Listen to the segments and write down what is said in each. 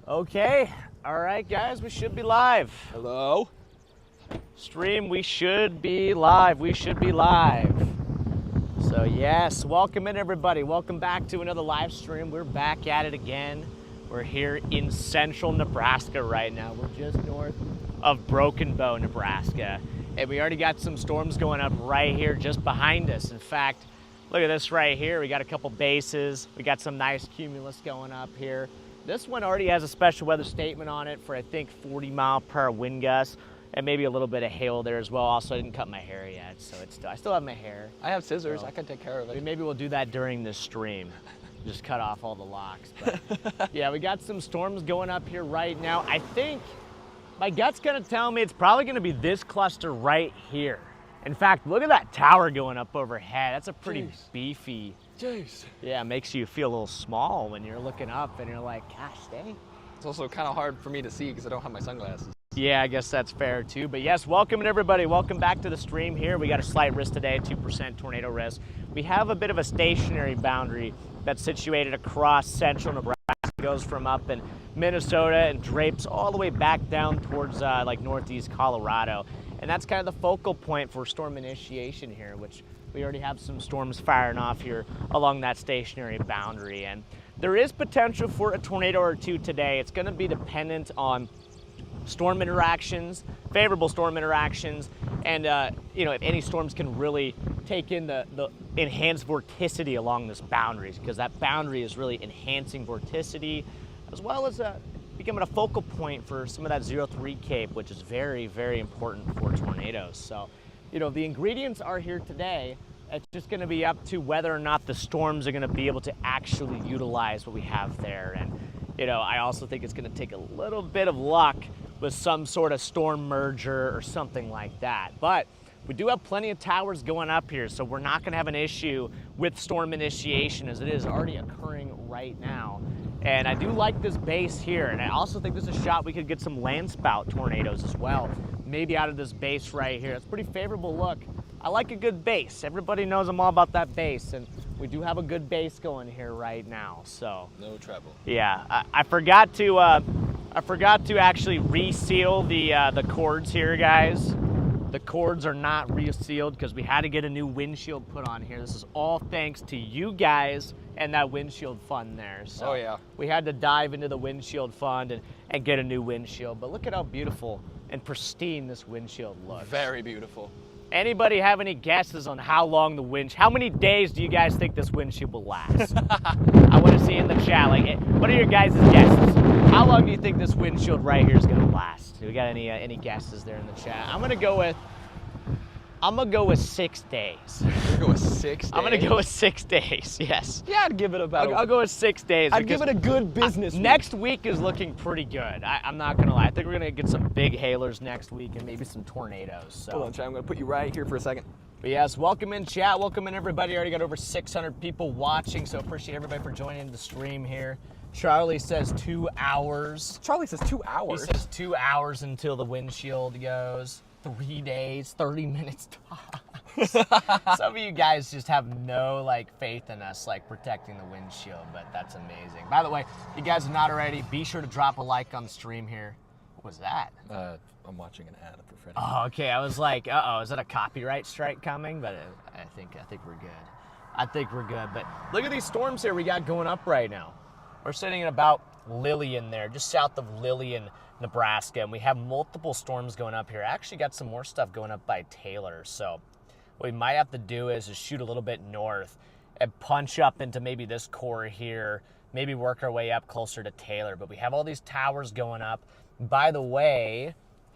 Okay, all right, guys, we should be live. Hello? Stream, we should be live. We should be live. So, yes, welcome in, everybody. Welcome back to another live stream. We're back at it again. We're here in central Nebraska right now. We're just north of Broken Bow, Nebraska. And we already got some storms going up right here just behind us. In fact, look at this right here. We got a couple bases. We got some nice cumulus going up here. This one already has a special weather statement on it for, I think, 40-mile-per-hour wind gusts, and maybe a little bit of hail there as well. Also, I didn't cut my hair yet, so I still have my hair. I have scissors. So I can take care of it. maybe we'll do that during this stream. Just cut off all the locks. But yeah, we got some storms going up here right now. I think my gut's gonna tell me it's probably gonna be this cluster right here. In fact, look at that tower going up overhead. That's a pretty beefy. Jeez. Yeah, it makes you feel a little small when you're looking up and you're like, gosh, dang. It's also kind of hard for me to see because I don't have my sunglasses. Yeah, I guess that's fair too. But yes, welcome everybody. Welcome back to the stream here. We got a slight risk today, 2% tornado risk. We have a bit of a stationary boundary that's situated across central Nebraska. It goes from up in Minnesota and drapes all the way back down towards like northeast Colorado. And that's kind of the focal point for storm initiation here, which we already have some storms firing off here along that stationary boundary. And there is potential for a tornado or two today. It's going to be dependent on storm interactions, favorable storm interactions, and if any storms can really take in the enhanced vorticity along this boundary, because that boundary is really enhancing vorticity, as well as becoming a focal point for some of that 0-3 cape, which is very, very important for tornadoes. So, the ingredients are here today. It's just going to be up to whether or not the storms are going to be able to actually utilize what we have there. And, I also think it's going to take a little bit of luck with some sort of storm merger or something like that. But we do have plenty of towers going up here, so we're not going to have an issue with storm initiation as it is already occurring right now. And I do like this base here, and I also think there's a shot we could get some landspout tornadoes as well, maybe out of this base right here. It's a pretty favorable look. I like a good base. Everybody knows I'm all about that base, and we do have a good base going here right now. So no trouble. Yeah, I forgot to actually reseal the cords here, guys. The cords are not resealed because we had to get a new windshield put on here. This is all thanks to you guys and that windshield fund there. So oh yeah. We had to dive into the windshield fund and get a new windshield. But look at how beautiful and pristine this windshield looks. Very beautiful. Anybody have any guesses on how long how many days do you guys think this windshield will last? I want to see in the chat, what are your guys' guesses? How long do you think this windshield right here is going to last? Do we got any guesses there in the chat? I'm going to go with 6 days. You're going to go with 6 days? I'm going to go with 6 days, yes. Yeah, I'd give it about I'll go with 6 days. I'd give it a good business week. Next week is looking pretty good. I'm not going to lie. I think we're going to get some big hailers next week and maybe some tornadoes. So. Hold on, chat. I'm going to put you right here for a second. But yes, welcome in chat. Welcome in everybody. Already got over 600 people watching, so appreciate everybody for joining the stream here. Charlie says 2 hours. Charlie says 2 hours? He says 2 hours until the windshield goes. 3 days, 30 minutes tops. Some of you guys just have no faith in us protecting the windshield, but that's amazing. By the way, if you guys are not already, be sure to drop a like on the stream here. What was that? I'm watching an ad for Freddy. Oh, okay. I was like, uh-oh, is that a copyright strike coming? But I think we're good. I think we're good. But look at these storms here we got going up right now. We're sitting at about Lillian there, just south of Lillian, Nebraska, and we have multiple storms going up here. I actually got some more stuff going up by Taylor, so what we might have to do is just shoot a little bit north and punch up into maybe this core here, maybe work our way up closer to Taylor. But we have all these towers going up. By the way,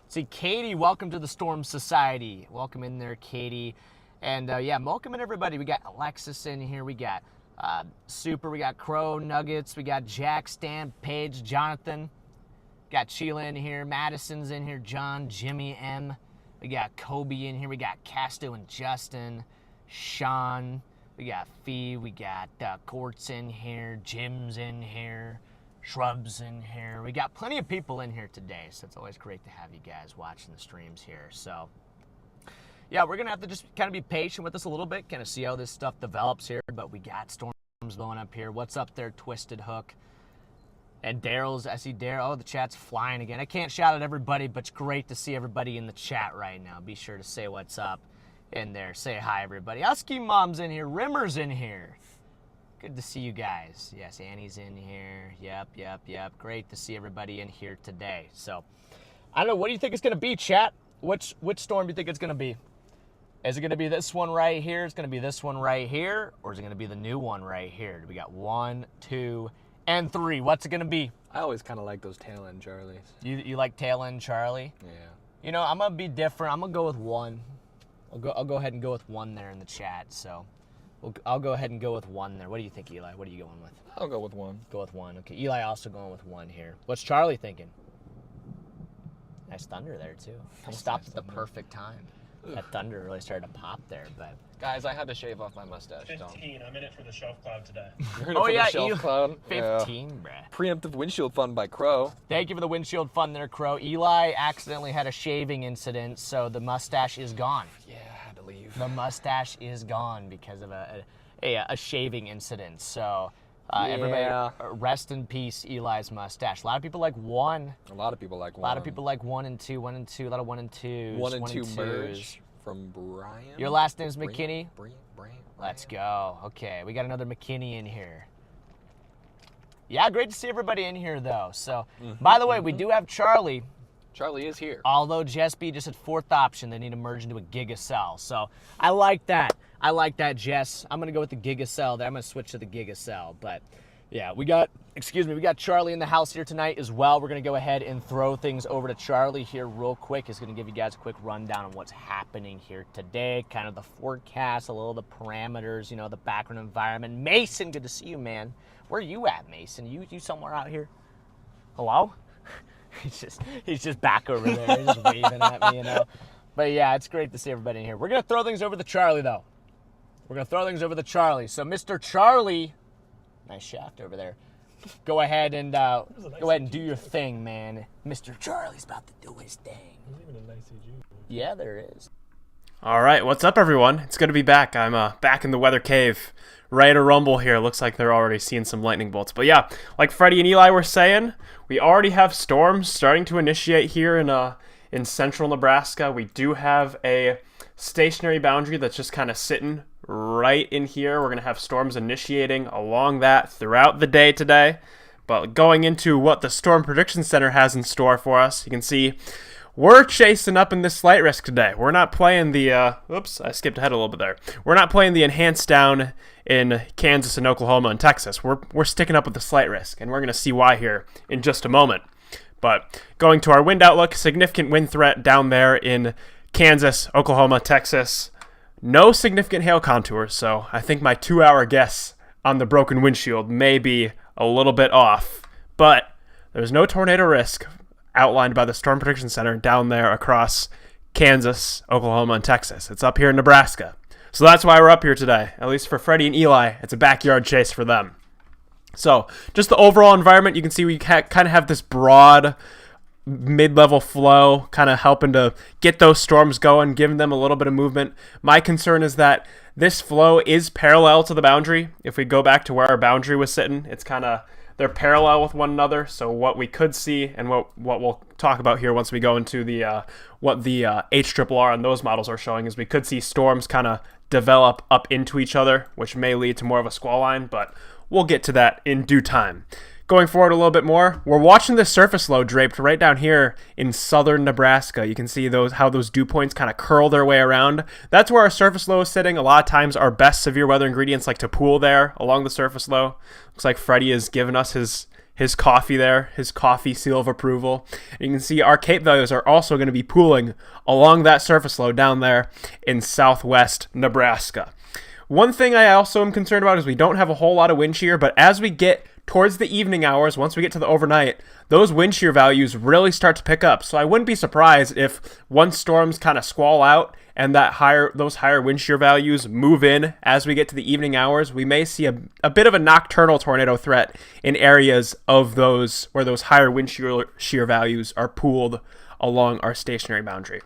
see, Katie, welcome to the Storm Society. Welcome in there, Katie. And yeah, welcome in everybody. We got Alexis in here. We got Super. We got Crow, Nuggets. We got Jack, Stan, Paige, Jonathan. Got Sheila in here. Madison's in here. John, Jimmy, M. We got Kobe in here. We got Casto and Justin. Sean. We got Fee. We got Courts in here. Jim's in here. Shrubs in here. We got plenty of people in here today, so it's always great to have you guys watching the streams here. So yeah, we're gonna have to just kind of be patient with this a little bit, kind of see how this stuff develops here. But we got storms blowing up here. What's up there, Twisted Hook? And I see Daryl. Oh, the chat's flying again. I can't shout at everybody, but it's great to see everybody in the chat right now. Be sure to say what's up in there. Say hi, everybody. Husky Mom's in here. Rimmer's in here. Good to see you guys. Yes, Annie's in here. Yep. Great to see everybody in here today. So, I don't know. What do you think it's going to be, chat? Which storm do you think it's going to be? Is it going to be this one right here? It's going to be this one right here? Or is it going to be the new one right here? We got 1, 2, and 3. What's it going to be? I always kind of like those tail end Charlies. You like tail end Charlie? Yeah. You know, I'm going to be different. I'm going to go with 1. I'll go ahead and go with 1 there in the chat. So I'll go ahead and go with 1 there. What do you think, Eli? What are you going with? I'll go with 1. Go with 1. Okay, Eli also going with 1 here. What's Charlie thinking? Nice thunder there, too. I stopped at the perfect time. That thunder really started to pop there, but... Guys, I had to shave off my mustache. 15. I'm in it for the shelf cloud today. You're in it for the shelf cloud? 15, bruh. Preemptive windshield fund by Crow. Thank you for the windshield fund there, Crow. Eli accidentally had a shaving incident, so the mustache is gone. Yeah, I had to leave. The mustache is gone because of a shaving incident. So everybody, rest in peace, Eli's mustache. A lot of people like 1. A lot of people like 1. A lot of people like 1 and 2, 1 and 2. A lot of 1 and 2s. 1 and 2 merge from Brian. Your last name is McKinney? Brian. Let's go. Okay, we got another McKinney in here. Yeah, great to see everybody in here, though. So, by the way, we do have Charlie. Charlie is here. Although Jess B just at 4th option, they need to merge into a Gigacell. So I like that. Jess. I'm gonna go with the Gigacell there. I'm gonna switch to the Gigacell. But yeah, we got Charlie in the house here tonight as well. We're gonna go ahead and throw things over to Charlie here real quick. He's gonna give you guys a quick rundown on what's happening here today, kind of the forecast, a little of the parameters, you know, the background environment. Mason, good to see you, man. Where are you at, Mason? You somewhere out here? Hello? He's just back over there. He's just waving at me, you know. But yeah, it's great to see everybody in here. We're gonna throw things over to Charlie, though. So, Mr. Charlie, nice shaft over there. Go ahead and do your thing, man. Mr. Charlie's about to do his thing. There's even a nice CG. Yeah, there is. All right, what's up, everyone? It's good to be back. I'm back in the weather cave, ready to rumble here. Looks like they're already seeing some lightning bolts. But yeah, like Freddy and Eli were saying, we already have storms starting to initiate here in central Nebraska. We do have a stationary boundary that's just kind of sitting right in here. We're going to have storms initiating along that throughout the day today. But going into what the Storm Prediction Center has in store for us, you can see we're chasing up in this slight risk today. We're not playing the, oops, I skipped ahead a little bit there. We're not playing the enhanced down in Kansas and Oklahoma and Texas. We're sticking up with the slight risk, and we're going to see why here in just a moment. But going to our wind outlook, significant wind threat down there in Kansas, Oklahoma, Texas. No significant hail contours, so I think my 2-hour guess on the broken windshield may be a little bit off. But there's no tornado risk outlined by the Storm Prediction Center down there across Kansas, Oklahoma, and Texas. It's up here in Nebraska. So that's why we're up here today. At least for Freddie and Eli, it's a backyard chase for them. So just the overall environment, you can see we kind of have this broad mid-level flow kind of helping to get those storms going, giving them a little bit of movement. My concern is that this flow is parallel to the boundary. If we go back to where our boundary was sitting, it's kind of, they're parallel with one another. So what we could see and what we'll talk about here once we go into the what the HRRR and those models are showing is we could see storms kind of develop up into each other, which may lead to more of a squall line, but we'll get to that in due time. Going forward a little bit more, we're watching this surface low draped right down here in southern Nebraska. You can see how those dew points kind of curl their way around. That's where our surface low is sitting. A lot of times our best severe weather ingredients like to pool there along the surface low. Looks like Freddie has given us his coffee there, his coffee seal of approval. And you can see our Cape values are also going to be pooling along that surface low down there in southwest Nebraska. One thing I also am concerned about is we don't have a whole lot of wind shear, but as we get towards the evening hours, once we get to the overnight, those wind shear values really start to pick up. So I wouldn't be surprised if once storms kind of squall out and those higher wind shear values move in as we get to the evening hours, we may see a bit of a nocturnal tornado threat in areas of those where those higher wind shear values are pooled along our stationary boundary.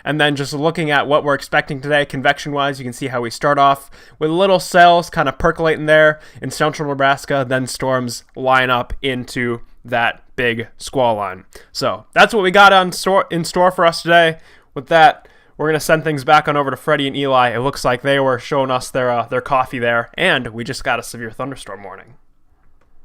And then just looking at what we're expecting today, convection-wise, you can see how we start off with little cells kind of percolating there in central Nebraska, then storms line up into that big squall line. So that's what we got in store for us today. With that, we're going to send things back on over to Freddy and Eli. It looks like they were showing us their coffee there, and we just got a severe thunderstorm warning.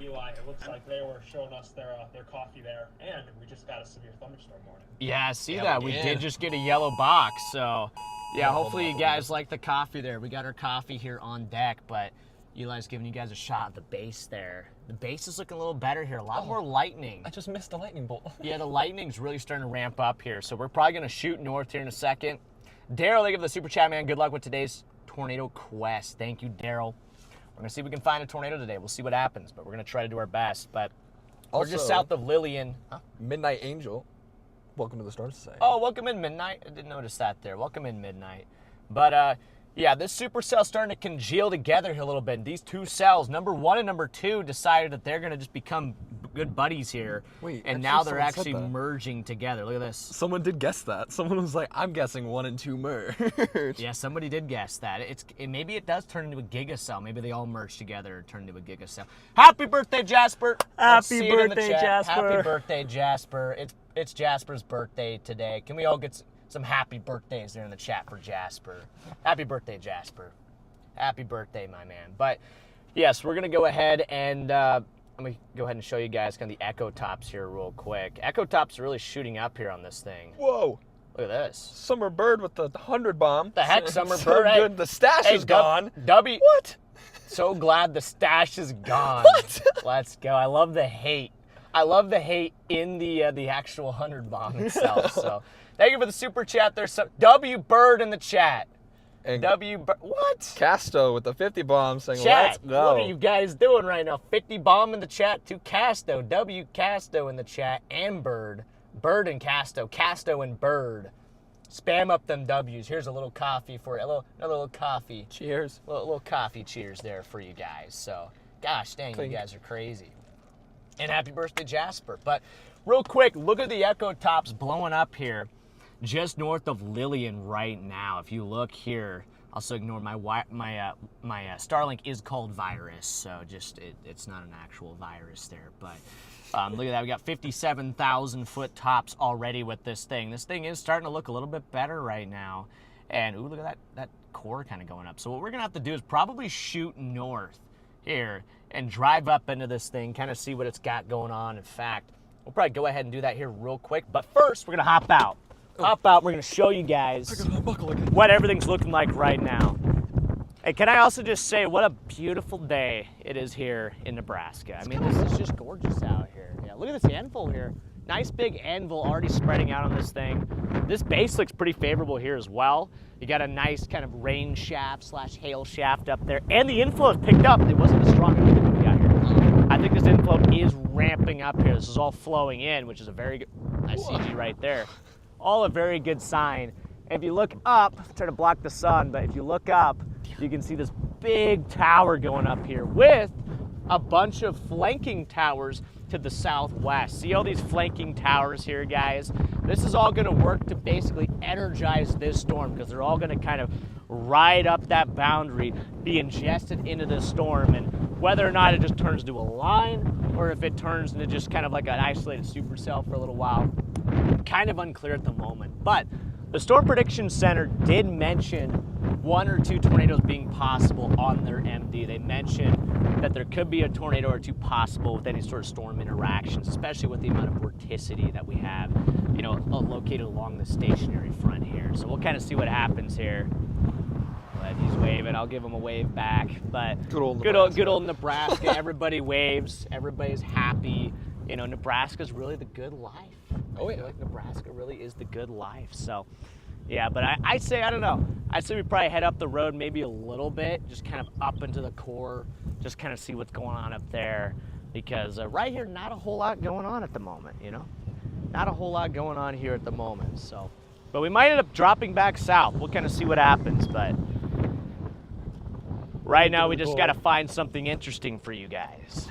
Eli, it looks like they were showing us their coffee there, and we just got a severe thunderstorm warning. Yeah, I see Yeah, that. we We did. did just get a yellow box, so yeah, Oh, hopefully you my guys like the coffee there. We got our coffee here on deck, but Eli's giving you guys a shot at the base there. The base is looking a little better here, a lot more lightning. I just missed the lightning bolt. Yeah, the lightning's really starting to ramp up here, so we're probably going to shoot north here in a second. Daryl, they give the super chat, man. Good luck with today's tornado quest. Thank you, Daryl. We're going to see if we can find a tornado today. We'll see what happens, but we're going to try to do our best. But we're just Also- south of Lillian. Midnight Angel, welcome to the Storm Society. Oh, welcome in Midnight. I didn't notice that there. Welcome in Midnight. But, yeah, this supercell's starting to congeal together here a little bit. These two cells, number 1 and number 2, decided that they're going to just become good buddies here. Wait, and actually, now they're someone said actually that. merging together. Look at this. Someone did guess that. Someone was like, I'm guessing 1 and 2 merge. Yeah, somebody did guess that. Maybe it does turn into a gigacell. Maybe they all merge together and turn into a gigacell. Happy birthday, Jasper! Let's Happy see it in the birthday, chat. Jasper. Happy birthday, Jasper! It's Jasper's birthday today. Can we all get some happy birthdays there in the chat for Jasper? Happy birthday, Jasper! Happy birthday, my man. But yes, we're gonna go ahead and I'm gonna go ahead and show you guys kind of the echo tops here real quick. Echo tops are really shooting up here on this thing. Whoa. Look at this. Summer Bird with the 100 bomb. The heck, Summer So Bird? Hey, good. The stash hey, is gone. What? So glad the stash is gone. What? Let's go. I love the hate. I love the hate in the actual 100 bomb itself. So thank you for the super chat. There's some W Bird in the chat. And What? Casto with the 50 bomb saying, Chat. let's go. What are you guys doing right now? 50 bomb in the chat to Casto. W Casto in the chat and Bird. Bird and Casto. Casto and Bird. Spam up them W's. Here's a little coffee for you. Another little coffee. Cheers. Little coffee cheers there for you guys. So, gosh dang, Clink. you guys are crazy. And happy birthday, Jasper. But real quick, look at the echo tops blowing up here just north of Lillian right now. If you look here, also ignore my Starlink is called virus, so just it's not an actual virus there. But look at that, we got 57,000 foot tops already with this thing. This thing is starting to look a little bit better right now. And ooh, look at that core kind of going up. So what we're gonna have to do is probably shoot north here and drive up into this thing, kind of see what it's got going on. In fact, we'll probably go ahead and do that here real quick. But first, we're gonna hop out. We're gonna show you guys what everything's looking like right now. And can I also just say what a beautiful day it is here in Nebraska. I mean, this is just gorgeous out here. Yeah, look at this anvil here. Nice big anvil already spreading out on this thing. This base looks pretty favorable here as well. You got a nice kind of rain shaft / hail shaft up there. And the inflow has picked up. It wasn't as strong as we got here. I think this inflow is ramping up here. This is all flowing in, which is a very good, nice CG right there. All a very good sign. And if you look up, try to block the sun, but if you look up, you can see this big tower going up here with a bunch of flanking towers to the southwest. See all these flanking towers here, guys? This is all gonna work to basically energize this storm because they're all gonna kind of ride up that boundary, be ingested into this storm, and whether or not it just turns into a line or if it turns into just kind of like an isolated supercell for a little while, kind of unclear at the moment. But the Storm Prediction Center did mention 1 or 2 tornadoes being possible on their MD. They mentioned that there could be a tornado or 2 possible with any sort of storm interactions, especially with the amount of vorticity that we have, you know, located along the stationary front here. So we'll kind of see what happens here. Glad he's waving. I'll give him a wave back. But Good old Nebraska. Everybody waves. Everybody's happy. You know, Nebraska's really the good life. Oh, I feel like Nebraska really is the good life. So, yeah, but I say, I don't know. I'd say we probably head up the road maybe a little bit, just kind of up into the core, just kind of see what's going on up there. Because right here, not a whole lot going on at the moment, you know? Not a whole lot going on here at the moment. So, but we might end up dropping back south. We'll kind of see what happens. But right now, we just got to find something interesting for you guys.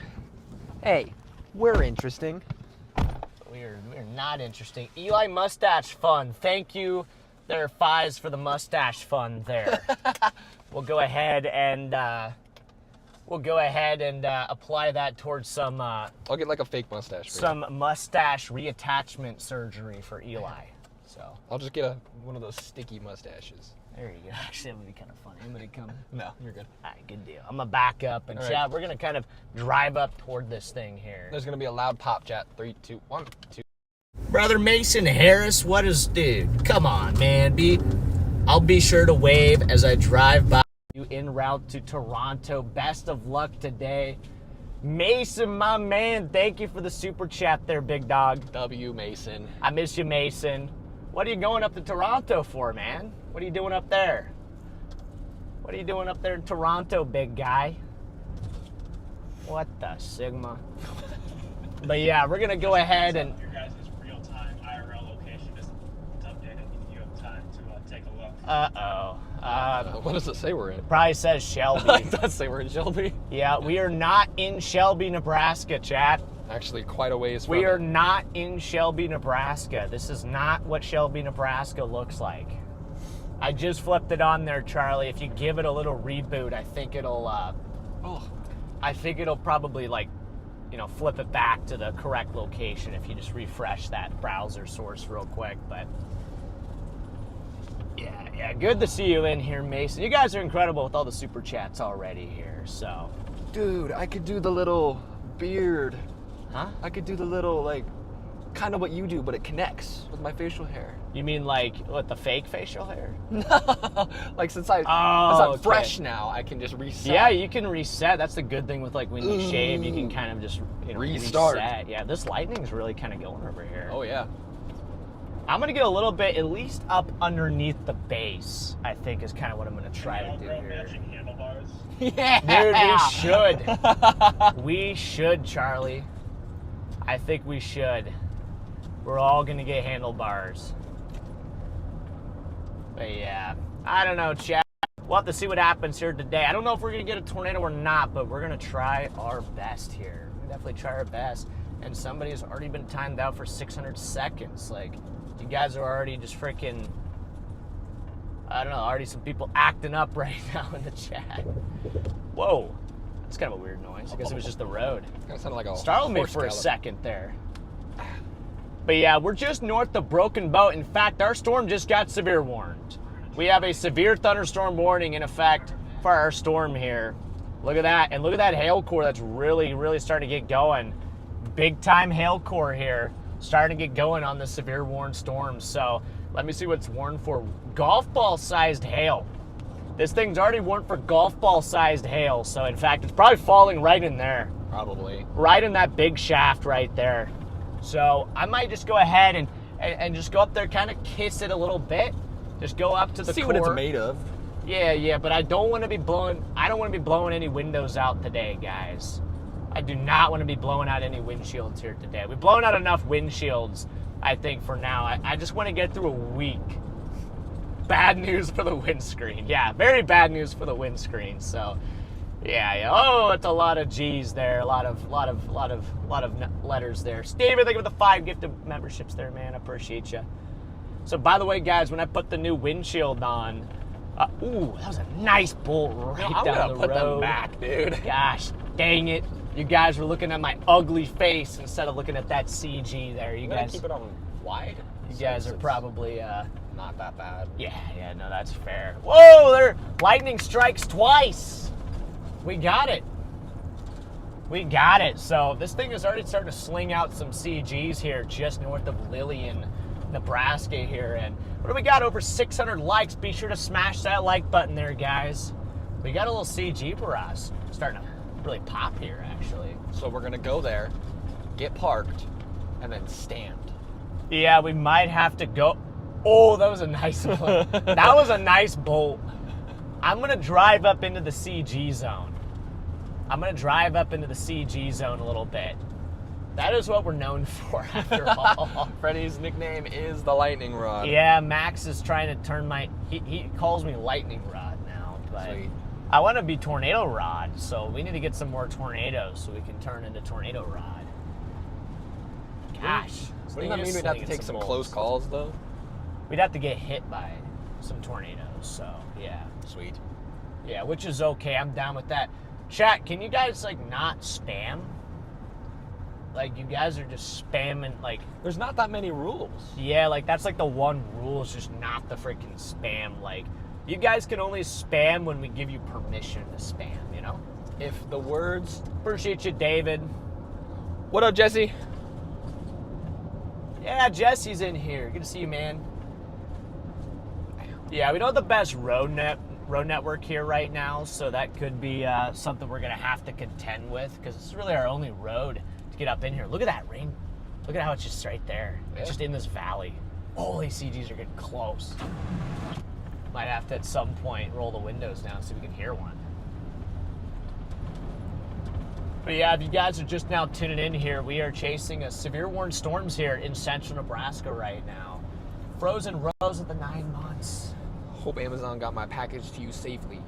Hey, we're interesting. We're not interesting. Eli Mustache Fun. Thank you, there, Fies, for the mustache fun there. We'll go ahead and we'll go ahead and apply that towards some I'll get like a fake mustache. For you. some mustache reattachment surgery for Eli. So I'll just get one of those sticky mustaches. there you go. Actually, that would be kind of funny. I'm gonna come. No, you're good. All right, good deal. I'm gonna back up and All chat. right. We're gonna kind of drive up toward this thing here. There's gonna be a loud pop, chat. 3, 2, 1, 2. Brother Mason Harris, what is, dude? Come on, man. I'll be sure to wave as I drive by you en route to Toronto. Best of luck today. Mason, my man, thank you for the super chat there, big dog. W Mason. I miss you, Mason. What are you going up to Toronto for, man? What are you doing up there? What are you doing up there in Toronto, big guy? What the Sigma? But yeah, we're gonna go ahead and Your guys' real-time IRL location is updated. You have time to take a look. What does it say we're in? probably says Shelby. It does say we're in Shelby. Yeah, we are not in Shelby, Nebraska, chat. Actually, quite a ways from We are it. not in Shelby, Nebraska. This is not what Shelby, Nebraska looks like. I just flipped it on there, Charlie. If you give it a little reboot, I think it'll probably flip it back to the correct location if you just refresh that browser source real quick. But yeah, good to see you in here, Mason. You guys are incredible with all the super chats already here. So, Dude, I could do the little beard. huh? I could do the little, kind of what you do, but it connects with my facial hair. You mean like what, the fake facial hair? Since I'm okay. fresh now, I can just reset. Yeah, you can reset. That's the good thing with when you shave, you can kind of just Restart. reset. Yeah, this lightning's really kind of going over here. Oh, yeah. I'm gonna get a little bit, at least up underneath the base, I think is kind of what I'm gonna try to do Grow here. matching handlebars. Yeah. Dude, we should. We should, Charlie. I think we should. We're all gonna get handlebars. But yeah, I don't know, chat. We'll have to see what happens here today. I don't know if we're gonna get a tornado or not, but we're gonna try our best here. We definitely try our best. And somebody has already been timed out for 600 seconds. You guys are already just freaking, I don't know, already some people acting up right now in the chat. Whoa, that's kind of a weird noise. I guess it was just the road. That sounded like a Startled me horse for a gallop. second there. But yeah, we're just north of Broken Boat. In fact, our storm just got severe warned. We have a severe thunderstorm warning in effect for our storm here. Look at that. And look at that hail core that's really, really starting to get going. Big time hail core here. Starting to get going on the severe warned storms. So let me see what's warned for. Golf ball sized hail. This thing's already warned for golf ball sized hail. So in fact, it's probably falling right in there. Probably. Right in that big shaft right there. So I might just go ahead and just go up there, kind of kiss it a little bit. Just go up to the See core. what it's made of. Yeah, but I don't want to be blowing any windows out today, guys. I do not want to be blowing out any windshields here today. We've blown out enough windshields, I think, for now. I just want to get through a week. Bad news for the windscreen. Yeah, very bad news for the windscreen. So, yeah. Oh, it's a lot of G's there. A lot of letters there. Steven, thank you for the 5 gifted memberships there, man. I appreciate you. So, by the way, guys, when I put the new windshield on, ooh, that was a nice bolt right I'm down gonna the put road. them back, dude. Gosh, dang it. You guys were looking at my ugly face instead of looking at that CG there. You I'm gonna guys, keep it on wide. you guys are It's probably, not that bad. yeah, no, that's fair. Whoa, there, lightning strikes twice. We got it. We got it. So this thing is already starting to sling out some CGs here just north of Lillian, Nebraska here. And what do we got? Over 600 likes. Be sure to smash that like button there, guys. We got a little CG for us. Starting to really pop here, actually. So we're gonna go there, get parked, and then stand. Yeah, we might have to go. Oh, that was a nice one. That was a nice bolt. I'm going to drive up into the CG zone. I'm going to drive up into the CG zone a little bit. That is what we're known for, after all. Freddy's nickname is the lightning rod. Yeah, Max is trying to turn my... He calls me Lightning Rod now, but Sweet. I want to be Tornado Rod, so we need to get some more tornadoes so we can turn into Tornado Rod. Gosh. Wouldn't that mean we'd have to take some close calls, though? We'd have to get hit by some tornadoes, so yeah. Sweet. Yeah, which is okay. I'm down with that. Chat, can you guys, like, not spam? Like, you guys are just spamming, like... There's not that many rules. Yeah, like, that's, like, the one rule is just not the freaking spam. Like, you guys can only spam when we give you permission to spam, you know? If the words... Appreciate you, David. What up, Jesse? Yeah, Jesse's in here. Good to see you, man. Yeah, we don't have the best road network here right now, so that could be something we're going to have to contend with, because this is really our only road to get up in here. Look at that rain. Look at how it's just right there. Yeah. It's just in this valley. Holy CGs are getting close. Might have to, at some point, roll the windows down so we can hear one. But yeah, if you guys are just now tuning in here, we are chasing a severe warned storms here in central Nebraska right now. Frozen Rose at the 9 months. Hope Amazon got my package to you safely.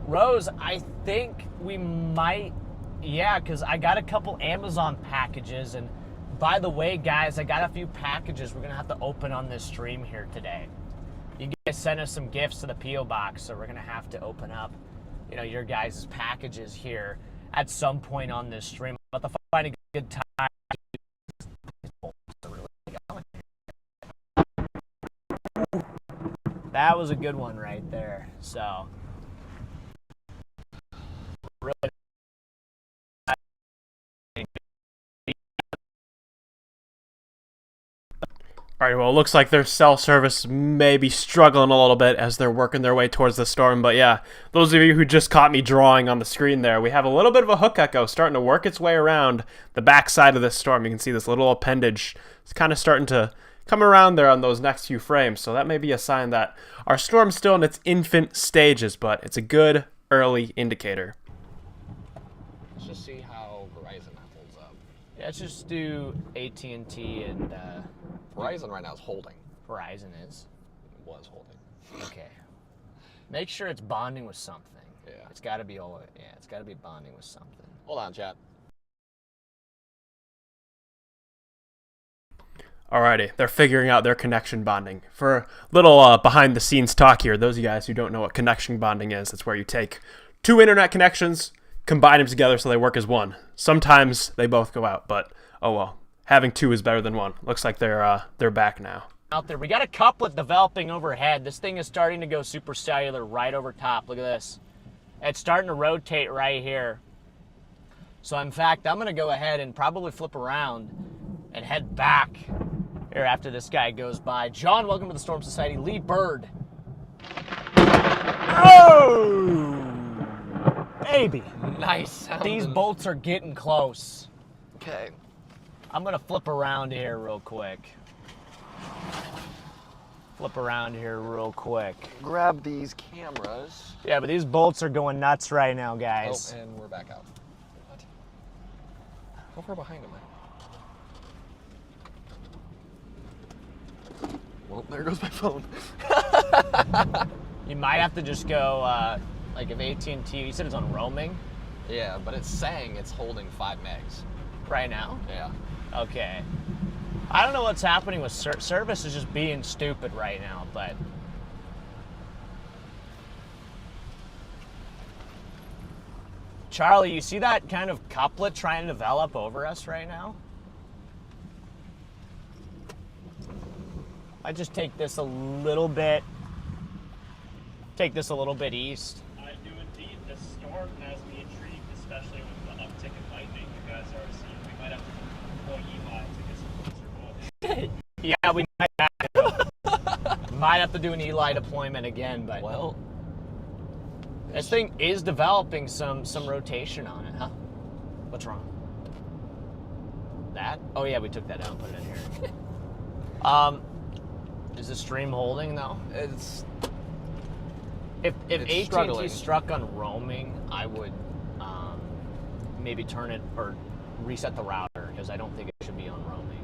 Rose, I think we might, yeah, because I got a couple Amazon packages. And by the way, guys, I got a few packages we're going to have to open on this stream here today. You guys sent us some gifts to the P.O. Box, so we're going to have to open up, you know, your guys' packages here at some point on this stream. I'm about to find a good time. That was a good one right there. So, really. All right, well, it looks like their cell service may be struggling a little bit as they're working their way towards the storm. But yeah, those of you who just caught me drawing on the screen there, we have a little bit of a hook echo starting to work its way around the backside of this storm. You can see this little appendage. It's kind of starting to come around there on those next few frames. So that may be a sign that our storm's still in its infant stages, but it's a good early indicator. Let's just see how Verizon holds up. Yeah, let's just do AT&T and Verizon right now is holding. Verizon is. It was holding. Okay. Make sure it's bonding with something. Yeah. It's got to be it's got to be bonding with something. Hold on, chat. Alrighty, they're figuring out their connection bonding. For a little behind the scenes talk here, those of you guys who don't know what connection bonding is, it's where you take two internet connections, combine them together so they work as one. Sometimes they both go out, but oh well. Having two is better than one. Looks like they're back now. Out there, we got a couplet developing overhead. This thing is starting to go super cellular right over top. Look at this. It's starting to rotate right here. So in fact, I'm going to go ahead and probably flip around and head back here after this guy goes by. John, welcome to the Storm Society. Lee Bird. Oh! Baby. Nice sound. These bolts are getting close. Okay. I'm going to flip around here real quick. Grab these cameras. Yeah, but these bolts are going nuts right now, guys. Oh, and we're back out. What? How far behind am I? Well, there goes my phone. You might have to just go, like if AT&T, you said it's on roaming Yeah, but it's saying it's holding 5 megs. right now? Yeah. Okay. I don't know what's happening with service is just being stupid right now, but... Charlie, you see that kind of couplet trying to develop over us right now? I just take this a little bit east. I do indeed. The storm has me intrigued, especially with the uptick in lightning you guys are seeing. We might have to deploy Eli to get some closer bullets. Yeah, we might have to do an Eli deployment again, but Well, this thing is developing some rotation on it, huh? What's wrong? That? Oh yeah, we took that out and put it in here. Is the stream holding though? it's If It's AT&T struggling. struck on roaming, I would maybe turn it or reset the router because I don't think it should be on roaming.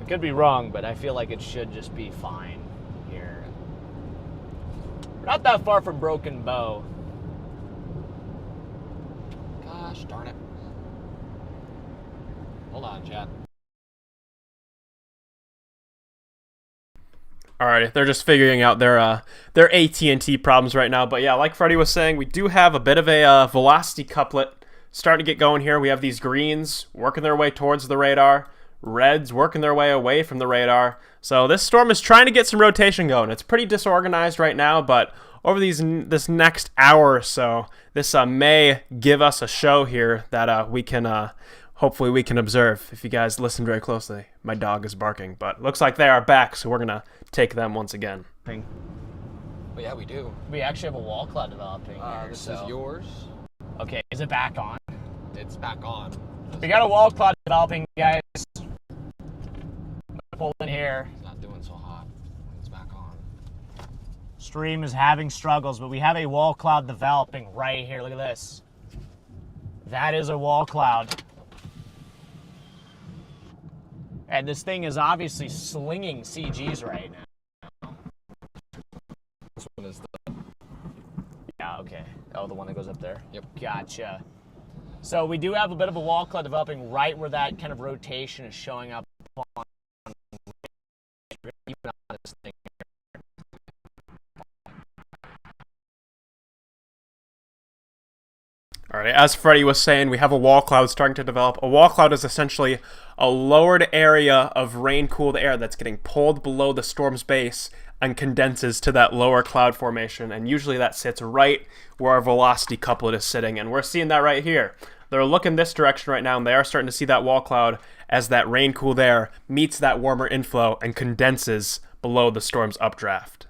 I could be wrong, but I feel like it should just be fine here. We're not that far from Broken Bow. gosh darn it. Hold on, chat. Alrighty, they're just figuring out their AT&T problems right now. But yeah, like Freddy was saying, we do have a bit of a velocity couplet starting to get going here. We have these greens working their way towards the radar, reds working their way away from the radar. So this storm is trying to get some rotation going. It's pretty disorganized right now, but over this next hour or so, this may give us a show here that we can hopefully we can observe. If you guys listen very closely, my dog is barking, but looks like they are back, so we're gonna take them once again. Well, yeah, we do. We actually have a wall cloud developing here. This is yours. Okay, is it back on? It's back on. We got a wall cloud developing, guys. Pull in here. It's not doing so hot. It's back on. Stream is having struggles, but we have a wall cloud developing right here. Look at this. That is a wall cloud. And this thing is obviously slinging CGs right now. This one is the... Yeah, okay. Oh, the one that goes up there? Yep. Gotcha. So we do have a bit of a wall cloud developing right where that kind of rotation is showing up on this thing. All right, as Freddy was saying, we have a wall cloud starting to develop. A wall cloud is essentially a lowered area of rain-cooled air that's getting pulled below the storm's base and condenses to that lower cloud formation, and usually that sits right where our velocity couplet is sitting, and we're seeing that right here. They're looking this direction right now, and they are starting to see that wall cloud as that rain-cooled air meets that warmer inflow and condenses below the storm's updraft.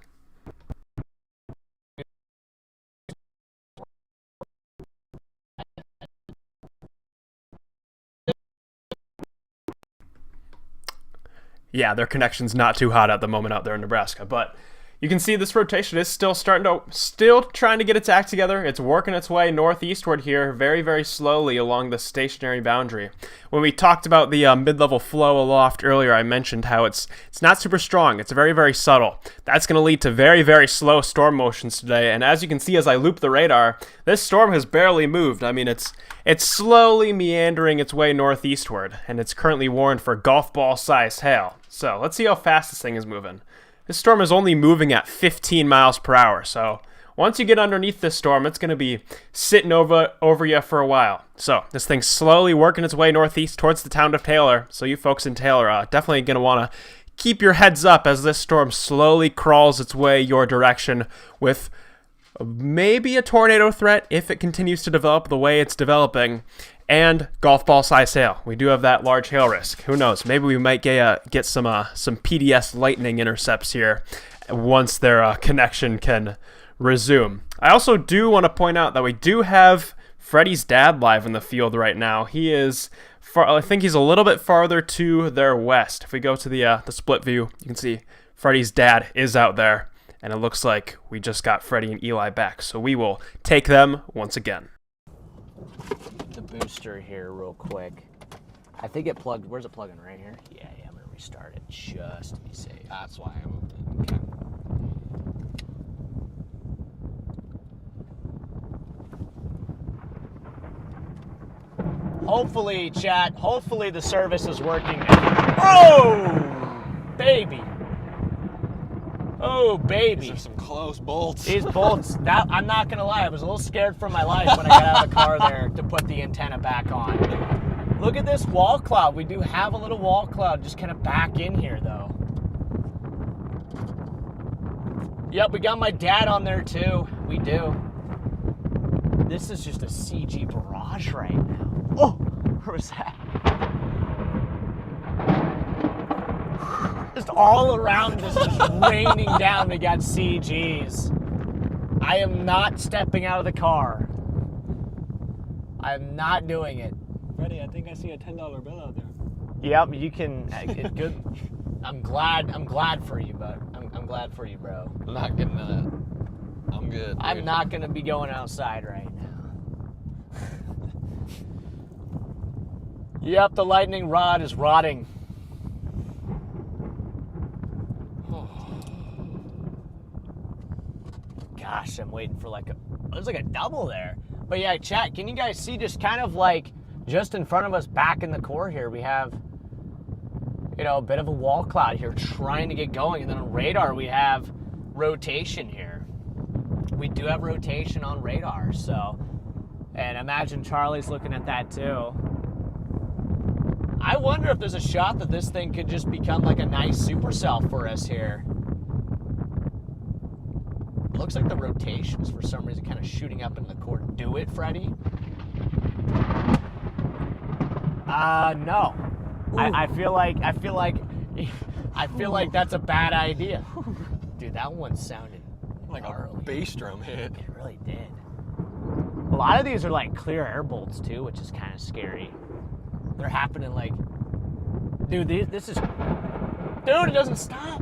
Yeah, their connection's not too hot at the moment out there in Nebraska, but you can see this rotation is still trying to get its act together. It's working its way northeastward here very, very slowly along the stationary boundary. When we talked about the mid-level flow aloft earlier, I mentioned how it's not super strong. It's very, very subtle. That's going to lead to very, very slow storm motions today, and as you can see as I loop the radar, this storm has barely moved. I mean, it's slowly meandering its way northeastward, and it's currently warned for golf ball-sized hail. So let's see how fast this thing is moving. This storm is only moving at 15 miles per hour, so once you get underneath this storm, it's going to be sitting over you for a while. So this thing's slowly working its way northeast towards the town of Taylor, so you folks in Taylor are definitely going to want to keep your heads up as this storm slowly crawls its way your direction with maybe a tornado threat if it continues to develop the way it's developing, and golf ball size hail. We do have that large hail risk. Who knows? Maybe we might get some PDS lightning intercepts here once their connection can resume. I also do want to point out that we do have Freddy's dad live in the field right now. He is I think he's a little bit farther to their west. If we go to the split view, you can see Freddy's dad is out there, and it looks like we just got Freddy and Eli back. So we will take them once again. The booster here real quick. I think it plugged. Where's it plugging? Right here? Yeah, I'm gonna restart it just to be safe. That's why I moved it. Okay. Hopefully, chat, hopefully the service is working now. Oh, baby. Oh, baby. These are some close bolts. These bolts, I'm not going to lie, I was a little scared for my life when I got out of the car there to put the antenna back on. Look at this wall cloud. We do have a little wall cloud just kind of back in here, though. Yep, we got my dad on there, too. We do. This is just a CG barrage right now. Oh, where was that? Just all around us, just raining down. We got CGs. I am not stepping out of the car. I am not doing it. Freddy, I think I see a $10 bill out there. Yep, you can. Good. I'm glad for you, bud. I'm glad for you, bro. I'm not getting that. I'm good. I'm dude. not gonna be going outside right now. Yep, the lightning rod is rotting. Gosh, I'm waiting for there's like a double there. But yeah, chat, can you guys see just kind of like just in front of us back in the core here, we have you know, a bit of a wall cloud here trying to get going. And then on radar, we have rotation here. We do have rotation on radar, so. And imagine Charlie's looking at that too. I wonder if there's a shot that this thing could just become like a nice supercell for us here. It looks like the rotation is for some reason kind of shooting up in the core. Do it, Freddy? No. I feel like that's a bad idea. Dude, that one sounded Like gnarly. a bass drum hit. It really did. A lot of these are like clear air bolts too, which is kind of scary. They're happening like, dude, this is, dude, it doesn't stop.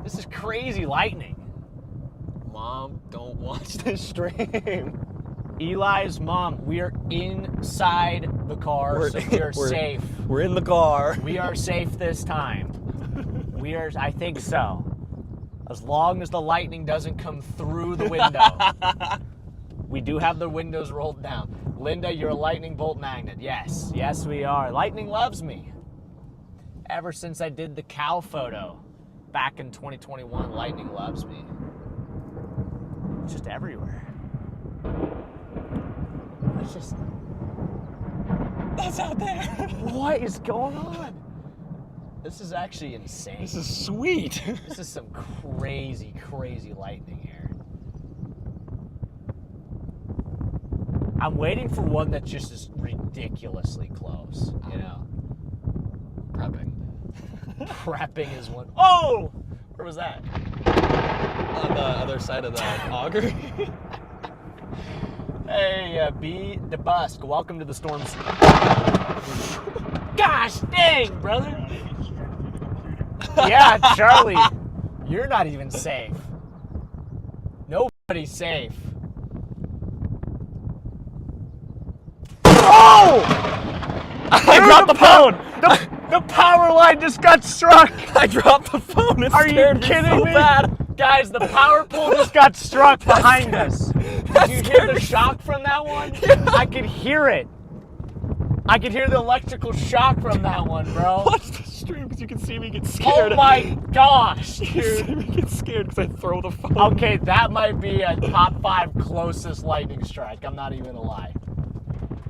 This is crazy lightning. Mom, don't watch this stream. Eli's mom, we are inside the car, so we are safe. We're in the car. We are safe this time. We are, I think so. As long as the lightning doesn't come through the window. We do have the windows rolled down. Linda, you're a lightning bolt magnet. Yes, yes we are. Lightning loves me. Ever since I did the cow photo back in 2021, lightning loves me. It's just everywhere. It's just... That's out there. What is going on? This is actually insane. This is sweet. This is some crazy, crazy lightning here. I'm waiting for one that just is ridiculously close, you know? Prepping. Prepping is one. Oh! Where was that? On the other side of the auger. Hey, B. DeBusk, welcome to the storms. Gosh dang, brother! Yeah, Charlie, you're not even safe. Nobody's safe. Oh! I dropped the phone. The power line just got struck. I dropped the phone. It Are you scared kidding me? So me? bad. Guys, the power pole just got struck behind us. Did you hear the shock from that one? Yeah. I could hear it. I could hear the electrical shock from that one, bro. Watch the stream because you can see me get scared. Oh my gosh, You can see dude. me get scared because I throw the phone. Okay, that might be a top 5 closest lightning strike. I'm not even gonna lie.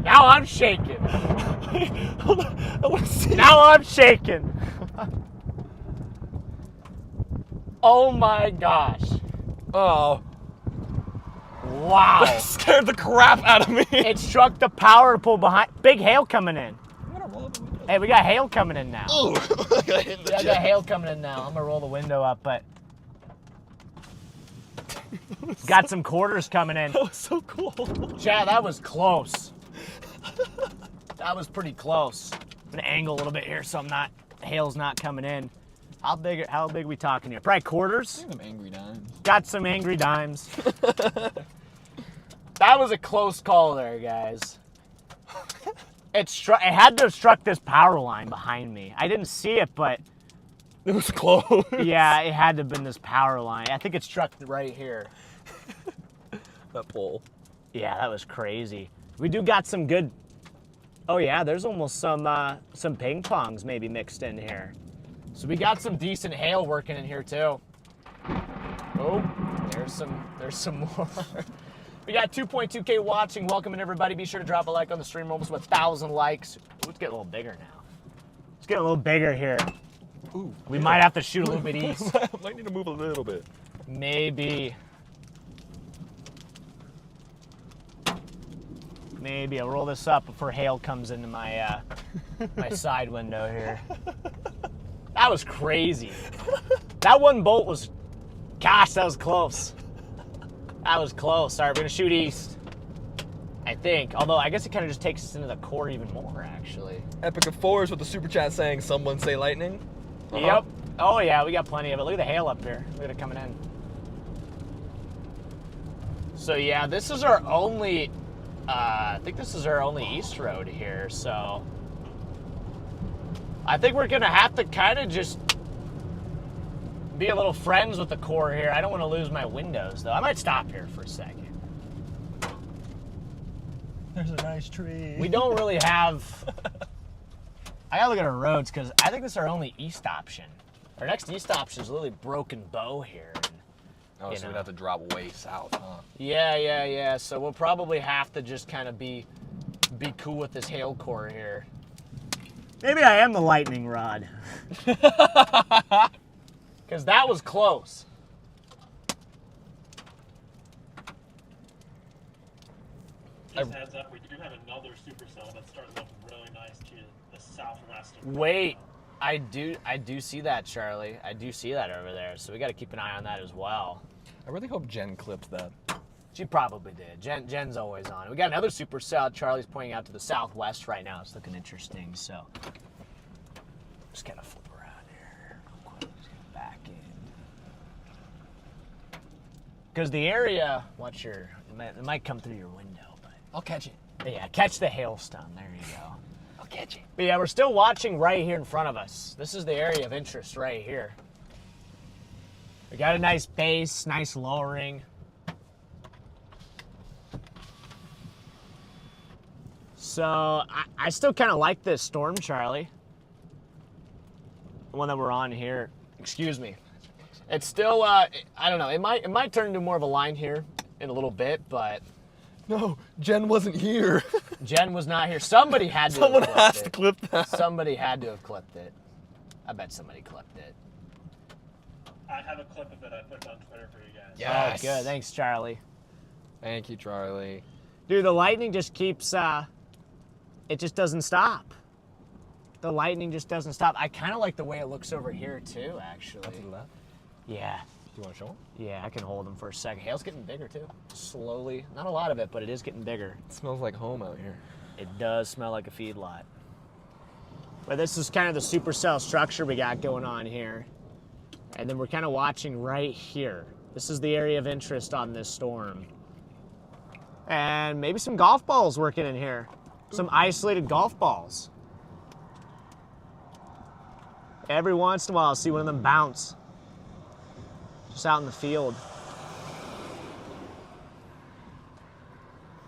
Now I'm shaking. Hold on. I want to see. Now I'm shaking. Oh my gosh. Oh. Wow. That scared the crap out of me. It struck the power pole behind. Big hail coming in. I'm gonna roll up the window. Hey, we got hail coming in now. Ooh. I got hit in the Yeah, I got chest. hail coming in now. I'm gonna roll the window up, but got some quarters coming in. That was so cool. Chad, that was close. That was pretty close. I'm gonna angle a little bit here so hail's not coming in. How big are we talking here? Probably quarters? Some angry dimes. Got some angry dimes. That was a close call there, guys. It had to have struck this power line behind me. I didn't see it, but It was close. yeah, it had to have been this power line. I think it struck right here. That pole. Yeah, that was crazy. We do got some good. Oh yeah, there's almost some ping pongs maybe mixed in here. So we got some decent hail working in here too. Oh, there's some more. We got 2.2K watching. Welcome in everybody. Be sure to drop a like on the stream. We're almost 1,000 likes. Ooh, let's get a little bigger now. Let's get a little bigger here. Ooh. We might have to shoot a little bit east. Might need to move a little bit. Maybe I'll roll this up before hail comes into my my side window here. That was crazy. That one bolt was, gosh, that was close. That was close. All right, we're gonna shoot east, I think. Although I guess it kind of just takes us into the core even more, actually. Epic of Fours with the super chat saying, "Someone say lightning." Yep. Oh yeah, we got plenty of it. Look at the hail up here. Look at it coming in. So yeah, this is our only. I think this is our only east road here. So I think we're gonna have to kind of just be a little friends with the core here. I don't want to lose my windows though. I might stop here for a second. There's a nice tree. We don't really have I gotta look at our roads because I think this is our only east option. Our next east option is literally Broken Bow here. Oh, so we'd have to drop way south, huh? Yeah. So we'll probably have to just kind of be cool with this hail core here. Maybe I am the lightning rod. Because that was close. Just heads up, we do have another supercell that's starting to look really nice to the southwest of Wait, I do see that, Charlie. I do see that over there. So we got to keep an eye on that as well. I really hope Jen clips that. She probably did. Jen's always on it. We got another supercell. Charlie's pointing out to the southwest right now. It's looking interesting. So just kind of flip around here real quick. Just get back in. Because the area, it might come through your window, but I'll catch it. yeah, catch the hailstone. There you go. I'll catch it. But yeah, we're still watching right here in front of us. This is the area of interest right here. We got a nice base, nice lowering. So I still kind of like this storm, Charlie. The one that we're on here. Excuse me. It's still, I don't know. It might turn into more of a line here in a little bit, but No, Jen wasn't here. Jen was not here. Somebody had to. Someone have has clipped to it. clip that. Somebody had to have clipped it. I bet somebody clipped it. I have a clip of it I put on Twitter for you guys. Yes. Oh, good. Thanks, Charlie. Thank you, Charlie. Dude, the lightning just keeps, it just doesn't stop. The lightning just doesn't stop. I kind of like the way it looks over here, too, actually. Up to the left. Yeah. You want to show him? Yeah, I can hold them for a second. Hail's getting bigger, too. Slowly. Not a lot of it, but it is getting bigger. It smells like home out here. It does smell like a feedlot. But this is kind of the supercell structure we got going on here. And then we're kind of watching right here. This is the area of interest on this storm. And maybe some golf balls working in here. Some isolated golf balls. Every once in a while, I'll see one of them bounce. Just out in the field.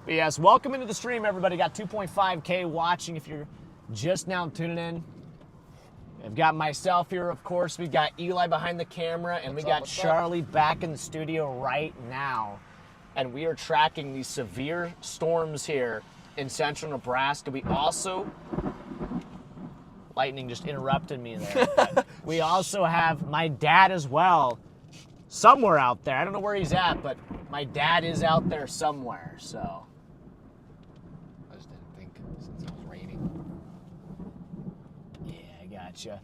But yes, welcome into the stream, everybody. Got 2.5K watching if you're just now tuning in. I've got myself here, of course. We've got Eli behind the camera, and we got Charlie back in the studio right now. And we are tracking these severe storms here in central Nebraska. We also, lightning just interrupted me there. But we also have my dad as well, somewhere out there. I don't know where he's at, but my dad is out there somewhere, so. I just didn't think since it was raining. Yeah, I gotcha.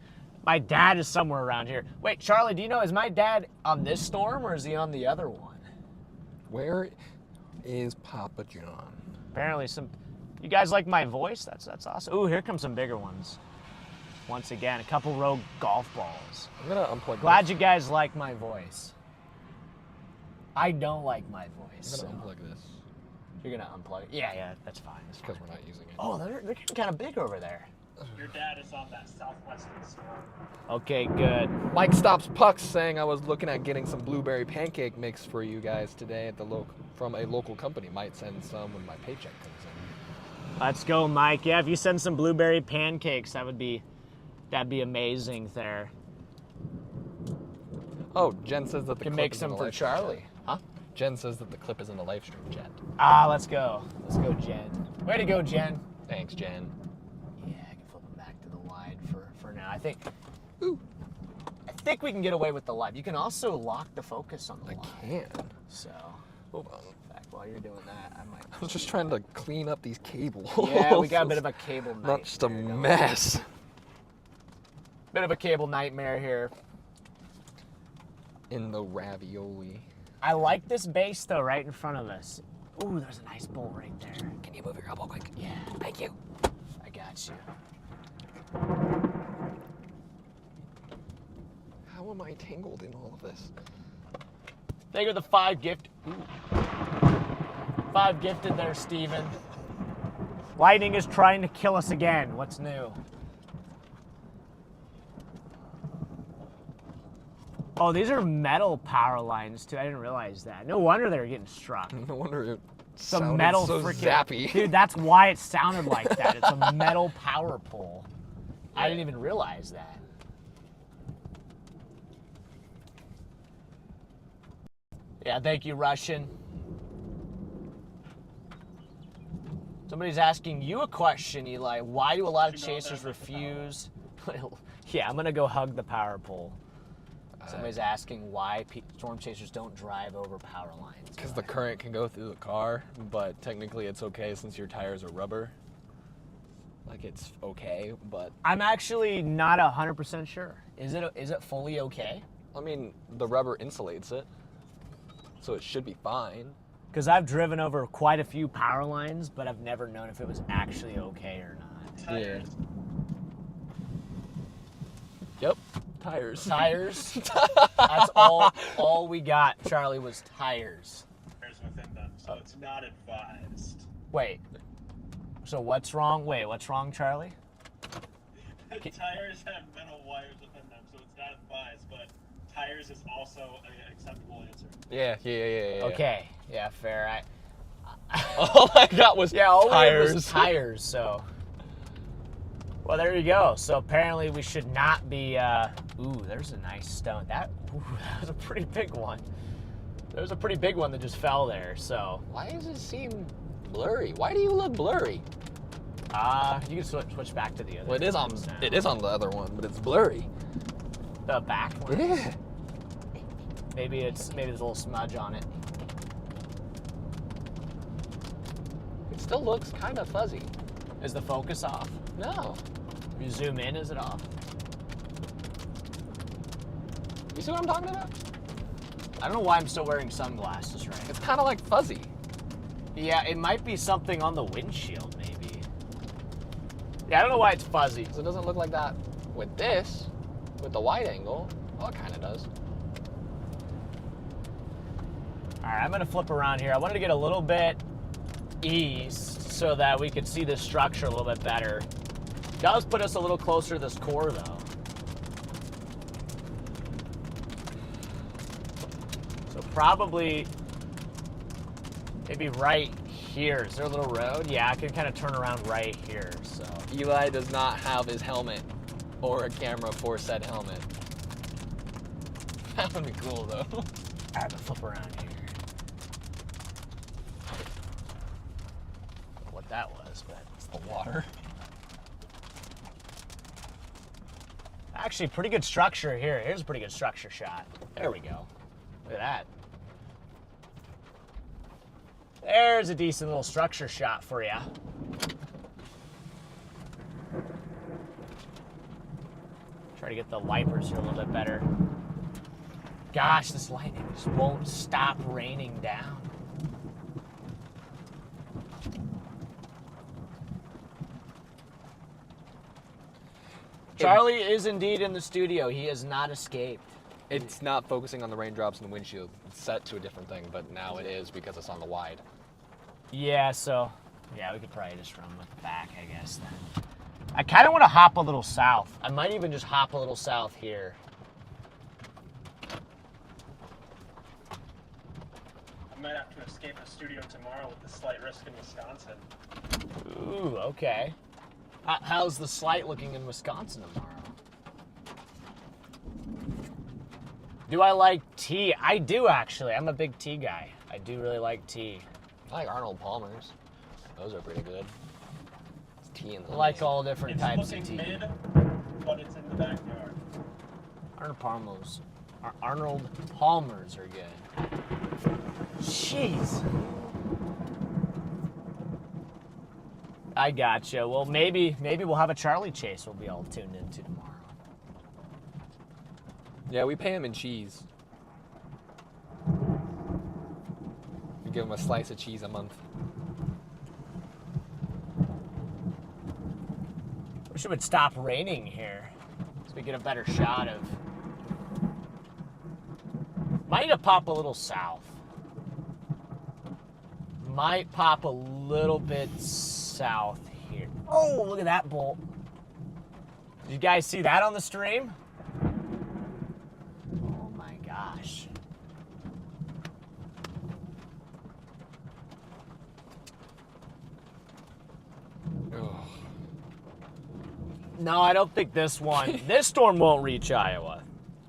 My dad is somewhere around here. Wait, Charlie, do you know, is my dad on this storm or is he on the other one? Where is Papa John? Apparently you guys like my voice? That's awesome. Ooh, here come some bigger ones. Once again, a couple rogue golf balls. I'm gonna unplug. Glad this. you guys like my voice. I don't like my voice. I'm gonna so unplug this You're gonna unplug it? Yeah, that's fine. That's because fine. we're not using it. Oh, they're getting kind of big over there. Your dad is on that southwestern storm. Okay, good. Mike Stops Pucks saying I was looking at getting some blueberry pancake mix for you guys today at the from a local company. Might send some when my paycheck comes in. Let's go, Mike. Yeah, if you send some blueberry pancakes, that'd be amazing there. Oh, Jen says that the Can clip make is in some the for live stream Charlie. chat. Huh? Jen says that the clip is in the live stream chat. Ah, let's go. Let's go, Jen. Way to go, Jen. Thanks, Jen. Yeah, I can flip it back to the wide for now. I think we can get away with the live. You can also lock the focus on the live. I can. So, Hold on. in fact, while you're doing that, I might. I was just trying to clean up these cables. Yeah, we got a bit of a cable nightmare. Not just a going on. mess. Bit of a cable nightmare here. In the ravioli. I like this base though, right in front of us. Ooh, there's a nice bolt right there. Can you move your elbow quick? Yeah, Thank you. I got you. How am I tangled in all of this? Thank you for the 5 gift. Ooh. 5 gifted there, Steven. Lightning is trying to kill us again. What's new? Oh, these are metal power lines too. I didn't realize that. No wonder they were getting struck. No wonder it Some sounded metal so freaking zappy. Dude, that's why it sounded like that. It's a metal power pole. I didn't even realize that. Yeah, thank you, Russian. Somebody's asking you a question, Eli. Why do a lot of chasers refuse? Yeah, I'm going to go hug the power pole. Somebody's asking why storm chasers don't drive over power lines. Because the current can go through the car, but technically it's okay since your tires are rubber. Like, it's okay, but... I'm actually not 100% sure. Is it fully okay? I mean, the rubber insulates it, so it should be fine. Because I've driven over quite a few power lines, but I've never known if it was actually okay or not. Tires. Yep. Tires. Tires? That's all we got, Charlie, was tires. Tires within them, so it's not advised. Wait. So what's wrong? Wait, what's wrong, Charlie? Tires have metal wires within them, so it's not advised, but tires is also an acceptable answer. Yeah. Okay. Yeah, fair. All I got was all tires. we was tires, so... Well, there you go. So apparently we should not be... Ooh, there's a nice stone. That was a pretty big one. There's a pretty big one that just fell there, so... Why does it seem blurry? Why do you look blurry? You can switch back to the other. Well, it is on the other one, but it's blurry. The back one? Yeah. Maybe there's a little smudge on it. It still looks kind of fuzzy. Is the focus off? No. If you zoom in, is it off? You see what I'm talking about? I don't know why I'm still wearing sunglasses right now. It's kind of like fuzzy. Yeah, it might be something on the windshield, maybe. Yeah, I don't know why it's fuzzy. So it doesn't look like that with this, with the wide angle. Well, it kind of does. All right, I'm gonna flip around here. I wanted to get a little bit east so that we could see this structure a little bit better. Does put us a little closer to this core, though. So probably maybe right here. Is there a little road? Yeah, I can kind of turn around right here, so. Eli does not have his helmet or a camera for said helmet. That would be cool, though. All right, let's flip around here. I don't know what that was, but It's the water. actually pretty good structure here. Here's a pretty good structure shot. There we go. Look at that. There's a decent little structure shot for you. Try to get the wipers here a little bit better. Gosh, this lightning just won't stop raining down. Charlie is indeed in the studio. He has not escaped. It's not focusing on the raindrops in the windshield. It's set to a different thing, but now it is because it's on the wide. Yeah, so, yeah, we could probably just run with the back, I guess, then. I kind of want to hop a little south. I might even just hop a little south here. I might have to escape the studio tomorrow with the slight risk in Wisconsin. Ooh, okay. How's the slight looking in Wisconsin tomorrow? Do I like tea? I do, actually. I'm a big tea guy. I do really like tea. I like Arnold Palmer's. Those are pretty good. It's tea in the I like all different types of It's tea. looking mid, but it's in the backyard. Arnold Palmer's are good. Jeez. I gotcha. Well, maybe we'll have a Charlie chase we'll be all tuned into tomorrow. Yeah, we pay him in cheese. We give him a slice of cheese a month. Wish it would stop raining here so we get a better shot of. Might need to pop a little south. Might pop a little bit south here. Oh, look at that bolt. Did you guys see that on the stream? Oh my gosh. Ugh. No, I don't think this one. This storm won't reach Iowa.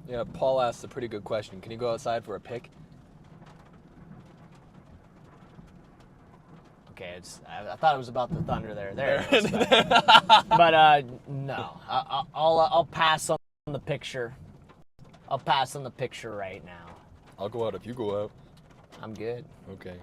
Yeah, Paul asked a pretty good question. Can you go outside for a pick? Okay, I thought it was about the thunder there. There it is. But no, I'll pass on the picture. I'll pass on the picture right now. I'll go out if you go out. I'm good. Okay.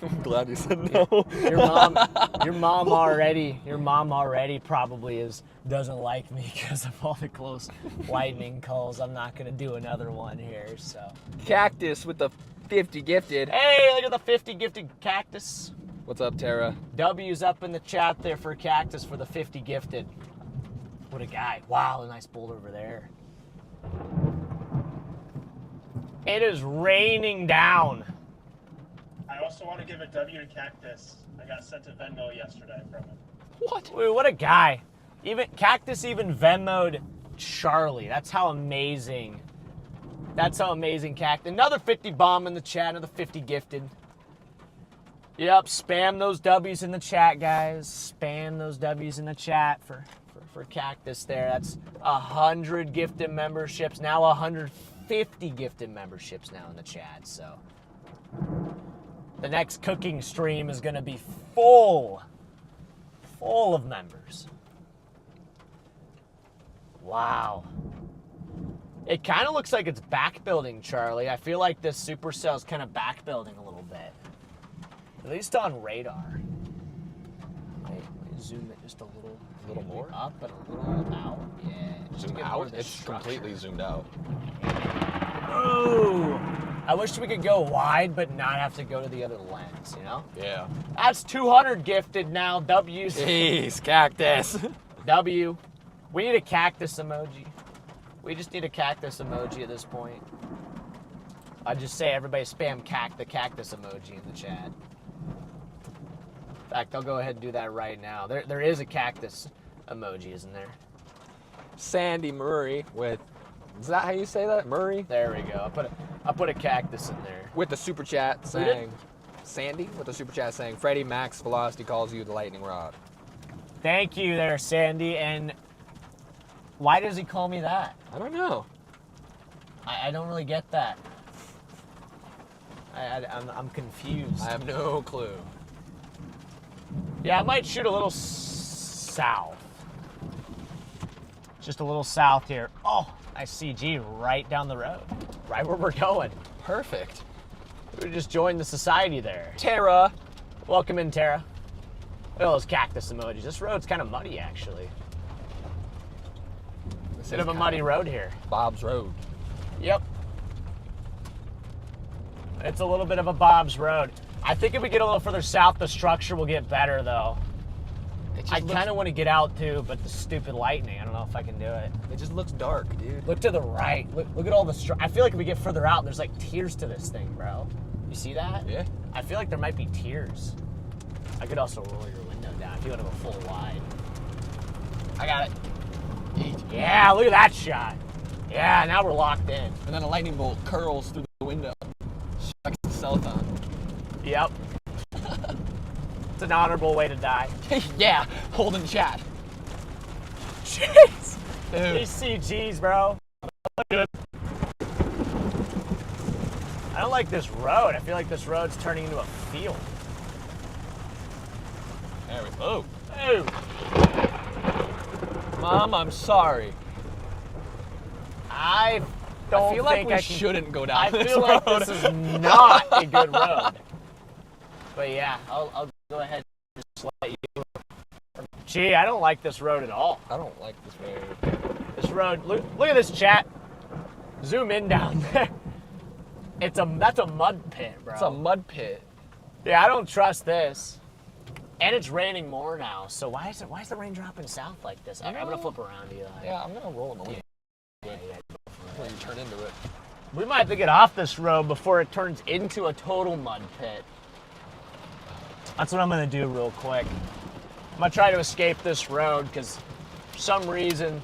I'm glad you said no. Your mom already probably doesn't like me because of all the close lightning calls. I'm not gonna do another one here. So Cactus with the 50 gifted. hey, look at the 50 gifted cactus. What's up, Tara? W's up in the chat there for cactus for the 50 gifted. What a guy! Wow, a nice boulder over there. It is raining down. I also want to give a W to Cactus. I got sent a Venmo yesterday from him. What? Wait, what a guy. Cactus even Venmo'd Charlie. That's how amazing. That's how amazing Cactus. Another 50 bomb in the chat, another 50 gifted. Yep, spam those W's in the chat, guys. Spam those W's in the chat for Cactus there. That's 100 gifted memberships. Now 150 gifted memberships now in the chat, so. The next cooking stream is going to be full of members. Wow. It kind of looks like it's back building, Charlie. I feel like this supercell's kind of back building a little bit. At least on radar. Wait, zoom it just a little more? up and a little out. Yeah. Just to Zoom get more out? of the It's structure. completely zoomed out. Ooh. I wish we could go wide, but not have to go to the other lens, you know? Yeah. That's 200 gifted now. W's. Jeez, Cactus. W. We need a cactus emoji. We just need a cactus emoji at this point. I just say everybody spam the cactus emoji in the chat. In fact, I'll go ahead and do that right now. There is a cactus emoji, isn't there? Sandy Murray with, is that how you say that? Murray? There we go. I put a cactus in there. With the super chat saying, Sandy with the super chat saying, Freddy Max Velocity calls you the lightning rod. Thank you there, Sandy. And why does he call me that? I don't know. I don't really get that. I'm confused. I have no clue. Yeah, I might shoot a little south. Just a little south here. Oh, I see G right down the road. Right where we're going. Perfect. We just joined the society there. Tara. Welcome in, Tara. Look at those cactus emojis. This road's kind of muddy, actually. Bit of a muddy road here. Bob's Road. Yep. It's a little bit of a Bob's Road. I think if we get a little further south, the structure will get better, though. I kind of want to get out, too, but the stupid lightning, I don't know if I can do it. It just looks dark, dude. Look to the right. Look at all the I feel like if we get further out, there's like tiers to this thing, bro. You see that? Yeah. I feel like there might be tiers. I could also roll your window down if you want to go full wide. I got it. Yeah, look at that shot. Yeah, now we're locked in. And then a lightning bolt curls through the window. Strikes the cell phone. Yep. It's an honorable way to die. Yeah, holding chat. Jeez. Dude. These CGs, bro. Good. I don't like this road. I feel like this road's turning into a field. There we go. Ooh. Mom, I'm sorry. I don't feel think like we I can, shouldn't go down I this feel like road. this is not a good road. But yeah, I'll go ahead and just let you. Gee, I don't like this road at all. I don't like this road. This road, look at this chat. Zoom in down there. That's a mud pit, bro. It's a mud pit. Yeah, I don't trust this. And it's raining more now, so why is the rain dropping south like this? I'm gonna flip around, Eli. Yeah, I'm gonna roll in the window Yeah. before you turn into it. We might have to get off this road before it turns into a total mud pit. That's what I'm gonna do real quick. I'm gonna try to escape this road because for some reason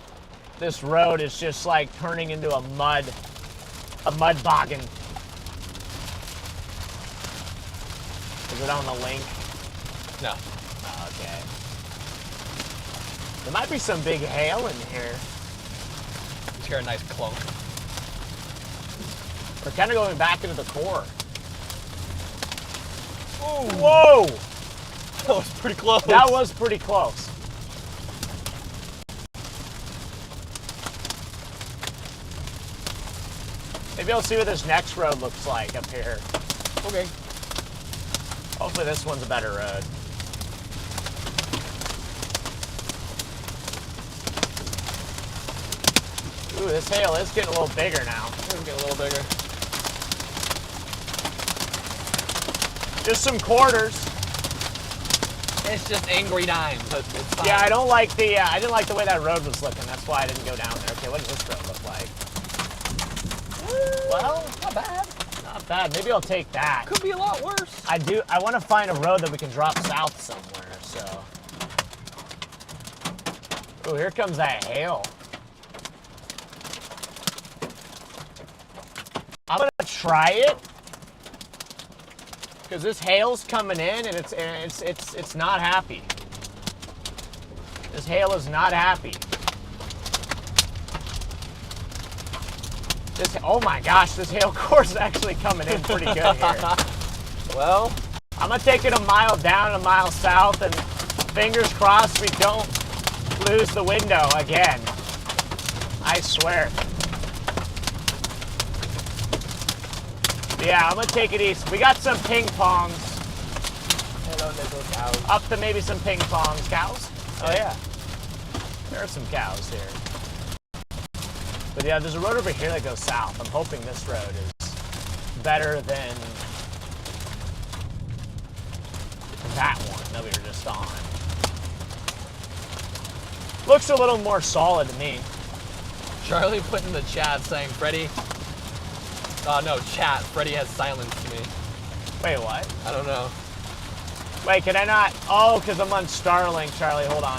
this road is just like turning into a mud boggin. Is it on the link? No. Oh, okay. There might be some big hail in here. Just hear a nice clunk. We're kind of going back into the core. Ooh. Whoa! That was pretty close. That was pretty close. Maybe I'll see what this next road looks like up here. Okay. Hopefully this one's a better road. Ooh, this hail is getting a little bigger now. It's getting a little bigger. Just some quarters. It's just angry dimes. It's fine. Yeah, I don't like the. I didn't like the way that road was looking. That's why I didn't go down there. Okay, what does this road look like? Well, Not bad. not bad. Maybe I'll take that. Could be a lot worse. I do. I want to find a road that we can drop south somewhere. So. Oh, here comes that hail. I'm gonna try it because this hail's coming in and it's not happy. This hail is not happy. Oh my gosh, this hail core is actually coming in pretty good here. Well, I'm gonna take it a mile down, a mile south, and fingers crossed we don't lose the window again. I swear. Yeah, I'm gonna take it east. We got some ping pongs. hello, little cows. Up to maybe some ping pongs. Cows? Oh yeah. There are some cows here. But yeah, there's a road over here that goes south. I'm hoping this road is better than that one that we were just on. Looks a little more solid to me. Charlie put in the chat saying, Freddy. No, chat. Freddy has silenced me. Wait, what? I don't know. Wait, can I not? Oh, because I'm on Starlink, Charlie. Hold on.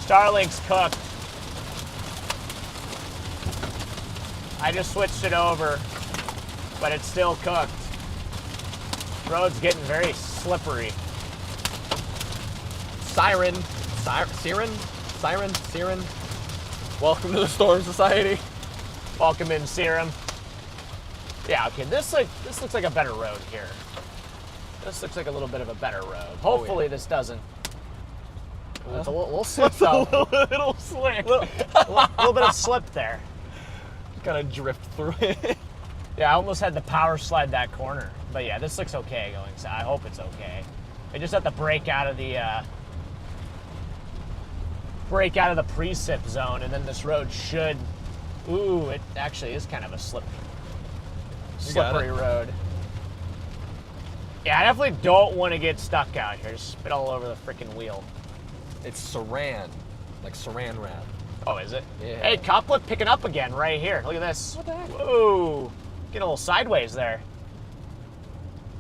Starlink's cooked. I just switched it over, but it's still cooked. Road's getting very slippery. Siren. Welcome to the Storm Society. Welcome in, Serum. Yeah, okay, this looks like a better road here. This looks like a little bit of a better road. Hopefully this doesn't. Ooh, it's a little slip though. a little slick. little bit of slip there. Kind of drift through it. Yeah, I almost had to power slide that corner. But yeah, this looks okay going south. I hope it's okay. I just have to break out of the precip zone, and then this road should. Ooh, it actually is kind of a slippery road. Yeah, I definitely don't want to get stuck out here. Spit all over the freaking wheel. It's Saran. Like Saran wrap. Oh, is it? Yeah. Hey, couplet picking up again right here. Look at this. What the heck? Whoa. Getting a little sideways there.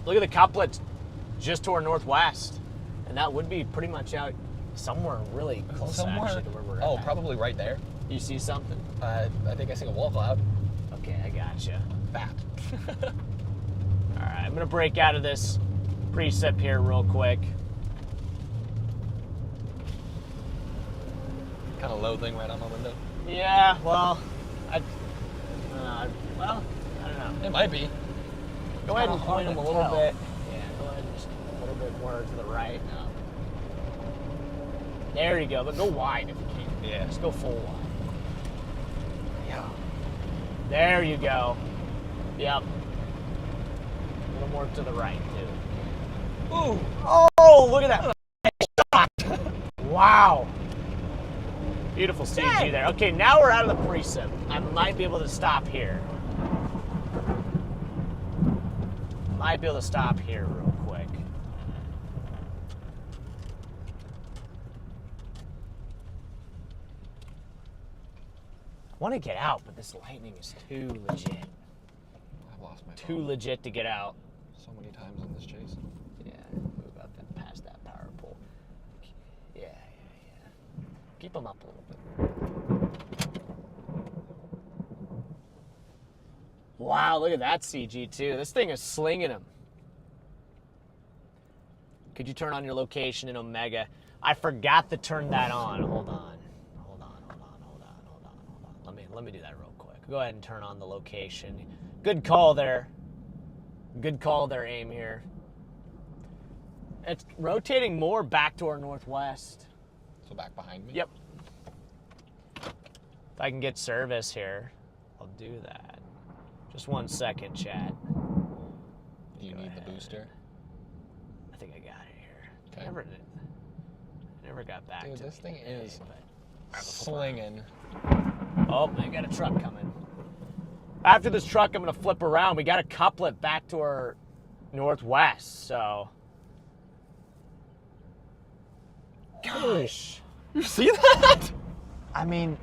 Look at the couplet just to our northwest. And that would be pretty much out somewhere really close actually to where we're at. Oh, probably right there. You see something? I think I see a wall cloud. Okay, I gotcha. That. All right, I'm gonna break out of this precip here real quick. Kind of low thing right on my window. Yeah, well, I don't know. It might be. Go ahead and Kinda point hard them a to little tell. bit. Yeah, go ahead and just a little bit more to the right. No. There you go. But go wide if you can. Yeah. Just go full wide. Yeah. There you go. Yep. A little more to the right too. Ooh. Oh, look at that. Shot. Wow. Beautiful CG there. Okay, now we're out of the precip. I might be able to stop here. Might be able to stop here real quick. I want to get out, but this lightning is too legit. I've lost my Too phone legit to get out. so many times in this chase. Yeah, move up and past that power pole. Yeah. Keep them up a little bit. Wow, look at that CG too. This thing is slinging them. Could you turn on your location in Omega? I forgot to turn that on. Hold on. Let me do that real quick. Go ahead and turn on the location. Good call there. Good call there, aim here. It's rotating more back to our northwest. So back behind me? Yep. If I can get service here, I'll do that. Just 1 second, chat. Do you need the booster? I think I got it here. Okay. I never got back Dude, to this me thing today, is but- slinging. Oh, I got a truck coming. After this truck, I'm going to flip around. We got to couple it back to our northwest, so. Gosh. You see that? I mean,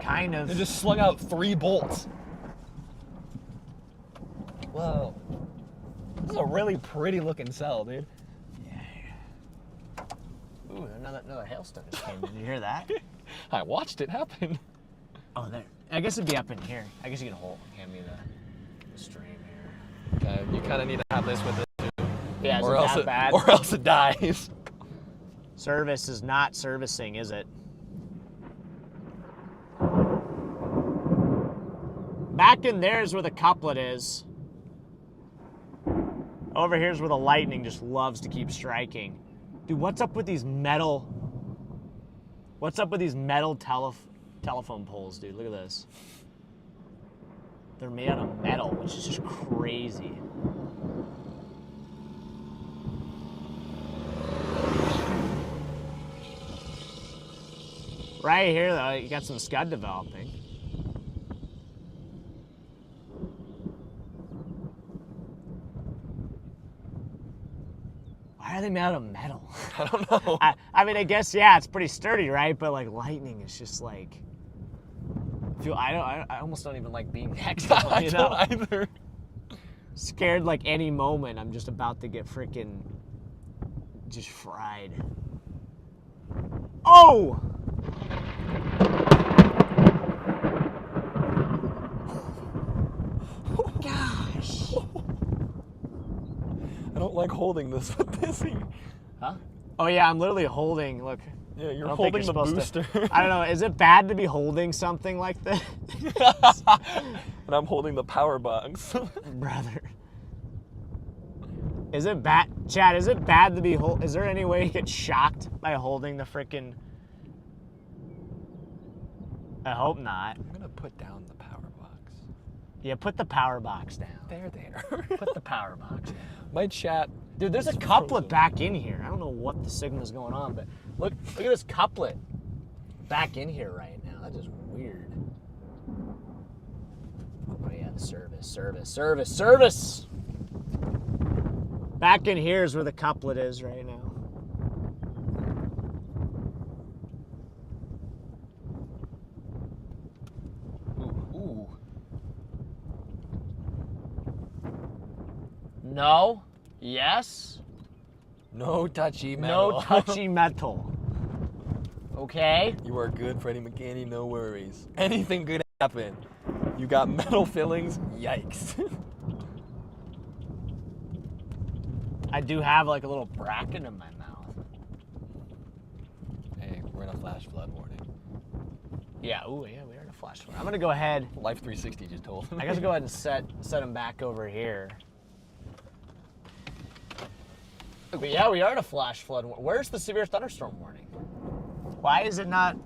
kind of. They just slung out 3 bolts. Whoa. This is a really pretty looking cell, dude. Ooh, another hailstone just came. Did you hear that? I watched it happen. Oh, there. I guess it'd be up in here. I guess you can hand me the stream here. Okay, you kind of need to have this with it too. Yeah, is or it else that bad? Or else it dies. Service is not servicing, is it? Back in there is where the couplet is. Over here's where the lightning just loves to keep striking. Dude, what's up with these metal? What's up with these metal telephone poles, dude? Look at this. They're made out of metal, which is just crazy. Right here, though, you got some scud developing. Why are they made out of metal? I don't know. I mean, I guess, yeah, it's pretty sturdy, right? But, like, lightning is just, like... I almost don't even like being next to them, you know? I don't either. Scared, like, any moment I'm just about to get freaking just fried. Oh! Gosh. I don't like holding this with this thing. Huh? Oh, yeah, I'm literally holding, look. Yeah, I you're don't think holding you're the supposed booster. to. I don't know, is it bad to be holding something like this? And I'm holding the power box. Brother. Is it bad, Chad, is it bad to be is there any way you get shocked by holding the frickin'? I hope not. I'm gonna put down the power box. Yeah, put the power box down. There. Put the power box down. My chat. Dude, there's a couplet back in here. I don't know what the signal is going on, but look at this couplet back in here right now. That's just weird. Oh yeah, the service. Back in here is where the couplet is right now. Ooh. No. Yes. No touchy metal. No touchy metal. Okay. You are good, Freddy McKinney. No worries. Anything could happen. You got metal fillings. Yikes. I do have like a little bracket in my mouth. Hey, we're in a flash flood warning. Yeah. Ooh, yeah, we are in a flash flood. I'm gonna go ahead. Life 360 just told me. I guess I'll go ahead and set him back over here. But yeah, we are in a flash flood. Where's the severe thunderstorm warning? Why is it not?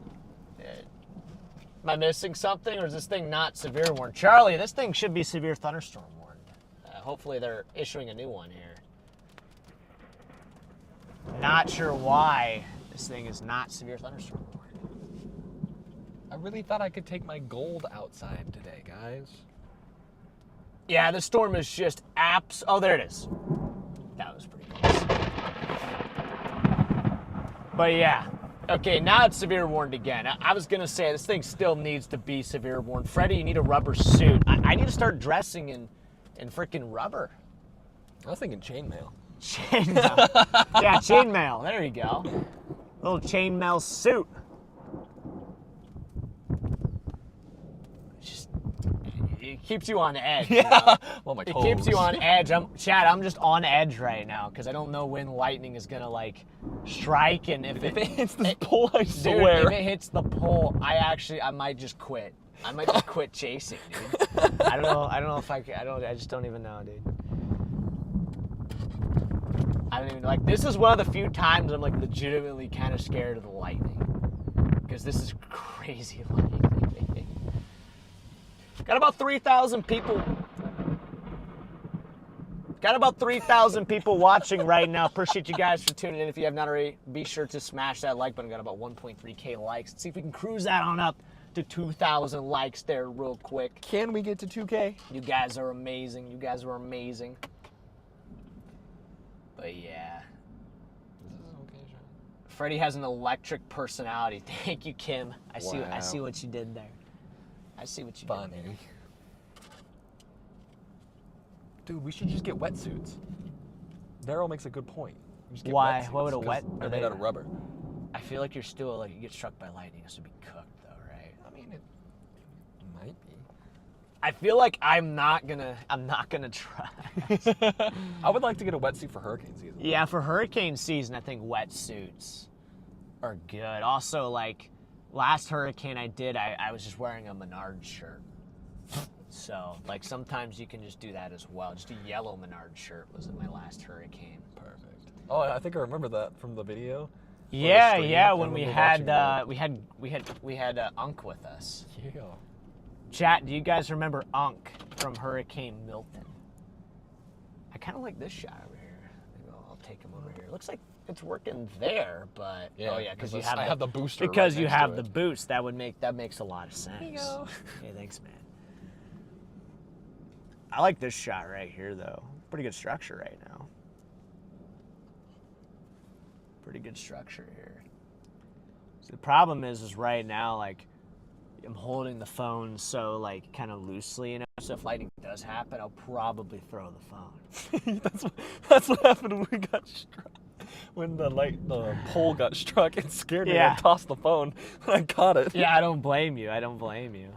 Am I missing something, or is this thing not severe warned? Charlie, this thing should be severe thunderstorm warned. Hopefully they're issuing a new one here. Not sure why this thing is not severe thunderstorm warned. I really thought I could take my gold outside today, guys. Yeah, the storm is just oh, there it is. That was pretty close. But yeah. Okay, now it's severe warned again. I was going to say, this thing still needs to be severe warned. Freddy, you need a rubber suit. I need to start dressing in freaking rubber. I was thinking chainmail. Chainmail. Yeah, chainmail. There you go. Little chainmail suit. It keeps you on edge. Yeah. You know? Well, my It toes. keeps you on edge. Chad, I'm just on edge right now because I don't know when lightning is gonna like strike, and if it hits this pole, I dude, swear. if it hits the pole, I might just quit. I might just quit chasing, dude. I don't know if I can. I just don't even know, dude. I don't even like. This is one of the few times I'm like legitimately kind of scared of the lightning because this is crazy lightning. Got about 3,000 people. Got about 3,000 people watching right now. Appreciate you guys for tuning in. If you have not already, be sure to smash that like button. Got about 1.3K likes. Let's see if we can cruise that on up to 2,000 likes there real quick. Can we get to 2K? You guys are amazing. You guys are amazing. But yeah. Freddy has an electric personality. Thank you, Kim. I see what you did there. I see what you did there. Dude, we should just get wetsuits. Daryl makes a good point. We just get Why? wetsuits, Why would a 'cause wet? They're made out of rubber. I feel like you're still like you get struck by lightning. It has to be cooked though, right? I mean, it might be. I feel like I'm not gonna try. I would like to get a wetsuit for hurricane season. Yeah, for hurricane season, I think wetsuits are good. Also, like last hurricane I did, I was just wearing a Menards shirt. So, like sometimes you can just do that as well. Just a yellow Menards shirt was in my last hurricane. Perfect. Oh, I think I remember that from the video. Yeah, stream. yeah. I When we remember had watching we had Unk with us. Yeah. Chat, do you guys remember Unk from Hurricane Milton? I kind of like this shot over here. Maybe I'll take him over here. Looks like it's working there, but Yeah, oh yeah, because I have the booster. because right you next have to the it. boost. That makes a lot of sense. There you go. Hey, thanks, man. I like this shot right here, though. Pretty good structure right now. Pretty good structure here. So the problem is right now, like, I'm holding the phone so, like, kind of loosely, you know? So if lightning does happen, I'll probably throw the phone. That's what happened when we got struck. When the pole got struck, it scared me. Yeah. I tossed the phone. I caught it. Yeah, I don't blame you. I don't blame you.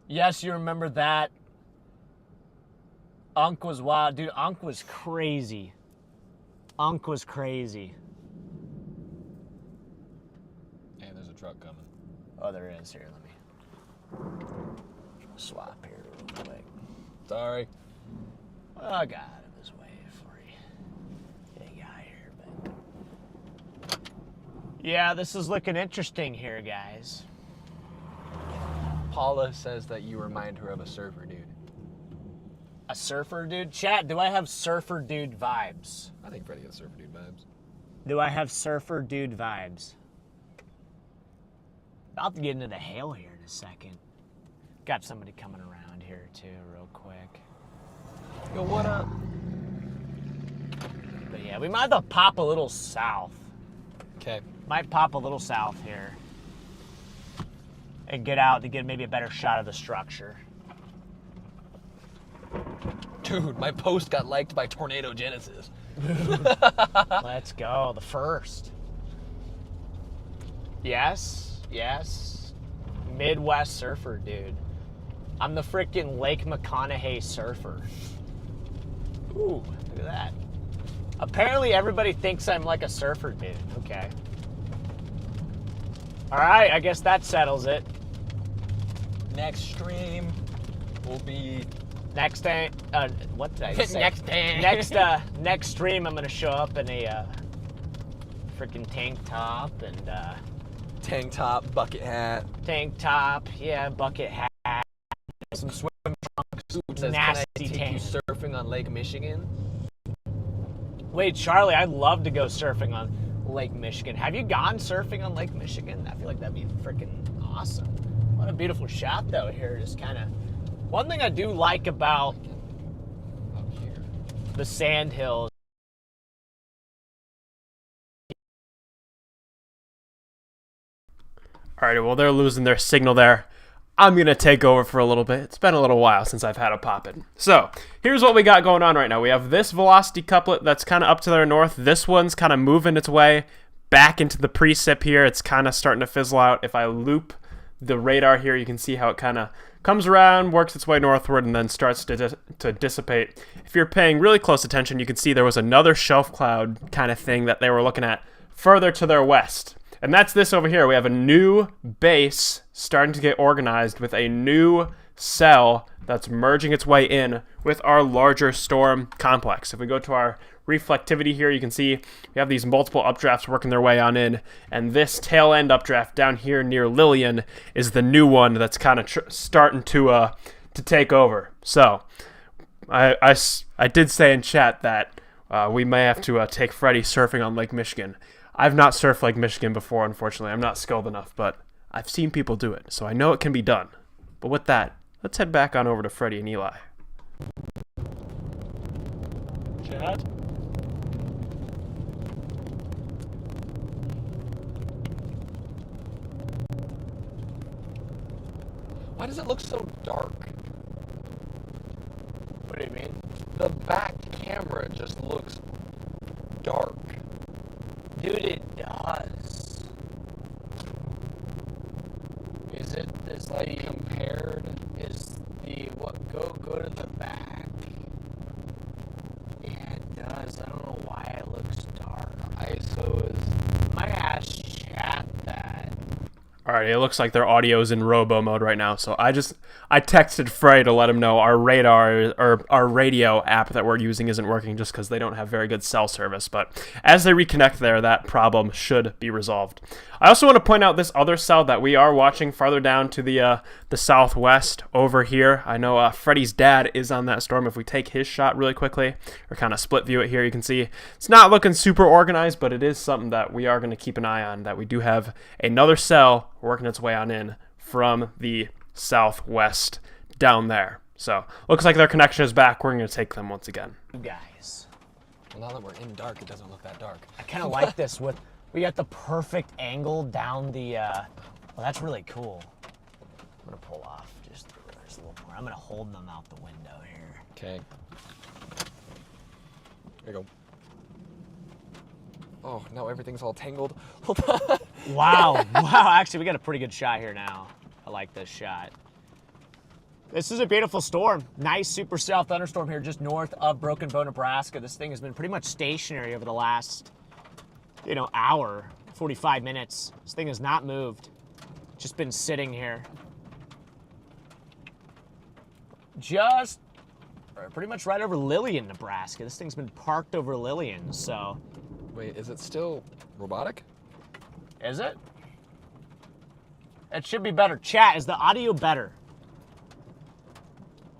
Yes, you remember that. Unk was wild. Dude, Unk was crazy. Unk was crazy. Hey, there's a truck coming. Oh, there is. Here, let me swap here real quick. Sorry. Well, I got out of his way for you. Get a guy here, but... Yeah, this is looking interesting here, guys. Paula says that you remind her of a surfer dude. A surfer dude? Chat, do I have surfer dude vibes? I think Freddy has surfer dude vibes. Do I have surfer dude vibes? I'll have to get into the hail here in a second. Got somebody coming around here too, real quick. Yo, what up? But yeah, we might have to pop a little south. Okay. Might pop a little south here. And get out to get maybe a better shot of the structure. Dude, my post got liked by Tornado Genesis. Let's go, the first. Yes, yes. Midwest surfer, dude. I'm the freaking Lake McConaughey surfer. Ooh, look at that. Apparently everybody thinks I'm like a surfer dude. Okay. All right, I guess that settles it. Next stream will be Next day, what did I say? Next day. Next stream, I'm gonna show up in a freaking tank top and tank top, bucket hat. tank top, yeah, bucket hat, some swim trunks, Says, nasty can I take tan. you surfing on Lake Michigan? Wait, Charlie, I'd love to go surfing on Lake Michigan. Have you gone surfing on Lake Michigan? I feel like that'd be freaking awesome. What a beautiful shot though here. Just kind of. One thing I do like about Up here. the sand hills. Alrighty, well, they're losing their signal there. I'm going to take over for a little bit. It's been a little while since I've had a pop-in. So, here's what we got going on right now. We have this velocity couplet that's kind of up to their north. This one's kind of moving its way back into the precip here. It's kind of starting to fizzle out. If I loop the radar here, you can see how it kind of comes around, works its way northward, and then starts to dissipate. If you're paying really close attention, you can see there was another shelf cloud kind of thing that they were looking at further to their west. And that's this over here. We have a new base starting to get organized with a new cell that's merging its way in with our larger storm complex. If we go to our reflectivity here, you can see we have these multiple updrafts working their way on in, and this tail end updraft down here near Lillian is the new one that's kind of starting to take over. So I did say in chat that we may have to take Freddy surfing on Lake Michigan. I've not surfed Lake Michigan before, unfortunately. I'm not skilled enough, but I've seen people do it, so I know it can be done. But with that, let's head back on over to Freddy and Eli. Chad? Why does it look so dark? What do you mean? The back camera just looks dark. Dude, it does. Is it this like Compared. is the what go to the back? Yeah, it does. I don't know why it looks dark. ISO is. Might ask chat that. Alright, it looks like their audio is in robo mode right now, so I texted Frey to let him know our radar or our radio app that we're using isn't working just because they don't have very good cell service, but as they reconnect there, that problem should be resolved. I also want to point out this other cell that we are watching farther down to the southwest over here. I know Freddy's dad is on that storm. If we take his shot really quickly, or kind of split view it here, you can see it's not looking super organized, but it is something that we are going to keep an eye on, that we do have another cell working its way on in from the southwest down there. So looks like their connection is back. We're going to take them once again. You guys, Well, now that we're in dark, it doesn't look that dark. I kind of like this. We got the perfect angle down the. Well, that's really cool. I'm gonna pull off just the rivers a little more. I'm gonna hold them out the window here. Okay. There you go. Oh, now everything's all tangled. Hold on. Wow, wow. Actually, we got a pretty good shot here now. I like this shot. This is a beautiful storm. Nice supercell thunderstorm here just north of Broken Bow, Nebraska. This thing has been pretty much stationary over the last, hour, 45 minutes. This thing has not moved. Just been sitting here. Just pretty much right over Lillian, Nebraska. This thing's been parked over Lillian, so. Wait, is it still robotic? Is it? It should be better. Chat, is the audio better?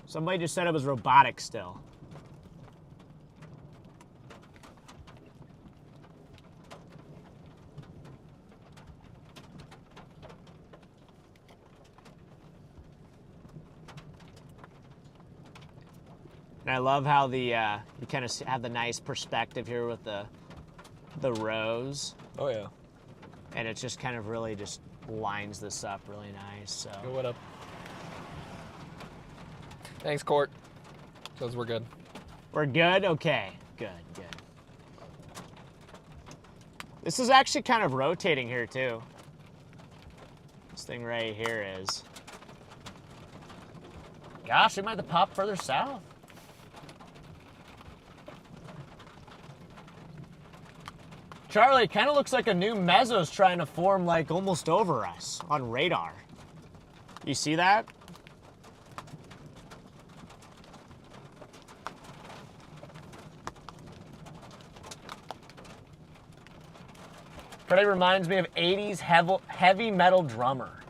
Somebody just said it was robotic still. And I love how the you kind of have the nice perspective here with the rows, Oh, yeah. and it just kind of really just lines this up really nice. So. Go what up? Thanks, Court. Says we're good. We're good? Okay. Good. This is actually kind of rotating here, too. This thing right here is. Gosh, we might have to pop further south. Charlie, it kind of looks like a new meso's trying to form like almost over us on radar. You see that? Pretty reminds me of 80s heavy metal drummer.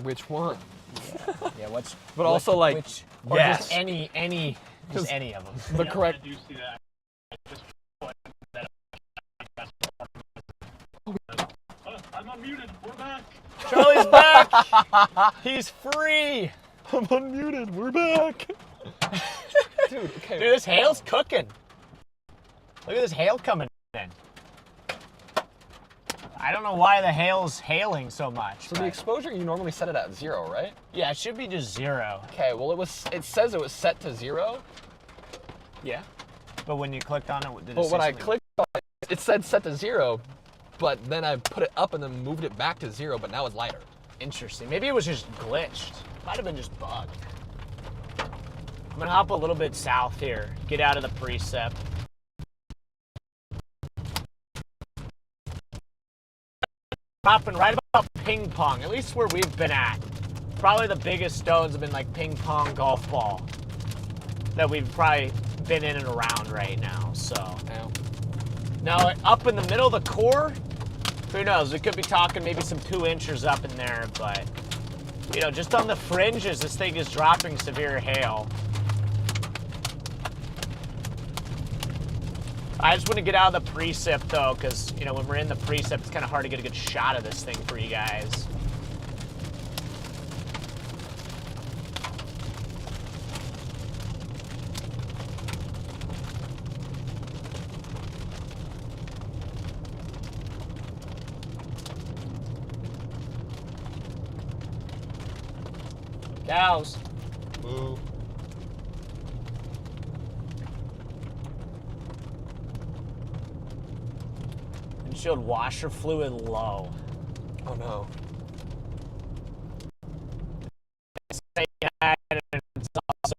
Which one? Yeah, what's But also like, which, or yes. just any of them. The correct. I do see that. I'm unmuted. We're back. Charlie's back. He's free. I'm unmuted. We're back. Dude, okay. Dude, this hail's cooking. Look at this hail coming in. I don't know why the hail's hailing so much. So the exposure, you normally set it at 0, right? Yeah, it should be just 0. Okay, well it says it was set to 0. Yeah. But when you clicked on it, did it But say when I something? clicked on it, it said set to 0, but then I put it up and then moved it back to 0, but now it's lighter. Interesting. Maybe it was just glitched. Might have been just bugged. I'm gonna hop a little bit south here. Get out of the precip. Dropping right about ping pong, at least where we've been at. Probably the biggest stones have been like ping pong golf ball that we've probably been in and around right now, so. Now, up in the middle of the core, who knows? We could be talking maybe some 2 inches up in there, but, you know, just on the fringes, this thing is dropping severe hail. I just want to get out of the precip, though, because, you know, when we're in the precip, it's kind of hard to get a good shot of this thing for you guys. Cows. Moo. Windshield washer fluid low. Oh no. It's also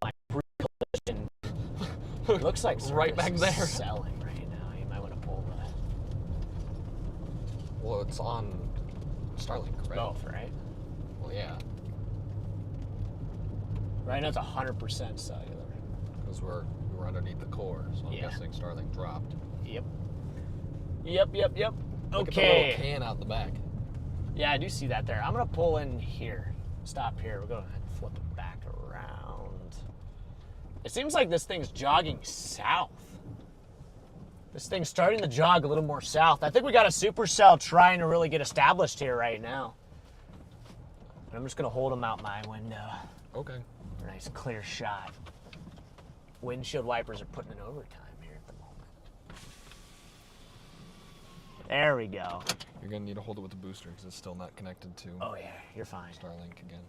like pre-collision. It looks like right back there. Selling right now. You might want to pull that. Well, it's on Starlink, right? Both, right? Well, yeah. Right now it's 100% cellular. Because we're underneath the core, so I'm guessing Starlink dropped. Yep. Yep. Look at the little Okay. can out the back. Yeah, I do see that there. I'm gonna pull in here. Stop here. We're gonna flip it back around. It seems like this thing's jogging south. This thing's starting to jog a little more south. I think we got a supercell trying to really get established here right now. And I'm just gonna hold them out my window. Okay. For a nice clear shot. Windshield wipers are putting in overtime here at the moment. There we go. You're gonna need to hold it with the booster because it's still not connected to Oh yeah, you're fine. Starlink again.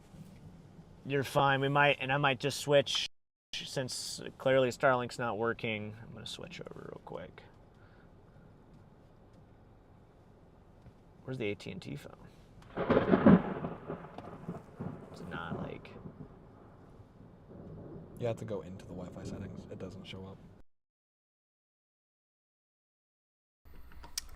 You're fine. I might just switch since clearly Starlink's not working. I'm gonna switch over real quick. Where's the AT&T phone? It's not like. You have to go into the Wi-Fi settings. It doesn't show up.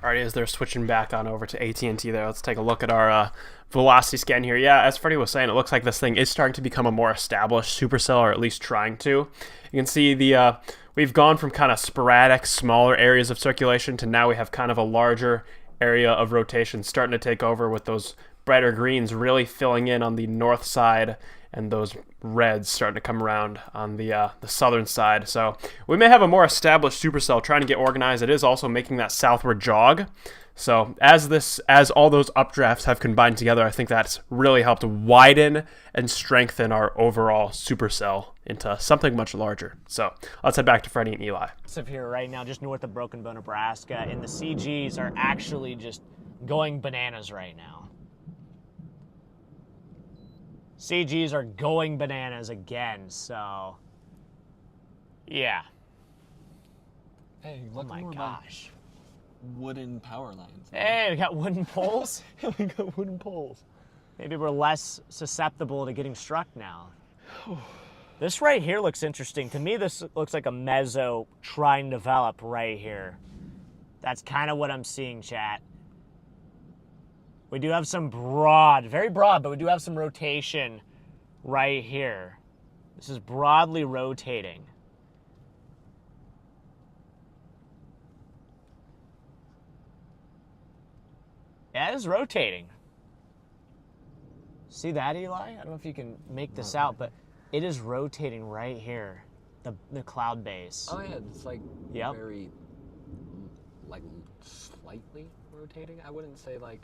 Alright, as they're switching back on over to AT&T there, let's take a look at our velocity scan here. Yeah, as Freddy was saying, it looks like this thing is starting to become a more established supercell, or at least trying to. You can see the we've gone from kind of sporadic, smaller areas of circulation to now we have kind of a larger area of rotation starting to take over, with those brighter greens really filling in on the north side and those reds starting to come around on the southern side. So we may have a more established supercell trying to get organized. It is also making that southward jog. So as all those updrafts have combined together, I think that's really helped widen and strengthen our overall supercell into something much larger. So let's head back to Freddy and Eli. Up here right now, just north of Broken Bow, Nebraska, and the CGs are actually just going bananas right now. CGs are going bananas again, so yeah. Hey, Oh my gosh. Wooden power lines. Hey, we got wooden poles. We got wooden poles. Maybe we're less susceptible to getting struck now. This right here looks interesting. To me, this looks like a mezzo trying to develop right here. That's kind of what I'm seeing, chat. We do have some broad, very broad, but we do have some rotation right here. This is broadly rotating. Yeah, it is rotating. See that, Eli? I don't know if you can make this out, but it is rotating right here, the cloud base. Oh yeah, it's like Yep. very, like slightly rotating. I wouldn't say like.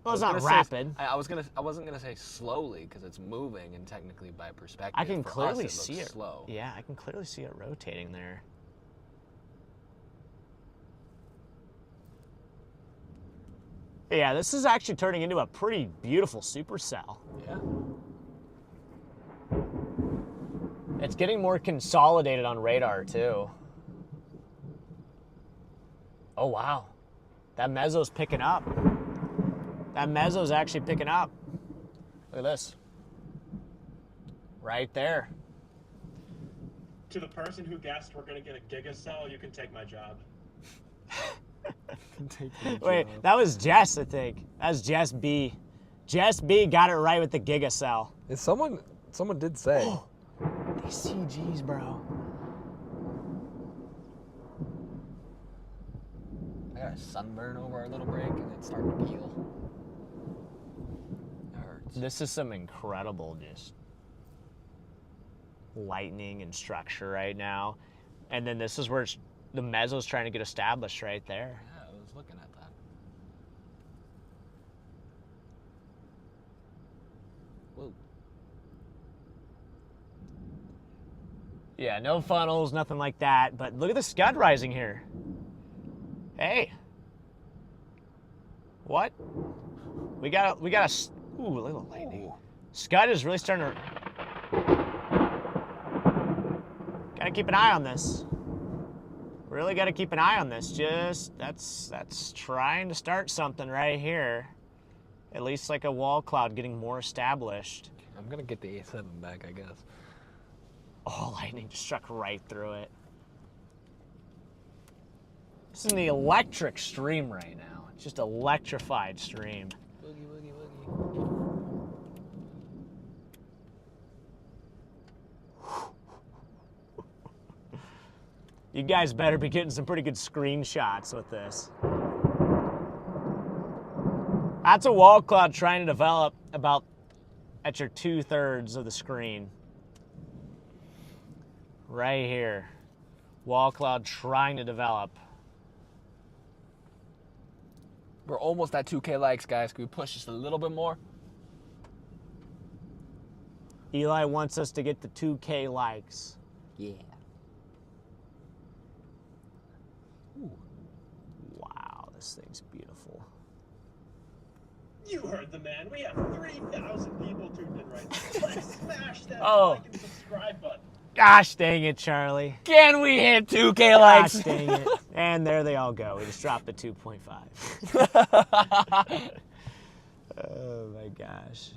Well, it's I not was gonna say- rapid. I wasn't gonna say slowly because it's moving, and technically by perspective, I can for us, clearly it see looks it. slow. Yeah, I can clearly see it rotating there. Yeah, this is actually turning into a pretty beautiful supercell. Yeah. It's getting more consolidated on radar too. Oh wow. That mezzo's picking up. That mezzo's actually picking up. Look at this. Right there. To the person who guessed we're going to get a gigacell, you can take my job. Wait, that was Jess, I think. That was Jess B. Jess B got it right with the gigacell. Is someone did say. These CGs, bro. I got a sunburn over our little break and it's starting to peel. It hurts. This is some incredible just lightning and structure right now. And then this is where the mezzo's trying to get established right there. Yeah, I was looking at that. Whoa. Yeah, no funnels, nothing like that. But look at the scud rising here. Hey. What? We got a, ooh, look at the lightning. Scud is really starting to, gotta keep an eye on this. Really gotta keep an eye on this. Just, that's trying to start something right here. At least like a wall cloud getting more established. I'm gonna get the A7 back, I guess. Oh, lightning just struck right through it. This is the electric stream right now. It's just electrified stream. Boogie, boogie, boogie. You guys better be getting some pretty good screenshots with this. That's a wall cloud trying to develop about at your 2/3 of the screen. Right here. Wall cloud trying to develop. We're almost at 2K likes, guys. Can we push just a little bit more? Eli wants us to get to 2K likes. Yeah. Ooh. Wow, this thing's beautiful. You heard the man. We have 3,000 people tuned in right now. Let's smash that like and subscribe button. Gosh dang it, Charlie. Can we hit 2K Gosh likes? dang it. And there they all go. We just dropped the 2.5. Oh my gosh.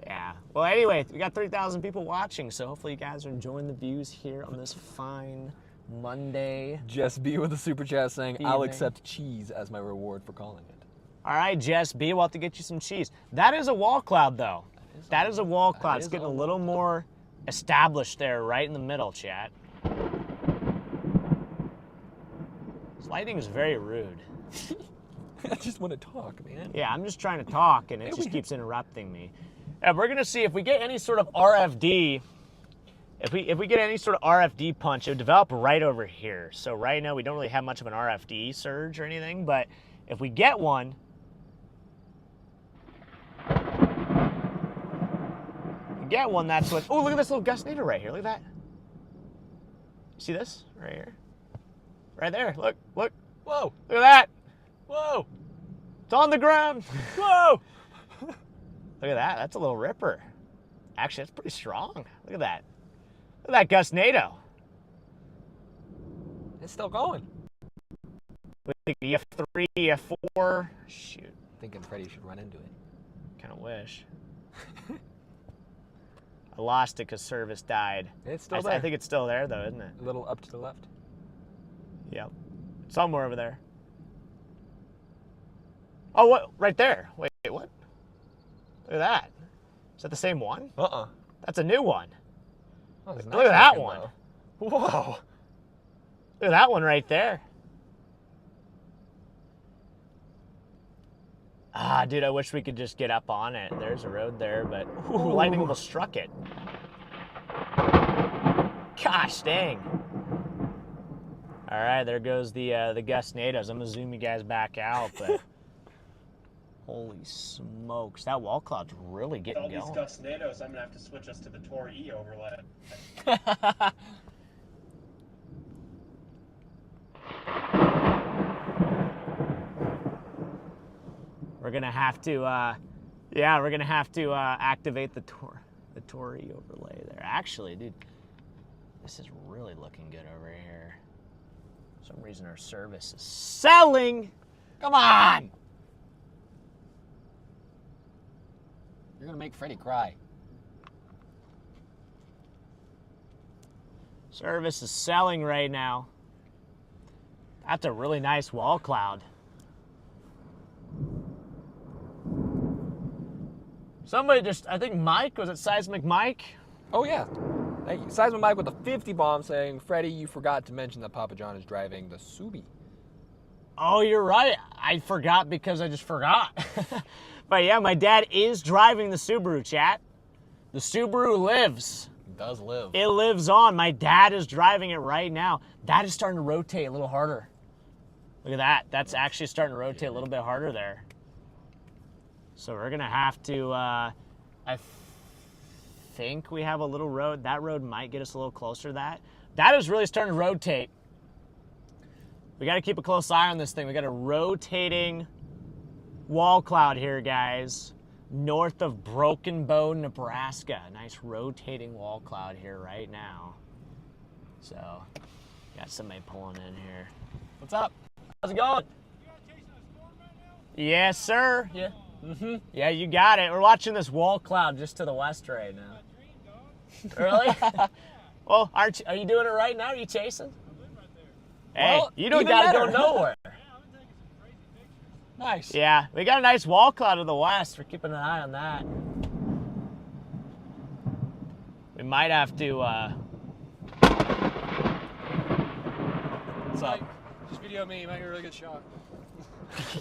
Yeah. Well, anyway, we got 3,000 people watching, so hopefully you guys are enjoying the views here on this fine Monday. Jess B with a super chat saying, I'll Evening. accept cheese as my reward for calling it. All right, Jess B, we'll have to get you some cheese. That is a wall cloud, though. That is a wall cloud. It's getting a little more established there, right in the middle, chat. This lighting is very rude. I just want to talk, man. Yeah, I'm just trying to talk, and it just keeps interrupting me. And we're gonna see if we get any sort of RFD. If we get any sort of RFD punch, it would develop right over here. So right now we don't really have much of an RFD surge or anything, but if we get one, that's what. Oh, look at this little gustinator right here. Look at that. See this right here, right there. Look. Whoa. Look at that. Whoa. It's on the ground. Whoa. Look at that. That's a little ripper. Actually, that's pretty strong. Look at that. Look at that gustnado. It's still going. EF3, EF4. Shoot. Thinking Freddy should run into it. Kind of wish. I lost it because service died. It's still there. I think it's still there, though, isn't it? A little up to the left. Yep. Somewhere over there. Oh, what? Right there. Wait, what? Look at that. Is that the same one? Uh-uh. That's a new one. Oh, Look at that one. Though. Whoa. Look at that one right there. Ah, dude, I wish we could just get up on it. There's a road there, but ooh, lightning almost struck it. Gosh dang. All right, there goes the gustnados. I'm gonna zoom you guys back out, but holy smokes, that wall cloud's really With getting all these going. gustnados, I'm going to have to switch us to the Tor E overlay. We're gonna have to, yeah, we're gonna have to activate the Tori overlay there. Actually, dude, this is really looking good over here. For some reason our service is selling. Come on! You're gonna make Freddy cry. Service is selling right now. That's a really nice wall cloud. Somebody just, I think Mike, was it Seismic Mike? Oh yeah. Thank you. Seismic Mike with a 50 bomb saying, Freddy, you forgot to mention that Papa John is driving the Subi. Oh, you're right. I forgot because I just forgot. But yeah, my dad is driving the Subaru, chat. The Subaru lives. It does live. It lives on. My dad is driving it right now. That is starting to rotate a little harder. Look at that. That's actually starting to rotate a little bit harder there. So we're going to have to, I think we have a little road. That road might get us a little closer to that. That is really starting to rotate. We got to keep a close eye on this thing. We got a rotating wall cloud here, guys. North of Broken Bow, Nebraska. Nice rotating wall cloud here right now. So, got somebody pulling in here. What's up? How's it going? You guys chasing a storm right now? Yes, sir. Yeah. Yeah, you got it. We're watching this wall cloud just to the west right now. Really? Well, are you doing it right now? Are you chasing? Hey, Well, you don't even gotta better. go nowhere. Yeah, I've been taking some crazy pictures. Nice. Yeah, we got a nice wall cloud to the west. We're keeping an eye on that. We might have to, What's up? Just video me, you might get a really good shot.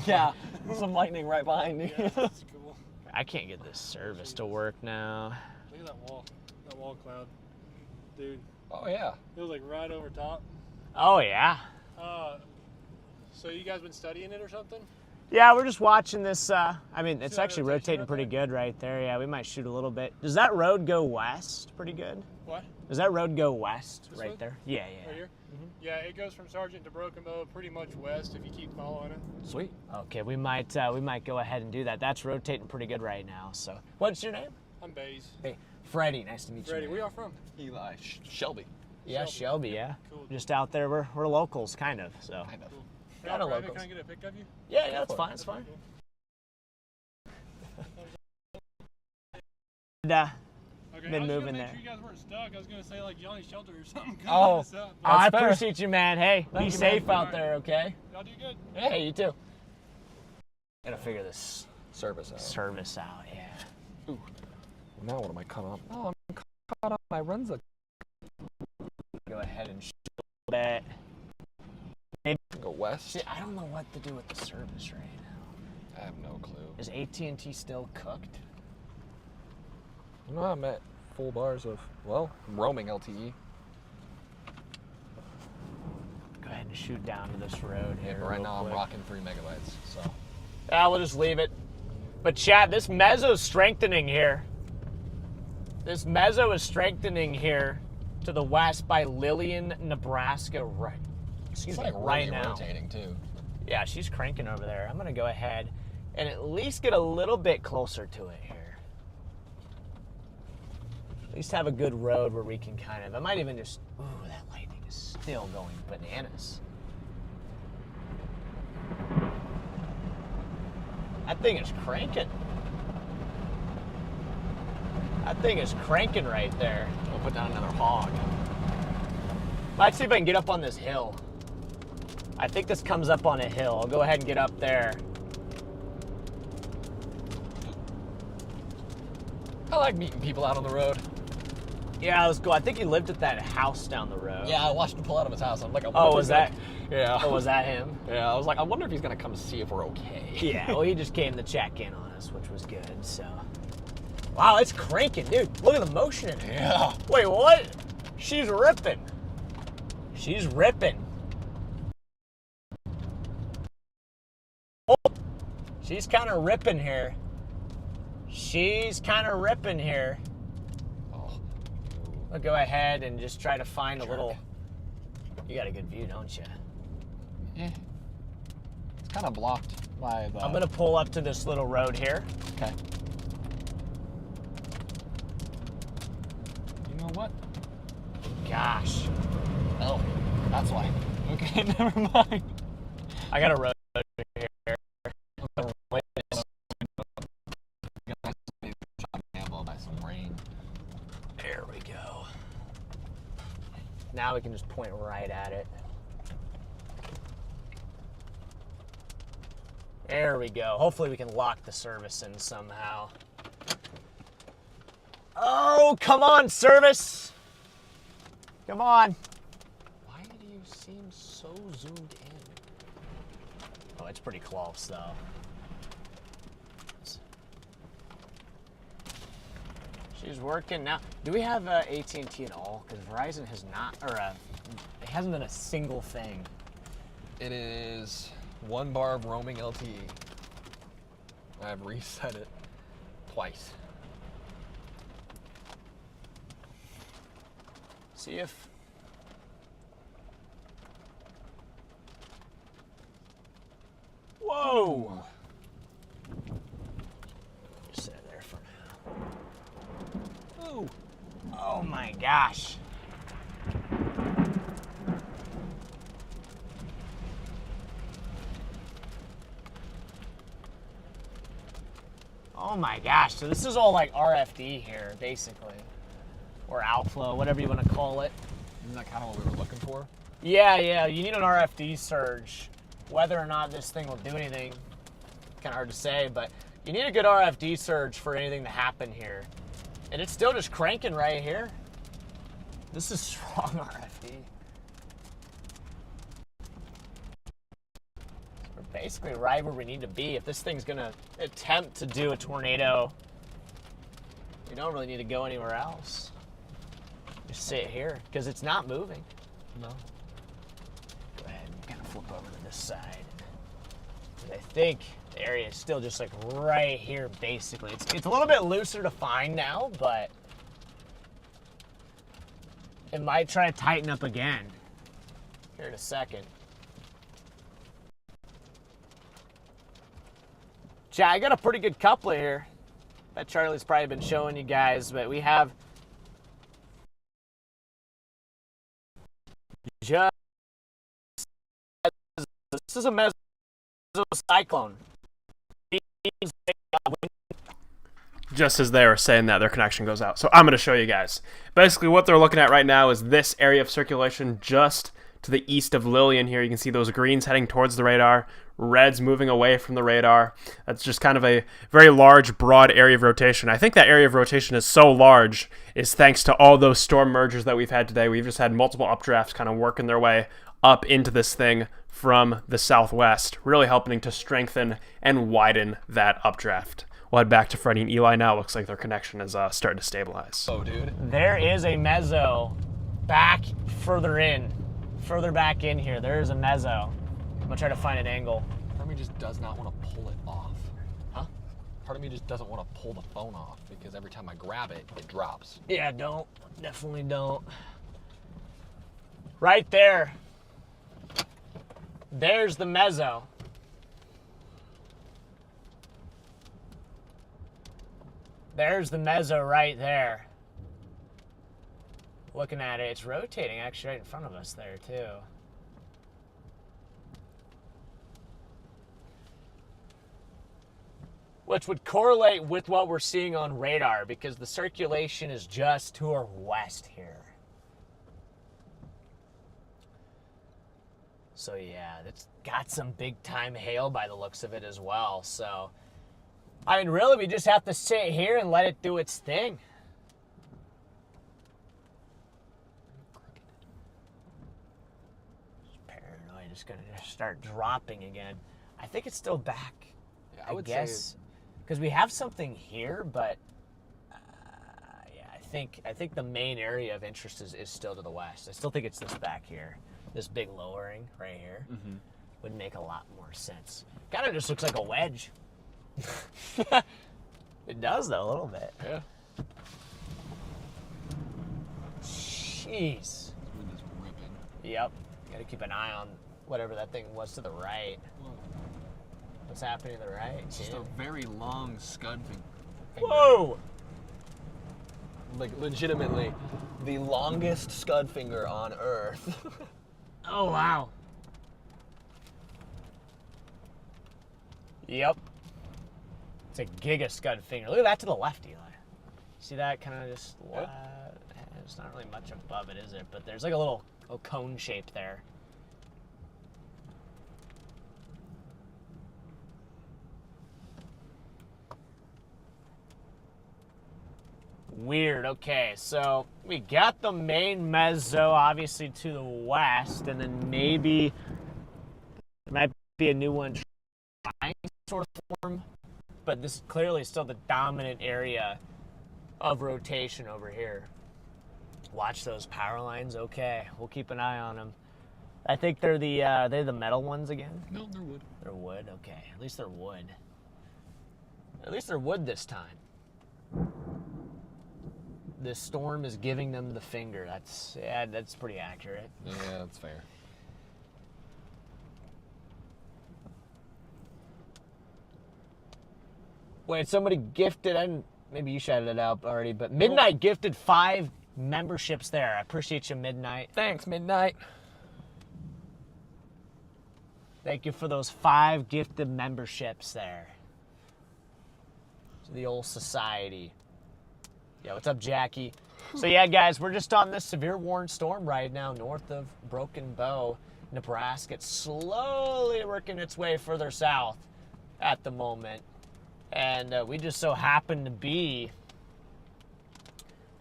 Yeah, some lightning right behind you. Yeah, that's cool. I can't get this service to work now. Look at that wall cloud. Dude, Oh yeah. it was like right over top. Oh, yeah. So you guys been studying it or something? Yeah, we're just watching this. I mean, it's that actually rotation rotating right pretty there? good right there. Yeah, we might shoot a little bit. Does that road go west pretty good? What? Does that road go west This right one? there? Yeah, yeah. Right here? Yeah, it goes from Sargent to Broken Bow pretty much west if you keep following it. Sweet. Okay, we might go ahead and do that. That's rotating pretty good right now. So, what's your name? I'm Baze. Hey, Freddie. Nice to meet Freddie, you. where man. y'all from? Eli. Shelby. Yeah, Shelby. Yeah. Cool. Just out there. We're locals, kind of. So. Kind of. Kinda Y'all private, locals. Can I get a pic of you? Yeah, yeah, that's fine. That's fine. And, Okay, Been I was moving gonna there. make sure you guys weren't stuck. I was gonna say like Johnny Shelter or something. Oh. This up. I fair. appreciate you, man. Hey, be you, safe man. out there, okay? Y'all do good. Hey, you too. Gotta figure this Service out. service out, yeah. Now what am I caught up? Oh, I'm caught up. My runs a Go ahead and shoot a little bit. go west. See, I don't know what to do with the service right now. I have no clue. Is AT&T still cooked? No, I'm at full bars of roaming LTE. Go ahead and shoot down to this road Yeah, here. but right real now I'm quick. rocking 3 megabytes. So Yeah, we'll just leave it. But chat, this mezzo's strengthening here. This mezzo is strengthening here to the west by Lillian, Nebraska. Right. Excuse it's me, like right really now. rotating too. Yeah, she's cranking over there. I'm gonna go ahead and at least get a little bit closer to it here. At least have a good road where we can kind of, I might even just, ooh, that lightning is still going bananas. That thing is cranking. That thing is cranking right there. We'll put down another hog. Let's see if I can get up on this hill. I think this comes up on a hill. I'll go ahead and get up there. I like meeting people out on the road. Yeah, let's go. I think he lived at that house down the road. Yeah, I watched him pull out of his house. I'm like, I wonder Oh, if was he's gonna- that? Yeah. Oh, was that him? Yeah, I was like, I wonder if he's gonna come see if we're okay. Yeah, well, he just came to check in on us, which was good, so. Wow, it's cranking, dude. Look at the motion in it. Yeah. Wait, what? She's ripping. She's ripping. Oh, she's kind of ripping here. She's kind of ripping here. Oh. I'll go ahead and just try to find a Jerk. little. You got a good view, don't you? Yeah. It's kind of blocked by the. I'm gonna pull up to this little road here. Okay. You know what? Gosh, Oh, that's why. Okay, never mind. I got a road here. just point right at it. There we go. Hopefully we can lock the service in somehow. Oh, come on, service. Come on. Why do you seem so zoomed in? Oh, it's pretty close, though. She's working now. Do we have AT&T at all? Because Verizon has not, or it hasn't done a single thing. It is 1 bar of roaming LTE. I've reset it twice. See if... Whoa! Just set it there for now. Ooh! Oh my gosh! Oh my gosh, so this is all like RFD here, basically. Or outflow, whatever you want to call it. Isn't that kind of what we were looking for? Yeah, you need an RFD surge. Whether or not this thing will do anything, kind of hard to say, but you need a good RFD surge for anything to happen here. And it's still just cranking right here. This is strong RFD. We're basically right where we need to be. If this thing's gonna attempt to do a tornado, you don't really need to go anywhere else. Just sit here, because it's not moving. No. Go ahead and kind of flip over to this side. And I think the area is still just like right here, basically. It's a little bit looser to find now, but it might try to tighten up again here in a second. Chat, I got a pretty good coupler here that Charlie's probably been showing you guys, but we have just, this is a mesocyclone. Just as they were saying that, their connection goes out. So I'm going to show you guys. Basically, what they're looking at right now is this area of circulation just to the east of Lillian here. You can see those greens heading towards the radar, reds moving away from the radar. That's just kind of a very large, broad area of rotation. I think that area of rotation is so large is thanks to all those storm mergers that we've had today. We've just had multiple updrafts kind of working their way up into this thing from the southwest, really helping to strengthen and widen that updraft. We'll head back to Freddy and Eli now. Looks like their connection is starting to stabilize. Oh, dude. There is a meso back further back in here. There is a meso. I'm gonna try to find an angle. Part of me just does not want to pull it off. Huh? Part of me just doesn't want to pull the phone off because every time I grab it, it drops. Yeah, don't. Definitely don't. Right there. There's the meso. There's the meso right there. Looking at it, it's rotating actually right in front of us there too. Which would correlate with what we're seeing on radar because the circulation is just to our west here. So yeah, it's got some big time hail by the looks of it as well. So, I mean, really, we just have to sit here and let it do its thing. Just paranoid, it's gonna just start dropping again. I think it's still back. Yeah, I would guess say because we have something here, but yeah, I think the main area of interest is still to the west. I still think it's this back here, this big lowering right here, would make a lot more sense. Kind of just looks like a wedge. It does though a little bit. Yeah. Jeez. This wind is ripping. Yep. Got to keep an eye on whatever that thing was to the right. What's happening to the right? It's just a very long scud finger. Whoa! Like, legitimately, the longest scud finger on Earth. Oh wow. Yep. It's a giga scud finger. Look at that to the left, Eli. See that kind of just, it's not really much above it, is it? But there's like a little little cone shape there. Weird. Okay, so we got the main mezzo obviously to the west, and then maybe there might be a new one trying to sort of form, but this is clearly still the dominant area of rotation over here. Watch those power lines. Okay, we'll keep an eye on them. I think they're the metal ones again. No, they're wood. They're wood. Okay, at least they're wood. At least they're wood this time. The storm is giving them the finger. That's pretty accurate. Yeah, that's fair. Wait, somebody gifted, maybe you shouted it out already, but Midnight gifted 5 memberships there. I appreciate you, Midnight. Thanks, Midnight. Thank you for those 5 gifted memberships there to the old society. Yeah, what's up, Jackie? So yeah, guys, we're just on this severe warning storm right now north of Broken Bow, Nebraska. It's slowly working its way further south at the moment. And we just so happen to be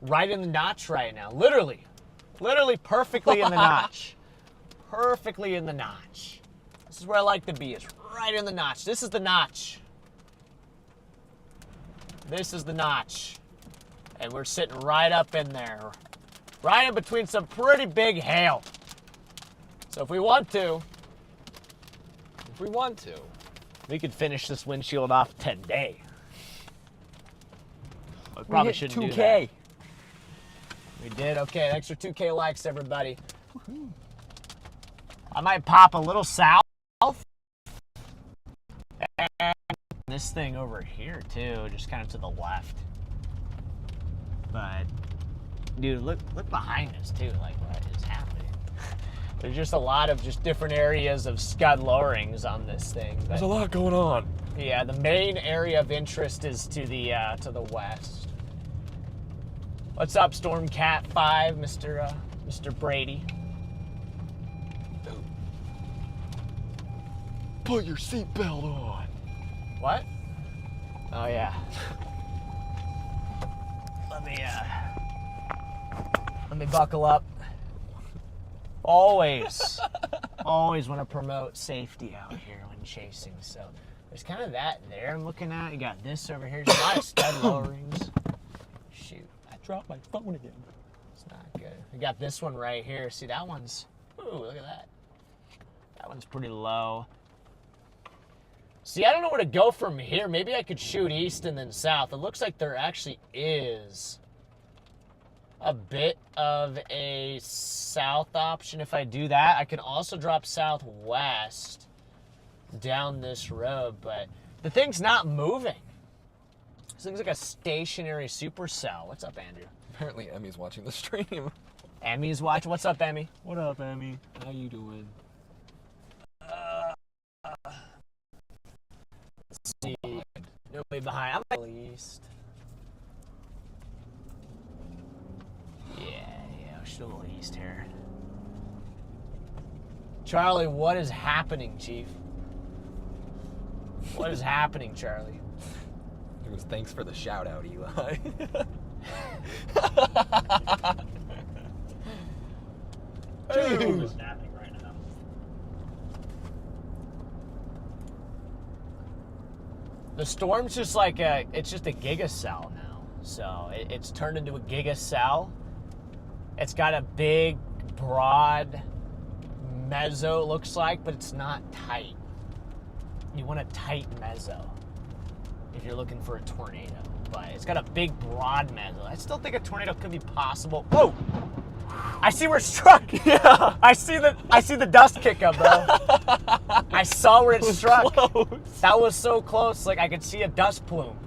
right in the notch right now. Literally perfectly in the notch. Perfectly in the notch. This is where I like to be. It's right in the notch. This is the notch. This is the notch. And we're sitting right up in there. Right in between some pretty big hail. So if we want to, we could finish this windshield off today. We probably shouldn't do that. We did. Okay, extra 2K likes, everybody. I might pop a little south. And this thing over here, too, just kind of to the left. But, dude, look behind us, too. Like, what is happening? There's just a lot of just different areas of scud lowerings on this thing. But, There's a lot going on. yeah, the main area of interest is to the west. What's up, Stormcat 5, Mr. Brady? Put your seatbelt on. What? Oh yeah. Let me buckle up. Always want to promote safety out here when chasing. So there's kind of that there I'm looking at. You got this over here. There's a lot of stud lowerings. Shoot, I dropped my phone again. It's not good. We got this one right here. See, that one's, ooh, look at that. That one's pretty low. See, I don't know where to go from here. Maybe I could shoot east and then south. It looks like there actually is a bit of a south option. If I do that, I can also drop southwest down this road, but the thing's not moving. This thing's like a stationary supercell. What's up, Andrew? Apparently, Emmy's watching the stream. Emmy's watching. What's up, Emmy? What up, Emmy? How you doing? Let's see. Nobody behind. I'm at least. Yeah, we're still a little east here. Charlie, what is happening, Chief? What is happening, Charlie? It was thanks for the shout out, Eli. What's happening right now? The storm's just like it's just a gigacell now. So it's turned into a gigacell. It's got a big, broad mezzo, it looks like, but it's not tight. You want a tight mezzo if you're looking for a tornado. But it's got a big, broad mezzo. I still think a tornado could be possible. Whoa! I see where it struck. Yeah. I see the dust kick up, bro. I saw where it struck. Close. That was so close. Like I could see a dust plume.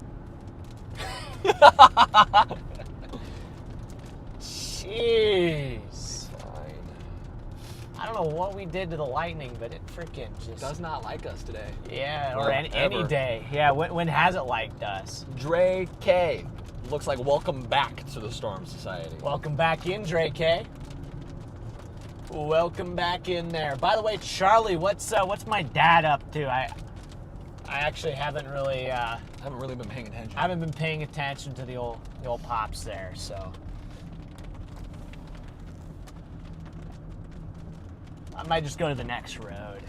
Jeez. Fine. I don't know what we did to the lightning, but it freaking just Does not like us today. yeah, Well, or any ever. day. Yeah, when has it liked us? Dre K. Looks like welcome back to the Storm Society. Welcome back in, Dre K. Welcome back in there. By the way, Charlie, what's my dad up to? I actually haven't really been paying attention. I haven't been paying attention to the old pops there, so I might just go to the next road.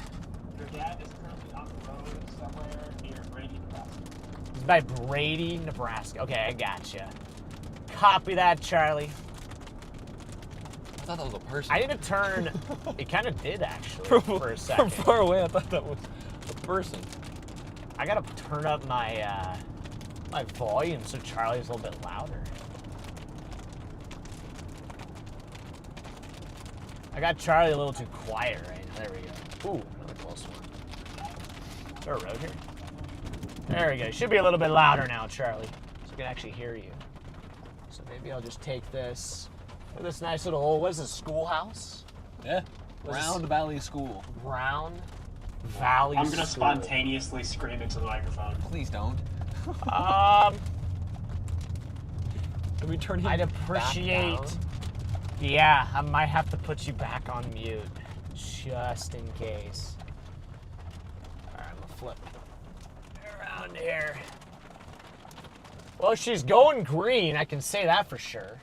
Your dad is currently on the road somewhere near Brady, Nebraska. It's by Brady, Nebraska. Okay, I gotcha. Copy that, Charlie. I thought that was a person. I need to turn. It kind of did actually for a second. From far away, I thought that was a person. I gotta turn up my my volume so Charlie's a little bit louder. I got Charlie a little too quiet right now. There we go. Ooh, another close one. Is there a road here? There we go. Should be a little bit louder now, Charlie, so I can actually hear you. So maybe I'll just take this. Look at this nice little old, what is this, schoolhouse? Yeah. What's Round this? Valley School. Round Valley I'm gonna School. spontaneously scream into the microphone. Please don't. Um, Can we turn him I'd back appreciate. down? Yeah, I might have to put you back on mute, just in case. All right, I'm gonna flip around here. Well, she's going green. I can say that for sure.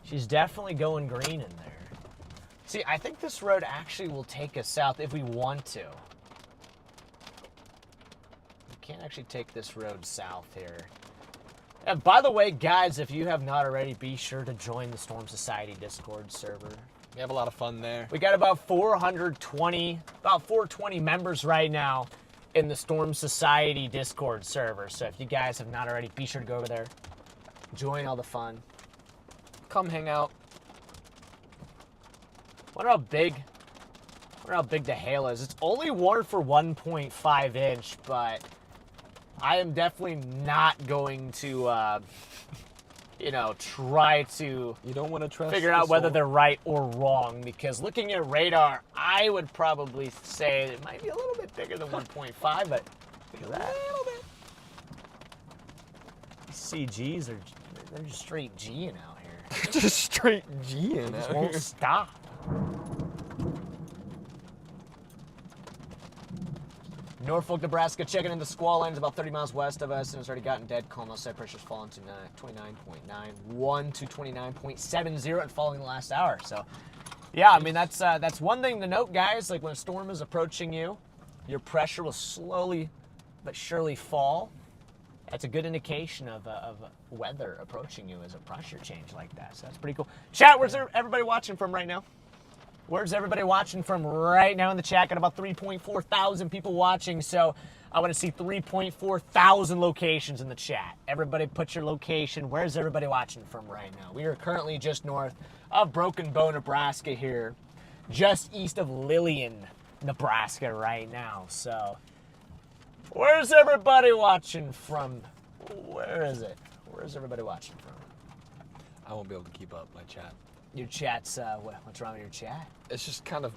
She's definitely going green in there. See, I think this road actually will take us south if we want to. We can't actually take this road south here. And by the way, guys, if you have not already, be sure to join the Storm Society Discord server. We have a lot of fun there. We got about 420 members right now in the Storm Society Discord server. So if you guys have not already, be sure to go over there. Join all the fun. Come hang out. Wonder how big the hail is. It's only 1 for 1.5 inch, but I am definitely not going to, try to You don't want to trust. figure out whether they're right or wrong, because looking at radar, I would probably say it might be a little bit bigger than 1.5, but look at that. These CGs they're just straight G'ing out here. just straight G in Just it. won't stop. Norfolk, Nebraska, checking in the squall lines about 30 miles west of us, and it's already gotten dead calm. Outside pressure's fallen to 29.91 to 29.70 and falling in the last hour. So, yeah, I mean, that's one thing to note, guys. Like, when a storm is approaching you, your pressure will slowly but surely fall. That's a good indication of weather approaching you as a pressure change like that. So that's pretty cool. Chat, where's everybody watching from right now? Where's everybody watching from right now in the chat? Got about 3.4 thousand people watching, so I want to see 3.4 thousand locations in the chat. Everybody put your location. Where's everybody watching from right now? We are currently just north of Broken Bow, Nebraska here, just east of Lillian, Nebraska right now. So where's everybody watching from? Where is it? Where's everybody watching from? I won't be able to keep up my chat. Your chat's, what's wrong with your chat? It's just kind of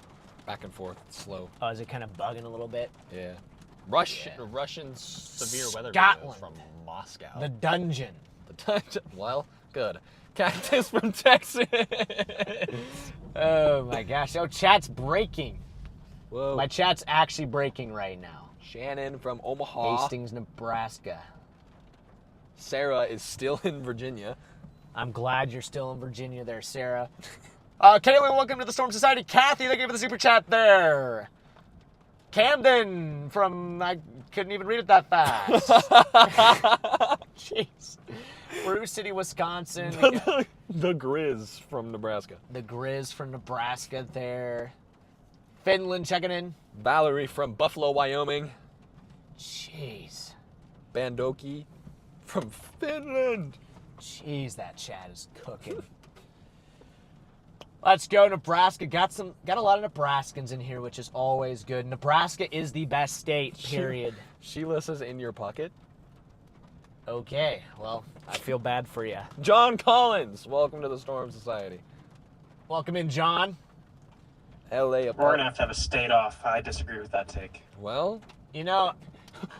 back and forth. It's slow. Oh, is it kind of bugging a little bit? Yeah. Russian severe weather Scotland. videos from Moscow. The dungeon. The dungeon. Well, good. Cactus from Texas. Oh my gosh. Oh, chat's breaking. Whoa. My chat's actually breaking right now. Shannon from Omaha. Hastings, Nebraska. Sarah is still in Virginia. I'm glad you're still in Virginia there, Sarah. Caitlin, welcome to the Storm Society. Kathy, thank you for the super chat there. Camden from, I couldn't even read it that fast. Jeez. Peru City, Wisconsin. The Grizz from Nebraska. The Grizz from Nebraska there. Finland checking in. Valerie from Buffalo, Wyoming. Jeez. Bandoki from Finland. Jeez, that chat is cooking. Let's go, Nebraska. Got a lot of Nebraskans in here, which is always good. Nebraska is the best state, period. Sheila says in your pocket. Okay, well, I feel bad for you. John Collins, welcome to the Storm Society. Welcome in, John. L.A. We're going to have a state off. I disagree with that take. Well, You know,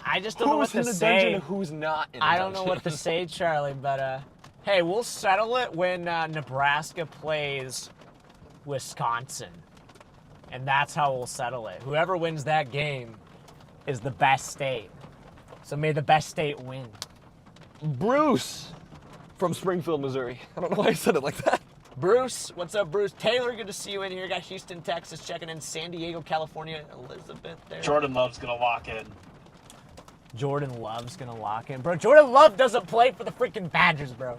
I just don't know what who's to in the say. dungeon and who's not in the I dungeon? don't know what to say, Charlie, but hey, we'll settle it when Nebraska plays Wisconsin. And that's how we'll settle it. Whoever wins that game is the best state. So may the best state win. Bruce from Springfield, Missouri. I don't know why I said it like that. Bruce, what's up, Bruce? Taylor, good to see you in here. Got Houston, Texas, checking in. San Diego, California. Elizabeth there. Jordan Love's going to lock in. Jordan Love's gonna lock in. Bro, Jordan Love doesn't play for the freaking Badgers, bro.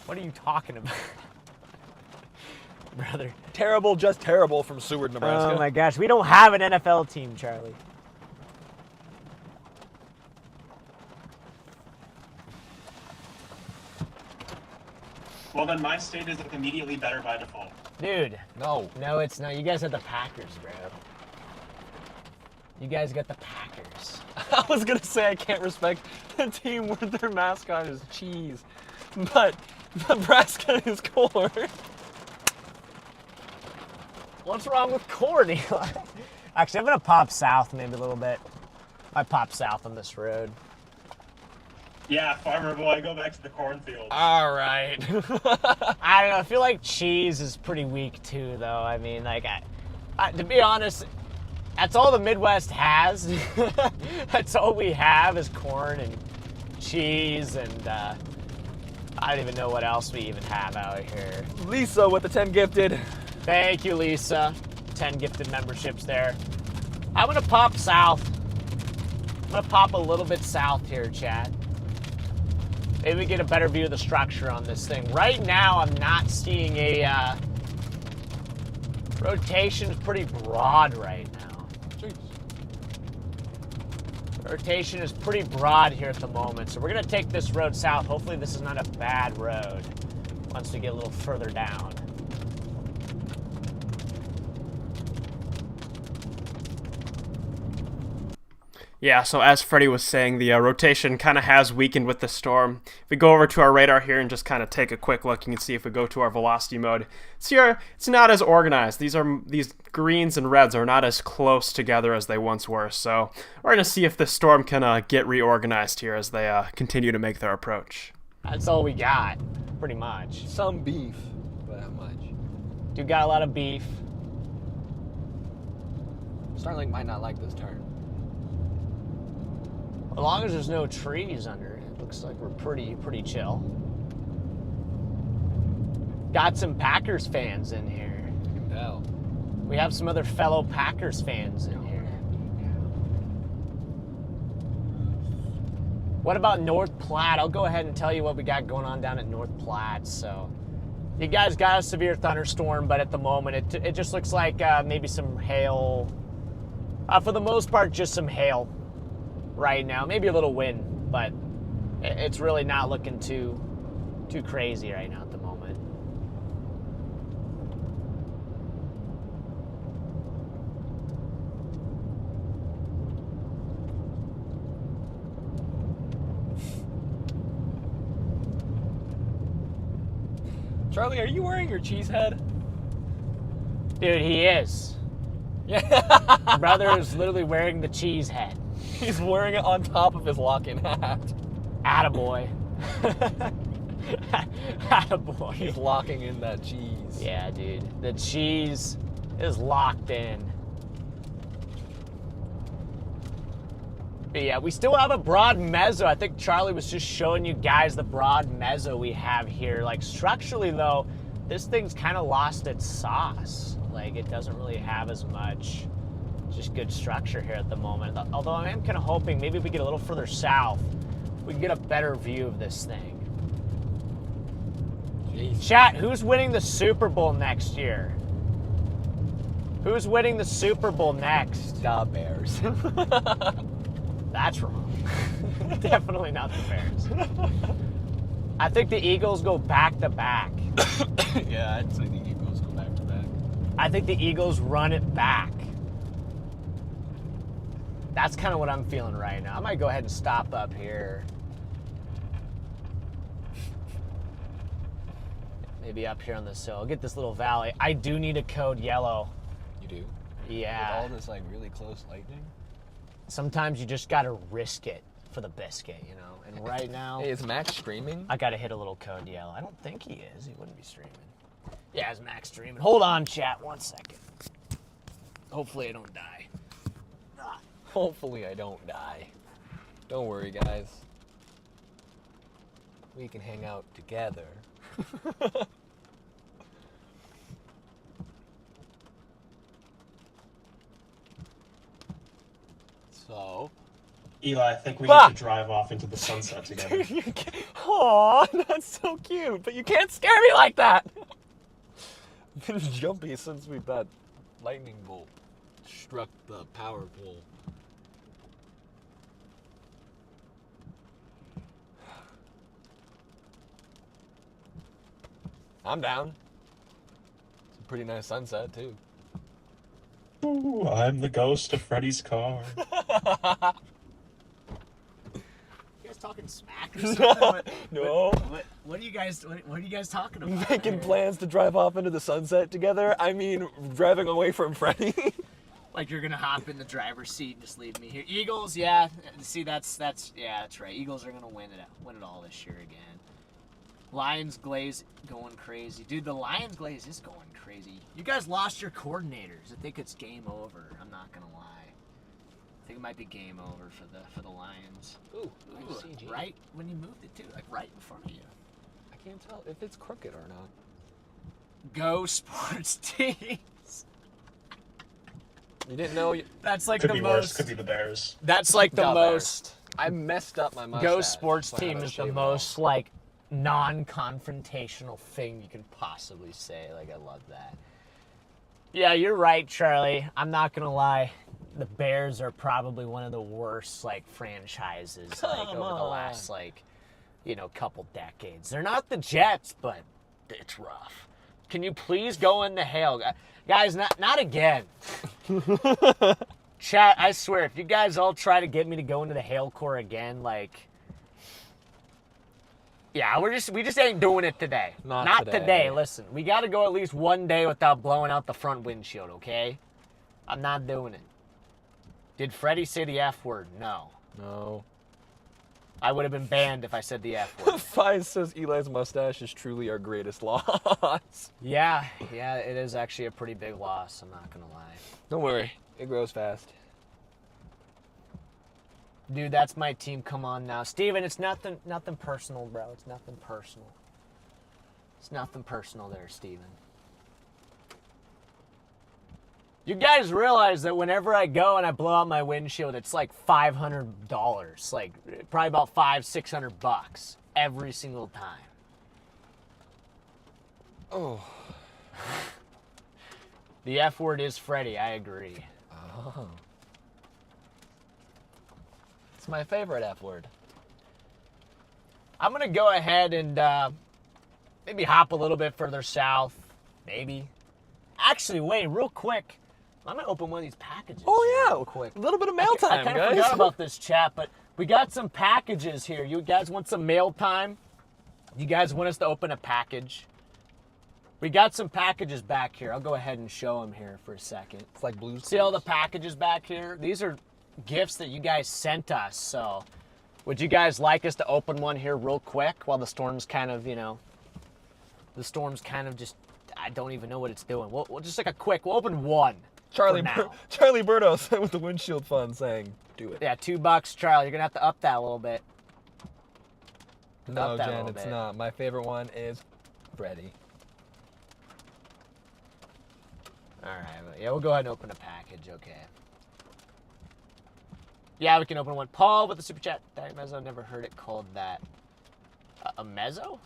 What are you talking about? Brother. Terrible, just terrible from Seward, Nebraska. Oh my gosh, we don't have an NFL team, Charlie. Well, then my state is immediately better by default. Dude. No. No, it's not. You guys have the Packers, bro. You guys got the Packers. I was going to say I can't respect a team where their mascot is cheese, but Nebraska is corn. What's wrong with corn, Eli? Actually, I'm going to pop south maybe a little bit. I pop south on this road. Yeah, farmer boy, go back to the cornfield. All right. I don't know. I feel like cheese is pretty weak too, though. I mean, like, to be honest, that's all the Midwest has. That's all we have is corn and cheese, and I don't even know what else we even have out here. Lisa with the 10 gifted. Thank you, Lisa. 10 gifted memberships there. I'm gonna pop south. I'm gonna pop a little bit south here, chat. Maybe we get a better view of the structure on this thing. Right now, I'm not seeing a rotation is pretty broad right now. Jeez. Rotation is pretty broad here at the moment, so we're gonna take this road south. Hopefully this is not a bad road once we get a little further down. Yeah, so as Freddy was saying, the rotation kind of has weakened with the storm. If we go over to our radar here and just kind of take a quick look, you can see if we go to our velocity mode, it's not as organized. These greens and reds are not as close together as they once were. So we're going to see if the storm can get reorganized here as they continue to make their approach. That's all we got, pretty much. Some beef, but not much. Dude got a lot of beef. Starlink might not like this turn. As long as there's no trees under it, looks like we're pretty chill. Got some Packers fans in here. You can tell. We have some other fellow Packers fans in here. What about North Platte? I'll go ahead and tell you what we got going on down at North Platte. So, you guys got a severe thunderstorm, but at the moment it just looks like maybe some hail. For the most part, just some hail right now. Maybe a little wind, but it's really not looking too crazy right now at the moment. Charlie, are you wearing your cheese head? Dude, he is. Yeah. Brother is literally wearing the cheese head. He's wearing it on top of his lock-in hat. Attaboy. Attaboy. He's locking in that cheese. Yeah, dude. The cheese is locked in. But yeah, we still have a broad mezzo. I think Charlie was just showing you guys the broad mezzo we have here. Like, structurally, though, this thing's kind of lost its sauce. Like, it doesn't really have as much just good structure here at the moment. Although I am kind of hoping maybe if we get a little further south, we can get a better view of this thing. Jeez. Chat, who's winning the Super Bowl next year? Who's winning the Super Bowl next? The Bears. That's wrong. Definitely not the Bears. I think the Eagles go back to back. Yeah, I'd say the Eagles go back to back. I think the Eagles run it back. That's kind of what I'm feeling right now. I might go ahead and stop up here. Maybe up here on this hill. I'll get this little valley. I do need a code yellow. You do? Yeah. With all this, like, really close lightning? Sometimes you just gotta risk it for the biscuit, you know? And right now, Hey, is Max streaming? I gotta hit a little code yellow. I don't think he is. He wouldn't be streaming. Yeah, it's Max streaming. Hold on, chat, 1 second. Hopefully I don't die. Hopefully I don't die. Don't worry, guys. We can hang out together. So... Eli, I think we need to drive off into the sunset together. Aw, that's so cute, but you can't scare me like that! I've been jumpy since that lightning bolt struck the power pole. I'm down. It's a pretty nice sunset, too. Ooh, I'm the ghost of Freddy's car. You guys talking smack or something? No. What are you guys talking about? Making plans to drive off into the sunset together? I mean, driving away from Freddy? Like you're gonna hop in the driver's seat and just leave me here. Eagles, yeah. See, that's right. Eagles are gonna win it all this year again. Lions Glaze going crazy, dude. The Lions Glaze is going crazy. You guys lost your coordinators. I think it's game over. I'm not gonna lie. I think it might be game over for the Lions. Ooh, CG. Right when you moved it too, like right in front of you. I can't tell if it's crooked or not. Go sports teams. You didn't know? That's like Could the be most. worse. Could be the Bears. That's like the Bears. most. I messed up my mustache. Go sports so I had team to is the shave it most off. like non-confrontational thing you can possibly say. Like I love that. Yeah, you're right, Charlie. I'm not gonna lie. The Bears are probably one of the worst like franchises like over the last couple decades. They're not the Jets, but it's rough. Can you please go in the hail, guys? Not again. Chat, I swear, if you guys all try to get me to go into the hail core again, like, yeah, we just ain't doing it today. Not today. Listen, we got to go at least one day without blowing out the front windshield, okay? I'm not doing it. Did Freddy say the F word? No. No. I would have been banned if I said the F word. Five says Eli's mustache is truly our greatest loss. Yeah, it is actually a pretty big loss. I'm not gonna lie. Don't worry, it grows fast. Dude, that's my team. Come on now, Steven, it's nothing personal, bro. It's nothing personal. It's nothing personal there, Steven. You guys realize that whenever I go and I blow out my windshield, it's like $500, like probably about $500-600 every single time. Oh. The F word is Freddy. I agree. Oh. It's my favorite F word. I'm gonna go ahead and maybe hop a little bit further south. Maybe. Actually, wait, real quick. I'm gonna open one of these packages. Oh yeah, real quick. A little bit of mail time, I kind of guys. forgot about this chat, but we got some packages here. You guys want some mail time? You guys want us to open a package? We got some packages back here. I'll go ahead and show them here for a second. It's like Blue's See all the packages back here? These are gifts that you guys sent us. So, would you guys like us to open one here real quick while the storm's kind of, just, I don't even know what it's doing. We'll just like we'll open one. Charlie Birdos with the windshield fund saying, "Do it." Yeah, $2, Charlie. You're gonna have to up that a little bit. No, Jen, it's not. My favorite one is Freddy. All right, yeah, we'll go ahead and open a package, okay. Yeah, we can open one. Paul with the super chat. Diet Mezzo, never heard it called that. A mezzo?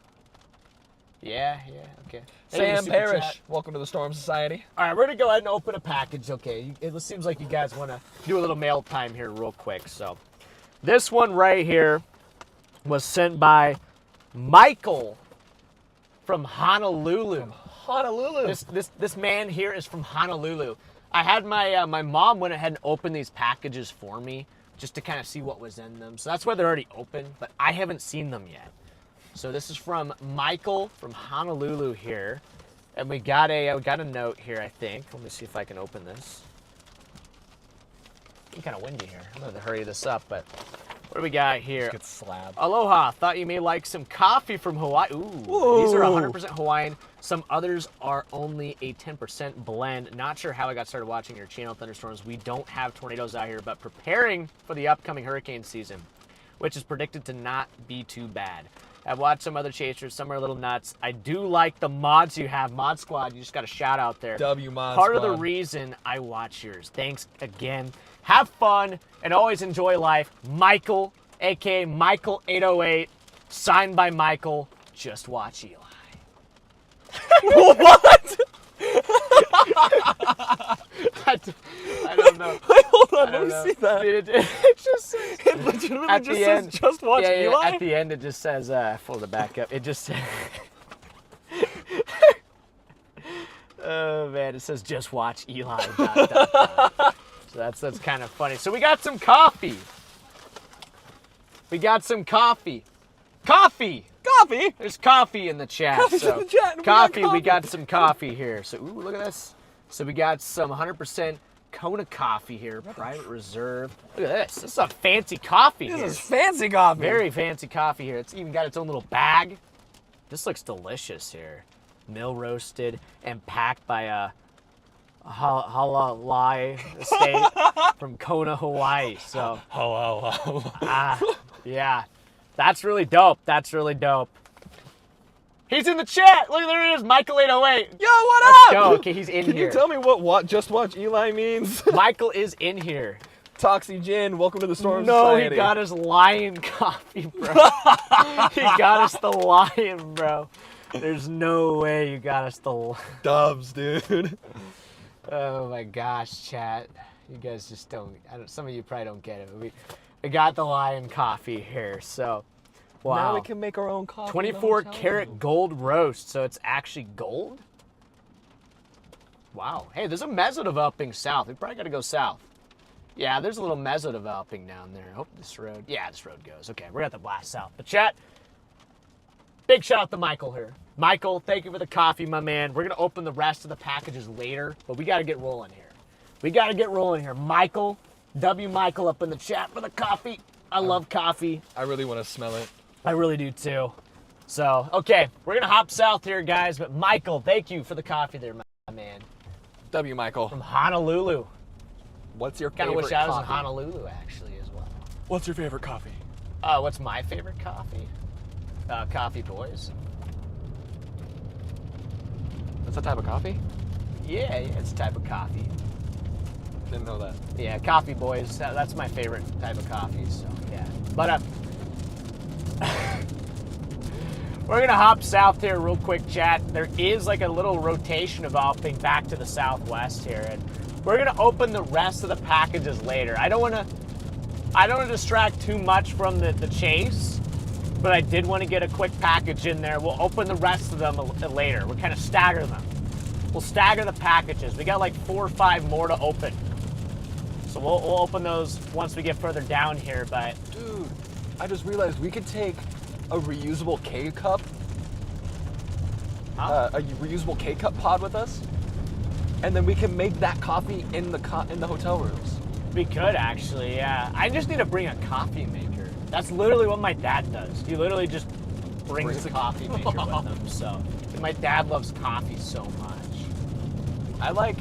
Yeah, okay. Sam Parrish, welcome to the Storm Society. All right, we're going to go ahead and open a package, okay. It seems like you guys want to do a little mail time here real quick. So, this one right here was sent by Michael from Honolulu. Honolulu. This man here is from Honolulu. I had my mom went ahead and opened these packages for me just to kind of see what was in them. So that's why they're already open, but I haven't seen them yet. So this is from Michael from Honolulu here, and we got a note here. I think. Let me see if I can open this. It's kind of windy here. I'm gonna hurry this up, but what do we got here? Good slab. Aloha. Thought you may like some coffee from Hawaii. Ooh. These are 100% Hawaiian. Some others are only a 10% blend. Not sure how I got started watching your channel, Thunderstorms. We don't have tornadoes out here, but preparing for the upcoming hurricane season, which is predicted to not be too bad. I've watched some other chasers. Some are a little nuts. I do like the mods you have. Mod Squad, you just got a shout out there. W Mod Part Squad. of the reason I watch yours. Thanks again. Have fun and always enjoy life. Michael, a.k.a. Michael808, signed by Michael. Just watch Eli. What? I don't know. Wait, hold on. I Let don't me know. see that. Dude, it just says, It legitimately at just the says, end, just watch yeah, Eli? at the end, it just says, fold it back up. It just says, oh man, it says, just watch Eli. ... So that's kind of funny. So we got some coffee. Coffee. Coffee? There's coffee in the chat. Coffee's so in the chat, and we got coffee, we coffee. got some coffee here. So, ooh, look at this. So we got some 100% Kona coffee here, private reserve. Look at this. This is a fancy coffee This here. is fancy coffee. Very fancy coffee here. It's even got its own little bag. This looks delicious here. Mill roasted and packed by a Halalai estate from Kona, Hawaii. So, yeah. That's really dope. He's in the chat. Look, there he is, Michael808. Yo, what Let's up? go. Okay, he's in Can here. you tell me what just watch Eli means? Michael is in here. Toxie Gin, welcome to the Storm No, Society. he got us lion coffee, bro. He got us the lion, bro. There's no way you got us the... Dubs, dude. Oh my gosh, chat. You guys just don't... some of you probably don't get it. We got the lion coffee here, so... Wow. Now we can make our own coffee. 24 karat gold roast, so it's actually gold? Wow. Hey, there's a mesodeveloping south. We probably got to go south. Yeah, there's a little mesodeveloping down there. I hope this road... Yeah, this road goes. Okay, we're at the blast south. But chat, big shout out to Michael here. Michael, thank you for the coffee, my man. We're going to open the rest of the packages later, but we got to get rolling here. Michael, W. Michael up in the chat for the coffee. I love coffee. I really want to smell it. I really do too. So, okay, we're going to hop south here, guys. But Michael, thank you for the coffee there, my man. W. Michael. From Honolulu. What's your Kind favorite of wish I was in coffee? Honolulu, actually, as well. What's your favorite coffee? What's my favorite coffee? Coffee Boys. That's a type of coffee? Yeah, it's a type of coffee. Didn't know that. Yeah, Coffee Boys. That's my favorite type of coffee, so yeah. But, we're gonna hop south here real quick, chat. There is like a little rotation developing back to the southwest here, and we're gonna open the rest of the packages later. I don't wanna distract too much from the chase, but I did want to get a quick package in there. We'll open the rest of them later. We'll kind of stagger them. We'll stagger the packages. We got like 4 or 5 more to open. So we'll open those once we get further down here, but... Dude, I just realized we could take a reusable K-Cup, a reusable K-Cup pod with us, and then we can make that coffee in the hotel rooms. We could actually, yeah. I just need to bring a coffee maker. That's literally what my dad does. He literally just brings a coffee maker with him. So my dad loves coffee so much. I like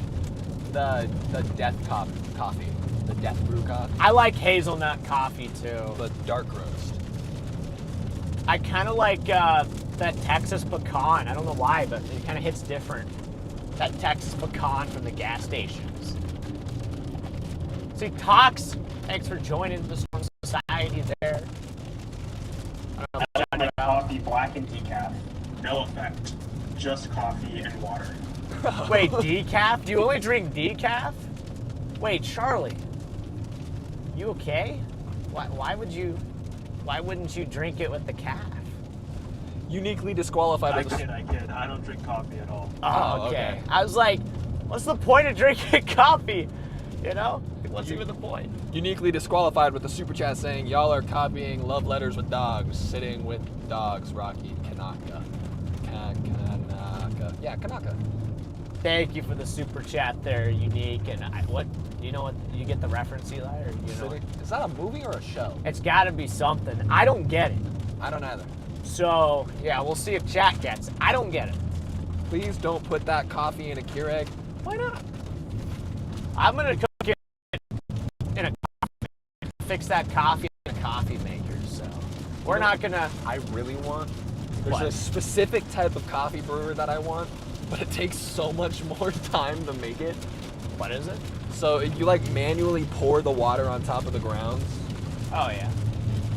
the death coffee, the death brew coffee, I like hazelnut coffee too. the dark roast. I kind of like that Texas pecan. I don't know why, but it kind of hits different. That Texas pecan from the gas stations. See, Tox, thanks for joining the Storm Society there. I like coffee black and decaf. No effect. Just coffee and water. Wait, decaf? Do you only drink decaf? Wait, Charlie, you okay? Why wouldn't you drink it with the calf? Uniquely disqualified. I kid. I don't drink coffee at all. Oh, okay. I was like, what's the point of drinking coffee? You know? What's even the point? Uniquely disqualified with the super chat saying, y'all are copying love letters with dogs, sitting with dogs, Rocky Kanaka. Kanaka. Yeah, Kanaka. Thank you for the super chat there, Unique. And you know what, you get the reference, Eli? Or you know? Is that a movie or a show? It's gotta be something. I don't get it. I don't either. So, yeah, we'll see if chat gets it. I don't get it. Please don't put that coffee in a Keurig. Why not? I'm gonna cook it in a fix that coffee in a coffee maker. So we're not gonna. I really want. There's What? a specific type of coffee brewer that I want, but it takes so much more time to make it. What is it? So you like manually pour the water on top of the grounds. Oh yeah.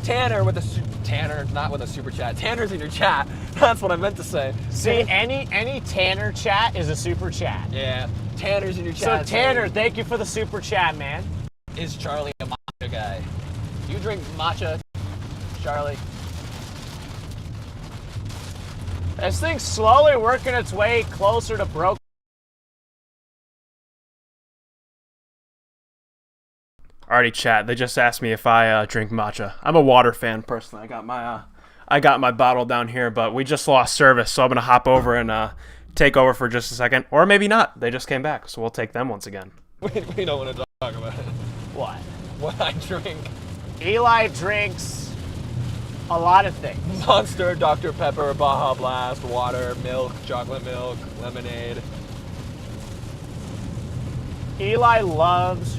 Tanner with a Tanner, not with a super chat. Tanner's in your chat. That's what I meant to say. See, any Tanner chat is a super chat. Yeah, Tanner's in your So chat. Tanner, thank you for the super chat, man. Is Charlie a matcha guy? You drink matcha, Charlie? This thing's slowly working its way closer to broke. Alrighty, chat. They just asked me if I drink matcha. I'm a water fan personally. I got my bottle down here, but we just lost service, so I'm gonna hop over and take over for just a second, or maybe not. They just came back, so we'll take them once again. We don't want to talk about it. What? What I drink. Eli drinks a lot of things. Monster, Dr. Pepper, Baja Blast, water, milk, chocolate milk, lemonade. Eli loves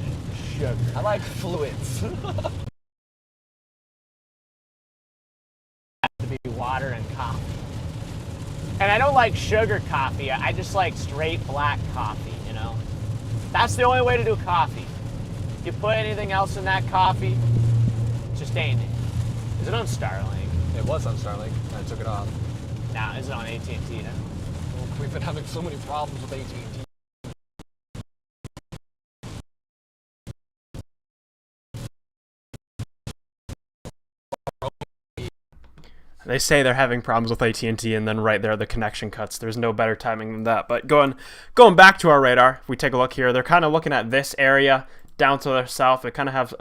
sugar. I like fluids. To be water and coffee. And I don't like sugar coffee. I just like straight black coffee, you know? That's the only way to do coffee. You put anything else in that coffee, it just ain't it. Is it on Starlink? It was on Starlink. I took it off. Now, is it on AT&T now? We've been having so many problems with AT&T. They say they're having problems with AT&T, and then right there the connection cuts. There's no better timing than that. But going back to our radar, if we take a look here, they're kind of looking at this area down to the south. They kind of have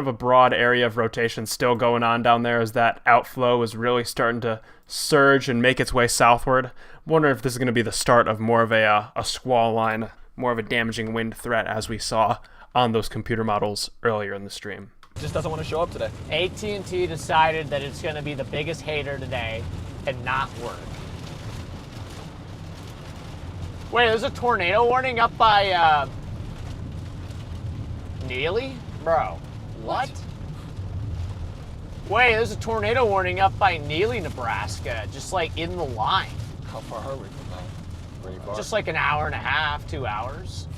a broad area of rotation still going on down there as that outflow is really starting to surge and make its way southward. I wonder if this is going to be the start of more of a squall line, more of a damaging wind threat as we saw on those computer models earlier in the stream. Just doesn't want to show up today. AT&T decided that it's going to be the biggest hater today and not work. Wait, there's a tornado warning up by Neely? Bro, what? Wait, there's a tornado warning up by Neely, Nebraska, just like in the line. How far are we from that? Pretty far. Just like an hour and a half, 2 hours.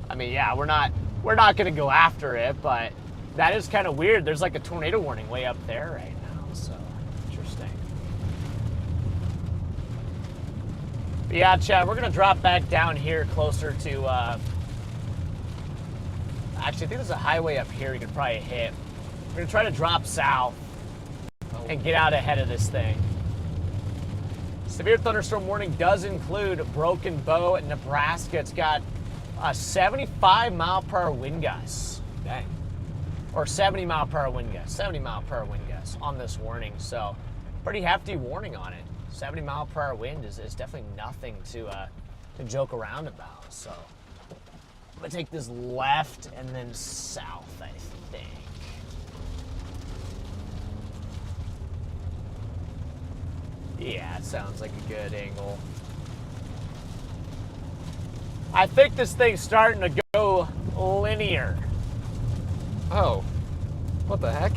I mean, yeah, we're not going to go after it, but that is kind of weird. There's like a tornado warning way up there right now, so interesting. But yeah, Chad, we're going to drop back down here closer to, actually, I think there's a highway up here we could probably hit. We're going to try to drop south and get out ahead of this thing. Severe thunderstorm warning does include Broken Bow in Nebraska. It's got 75 mile per hour wind gusts. Dang. Or 70 mile per hour wind gusts. 70 mile per hour wind gusts on this warning. So pretty hefty warning on it. 70 mile per hour wind is definitely nothing to joke around about. So I'm gonna take this left and then south, I think. Yeah, it sounds like a good angle. I think this thing's starting to go linear. Oh. What the heck?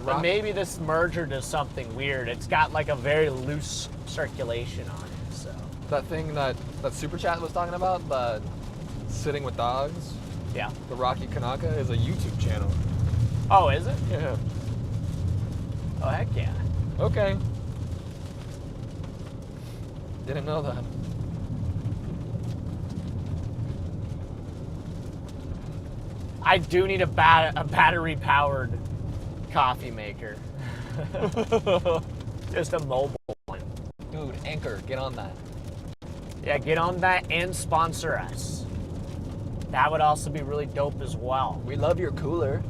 But maybe this merger does something weird. It's got like a very loose circulation on it, so. That thing that Super Chat was talking about, the Sitting with Dogs, Yeah. the Rocky Kanaka, is a YouTube channel. Oh, is it? Yeah. Oh, heck yeah. Okay. Didn't know that. I do need a battery-powered coffee maker. Just a mobile one. Dude, Anchor, get on that. Yeah, get on that and sponsor us. That would also be really dope as well. We love your cooler.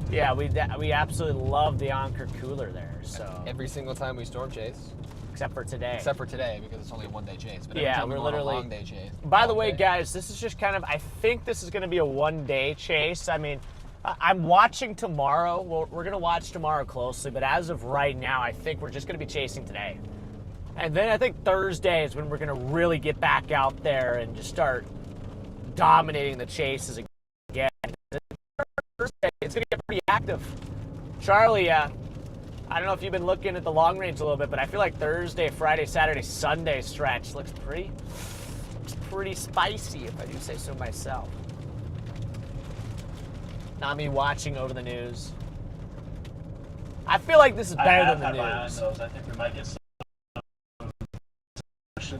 Yeah, we absolutely love the Anchor cooler there. So Every single time we storm chase. except for today. Except for today, because it's only a one-day chase. But every Yeah, time we we're go on a literally- long day chase. By the way, Okay. guys, this is just kind of, I think this is going to be a one-day chase. I mean, I'm watching tomorrow. Well, we're going to watch tomorrow closely, but as of right now, I think we're just going to be chasing today. And then I think Thursday is when we're going to really get back out there and just start dominating the chases again. Thursday, it's going to get pretty active. Charlie, I don't know if you've been looking at the long range a little bit, but I feel like Thursday, Friday, Saturday, Sunday stretch looks pretty spicy, if I do say so myself. Not me watching over the news. I feel like this is better than the news. I think we might get some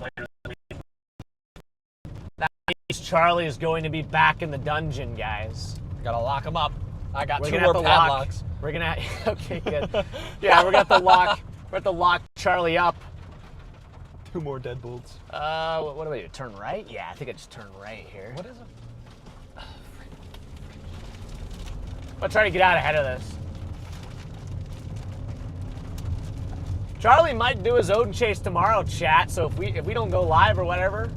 later this week. That means Charlie is going to be back in the dungeon, guys. Gotta lock him up. I got We're 2 gonna more have to padlocks. We're gonna. Okay, good. Yeah, we're gonna have to lock. We're gonna have to lock Charlie up. 2 more deadbolts. What do I do? Turn right? Yeah, I think I just turn right here. What is it? I'm trying to get out ahead of this. Charlie might do his Odin chase tomorrow, chat. So if we don't go live or whatever,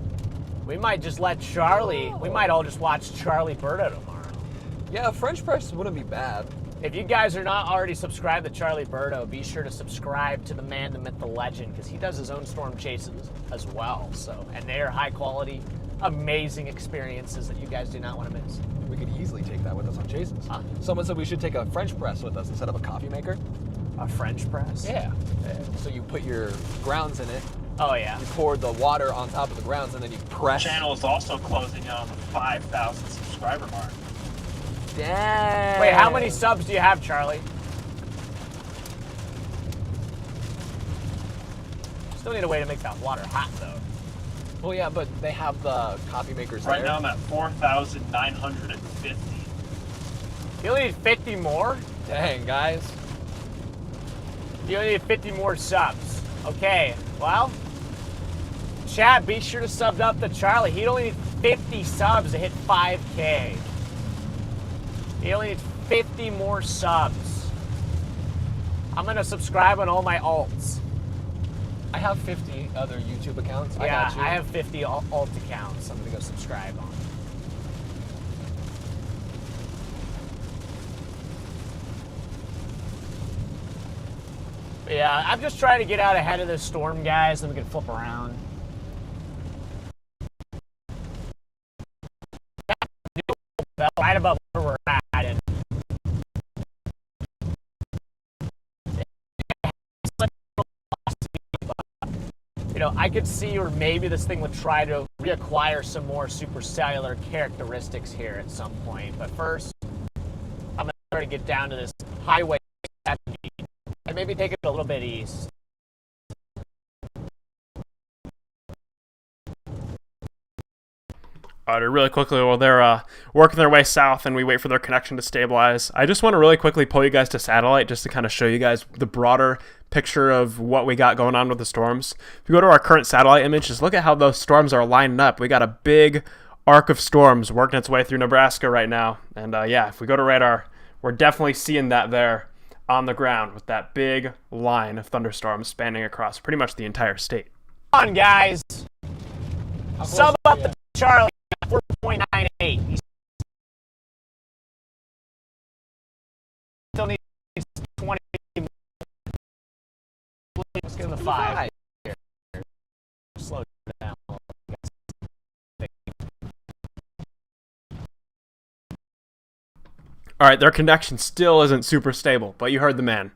we might just let Charlie. We might all just watch Charlie Birdo tomorrow. Yeah, French press wouldn't be bad. If you guys are not already subscribed to Charlie Birdo, be sure to subscribe to the man, the myth, the legend, because he does his own storm chases as well. So, and they are high quality, amazing experiences that you guys do not want to miss. We could easily take that with us on chases. Huh? Someone said we should take a French press with us instead of a coffee maker. A French press? Yeah. So you put your grounds in it, Oh yeah. you pour the water on top of the grounds, and then you press. The channel is also closing in on the 5,000 subscriber mark. Dang. Wait, how many subs do you have, Charlie? Still need a way to make that water hot, though. Well, yeah, but they have the coffee makers Right there. now I'm at 4,950. You only need 50 more? Dang, guys. You only need 50 more subs. Okay, well, chat, be sure to sub up to Charlie. He only needs 50 subs to hit 5K. He only needs 50 more subs. I'm gonna subscribe on all my alts. I have 50 other YouTube accounts. I Yeah, got you. I have 50 alt accounts. I'm gonna go subscribe on. But yeah, I'm just trying to get out ahead of this storm, guys, and we can flip around. Right above where we're at. And you know, I could see, or maybe this thing would try to reacquire some more supercellular characteristics here at some point. But first, I'm gonna try to get down to this highway and maybe take it a little bit east. All right, really quickly, while they're working their way south and we wait for their connection to stabilize, I just want to really quickly pull you guys to satellite just to kind of show you guys the broader picture of what we got going on with the storms. If you go to our current satellite image, just look at how those storms are lining up. We got a big arc of storms working its way through Nebraska right now. And yeah, if we go to radar, we're definitely seeing that there on the ground with that big line of thunderstorms spanning across pretty much the entire state. Come on, guys. Sub up to Charlie. 4.98. He still needs 20. Let's give him the 5. Slow down. All right, their connection still isn't super stable, but you heard the man.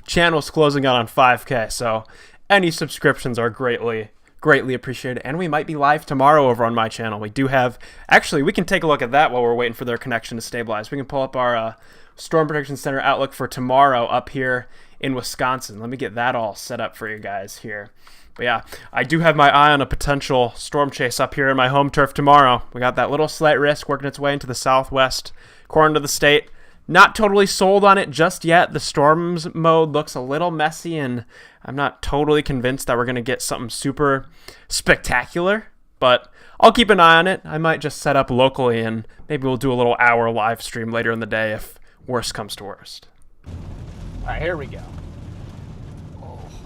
Channel's closing out on 5K, so any subscriptions are greatly appreciated, and we might be live tomorrow over on my channel. We do have, actually, we can take a look at that while we're waiting for their connection to stabilize. We can pull up our Storm Protection Center outlook for tomorrow up here in Wisconsin. Let me get that all set up for you guys here. But yeah, I do have my eye on a potential storm chase up here in my home turf tomorrow. We got that little slight risk working its way into the southwest corner of the state. Not totally sold on it just yet. The storms mode looks a little messy, and I'm not totally convinced that we're going to get something super spectacular, but I'll keep an eye on it. I might just set up locally, and maybe we'll do a little hour live stream later in the day if worst comes to worst. All right, here we go.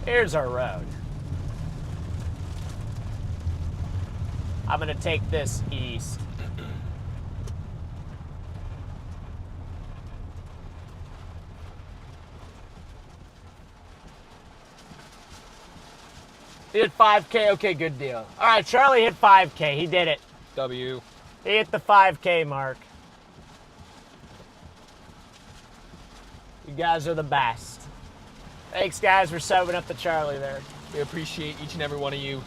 Here's our road. I'm going to take this east. He did 5K. Okay, good deal. All right, Charlie hit 5K. He did it. W. He hit the 5K mark. You guys are the best. Thanks, guys, for subbing up to Charlie there. We appreciate each and every one of you.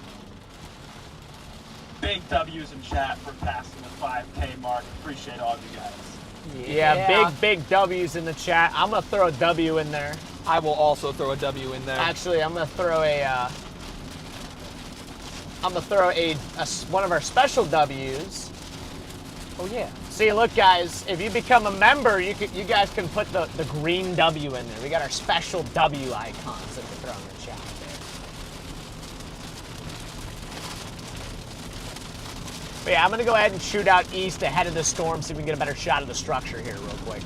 Big W's in chat for passing the 5K mark. Appreciate all of you guys. Yeah, big W's in the chat. I'm gonna throw a W in there. I will also throw a W in there. Actually, I'm gonna throw one of our special W's. Oh yeah. See, look, guys, if you become a member, you guys can put the green W in there. We got our special W icons that we throw in the chat there. But yeah, I'm gonna go ahead and shoot out east ahead of the storm so we can get a better shot of the structure here real quick.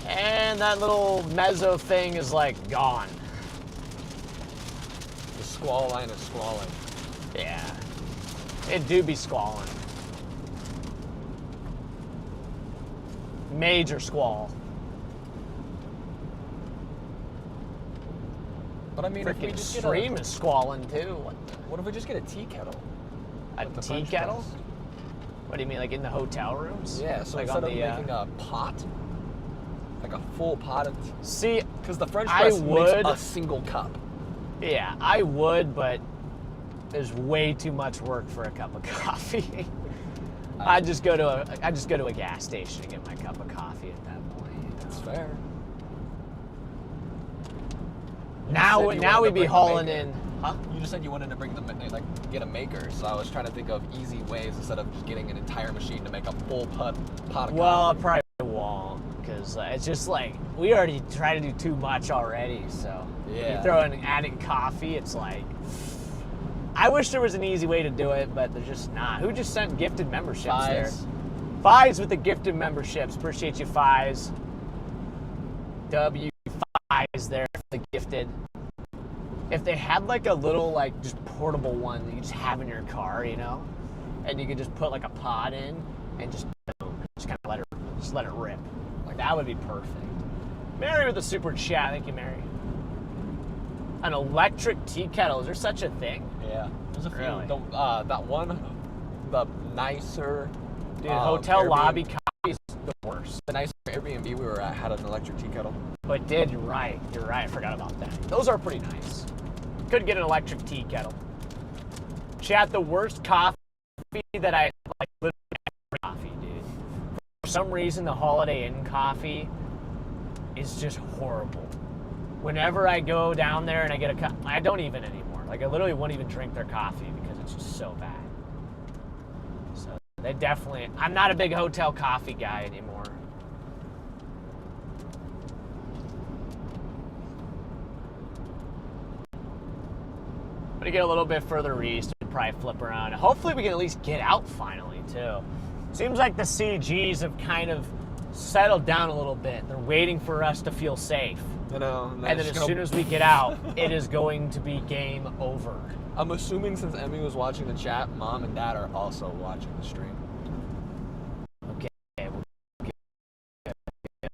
And that little mezzo thing is like gone. The squall line is squalling. Yeah. It do be squalling. Major squall. But I mean, if we Freaking just stream is squalling too. what if we just get a tea kettle? A With the tea French kettle? press? What do you mean, like in the hotel rooms? Yeah, so like instead on of the, making a pot, like a full pot of tea. See, Because the French I press would- makes a single cup. yeah, I would, but there's way too much work for a cup of coffee. I just go to a gas station to get my cup of coffee at that point. That's fair. Now said you wanted we'd to be bring the hauling maker. in. Huh? You just said you wanted to bring get a maker, so I was trying to think of easy ways instead of just getting an entire machine to make a full pot of Well, I coffee. probably won't, because it's just like we already try to do too much already. So Yeah. you throw in adding coffee, it's like I wish there was an easy way to do it, but there's just not. Who just sent gifted memberships there? Fies with the gifted memberships. Appreciate you, Fies. W Fies there for the gifted. If they had like a little like just portable one that you just have in your car, you know, and you could just put like a pod in and just kind of let it rip. Like that would be perfect. Mary with the super chat. Thank you, Mary. An electric tea kettle. Is there such a thing? Yeah. There's a few. Really? That one, the nicer. Dude, hotel Airbnb- lobby coffee is the worst. The nicer Airbnb we were at had an electric tea kettle. But you're right. You're right. I forgot about that. Those are pretty nice. Could get an electric tea kettle. Chat, the worst coffee that I like. Literally coffee, dude. For some reason, the Holiday Inn coffee is just horrible. Whenever I go down there and I get a cup, I don't even anymore. Like I literally won't even drink their coffee because it's just so bad. So they definitely. I'm not a big hotel coffee guy anymore. I'm gonna get a little bit further east and probably flip around. Hopefully we can at least get out finally too. Seems like the CGs have kind of settled down a little bit. They're waiting for us to feel safe. You know, And then as soon as we get out, it is going to be game over. I'm assuming since Emmy was watching the chat, Mom and Dad are also watching the stream. Okay.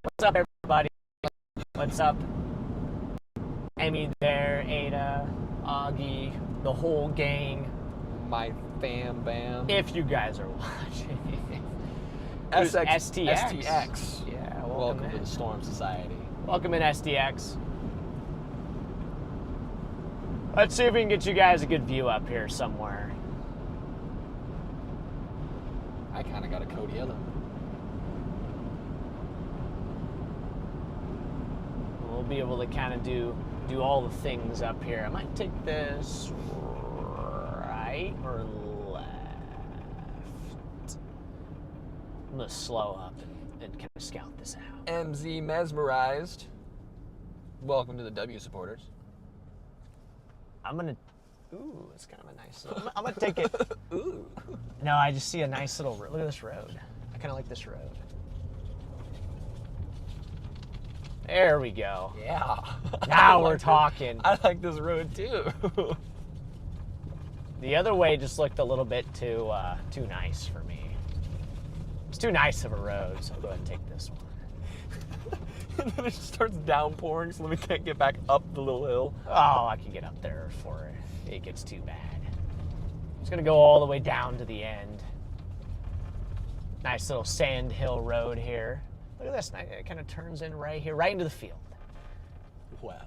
What's up, everybody? What's up? Emmy there, Ada, Augie, the whole gang. My fam bam. If you guys are watching. STX. STX. Yeah, Welcome to the Storm Society. Welcome in, SDX. Let's see if we can get you guys a good view up here somewhere. I kind of got a code yellow. We'll be able to kind of do all the things up here. I might take this right or left. I'm gonna slow up and kind of scout this out. MZ Mesmerized. Welcome to the W supporters. I'm gonna. Ooh, it's kind of a nice little. I'm gonna take it. Ooh. No, I just see a nice little. Look at this road. I kind of like this road. There we go. Yeah. Now we're talking. I like this road too. The other way just looked a little bit too nice for me. It's too nice of a road, so I'll go ahead and take this one. And then it just starts downpouring, so then we can't get back up the little hill. Oh, I can get up there before it gets too bad. It's gonna go all the way down to the end. Nice little sand hill road here. Look at this, it kind of turns in right here, right into the field. Wow.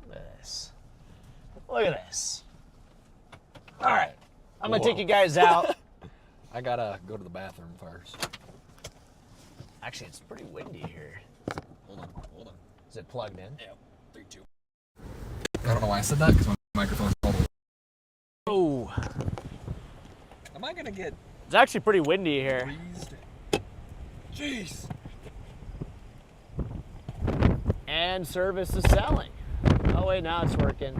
Look at this. Look at this. All right, I'm gonna Whoa. take you guys out. I gotta go to the bathroom first. Actually, it's pretty windy here. Hold on. Is it plugged in? Yeah, 3, 2. I don't know why I said that, because my microphone's all the way. Oh, Am I gonna get it's actually pretty windy here. breezed? Jeez. And service is selling. Oh wait, now it's working.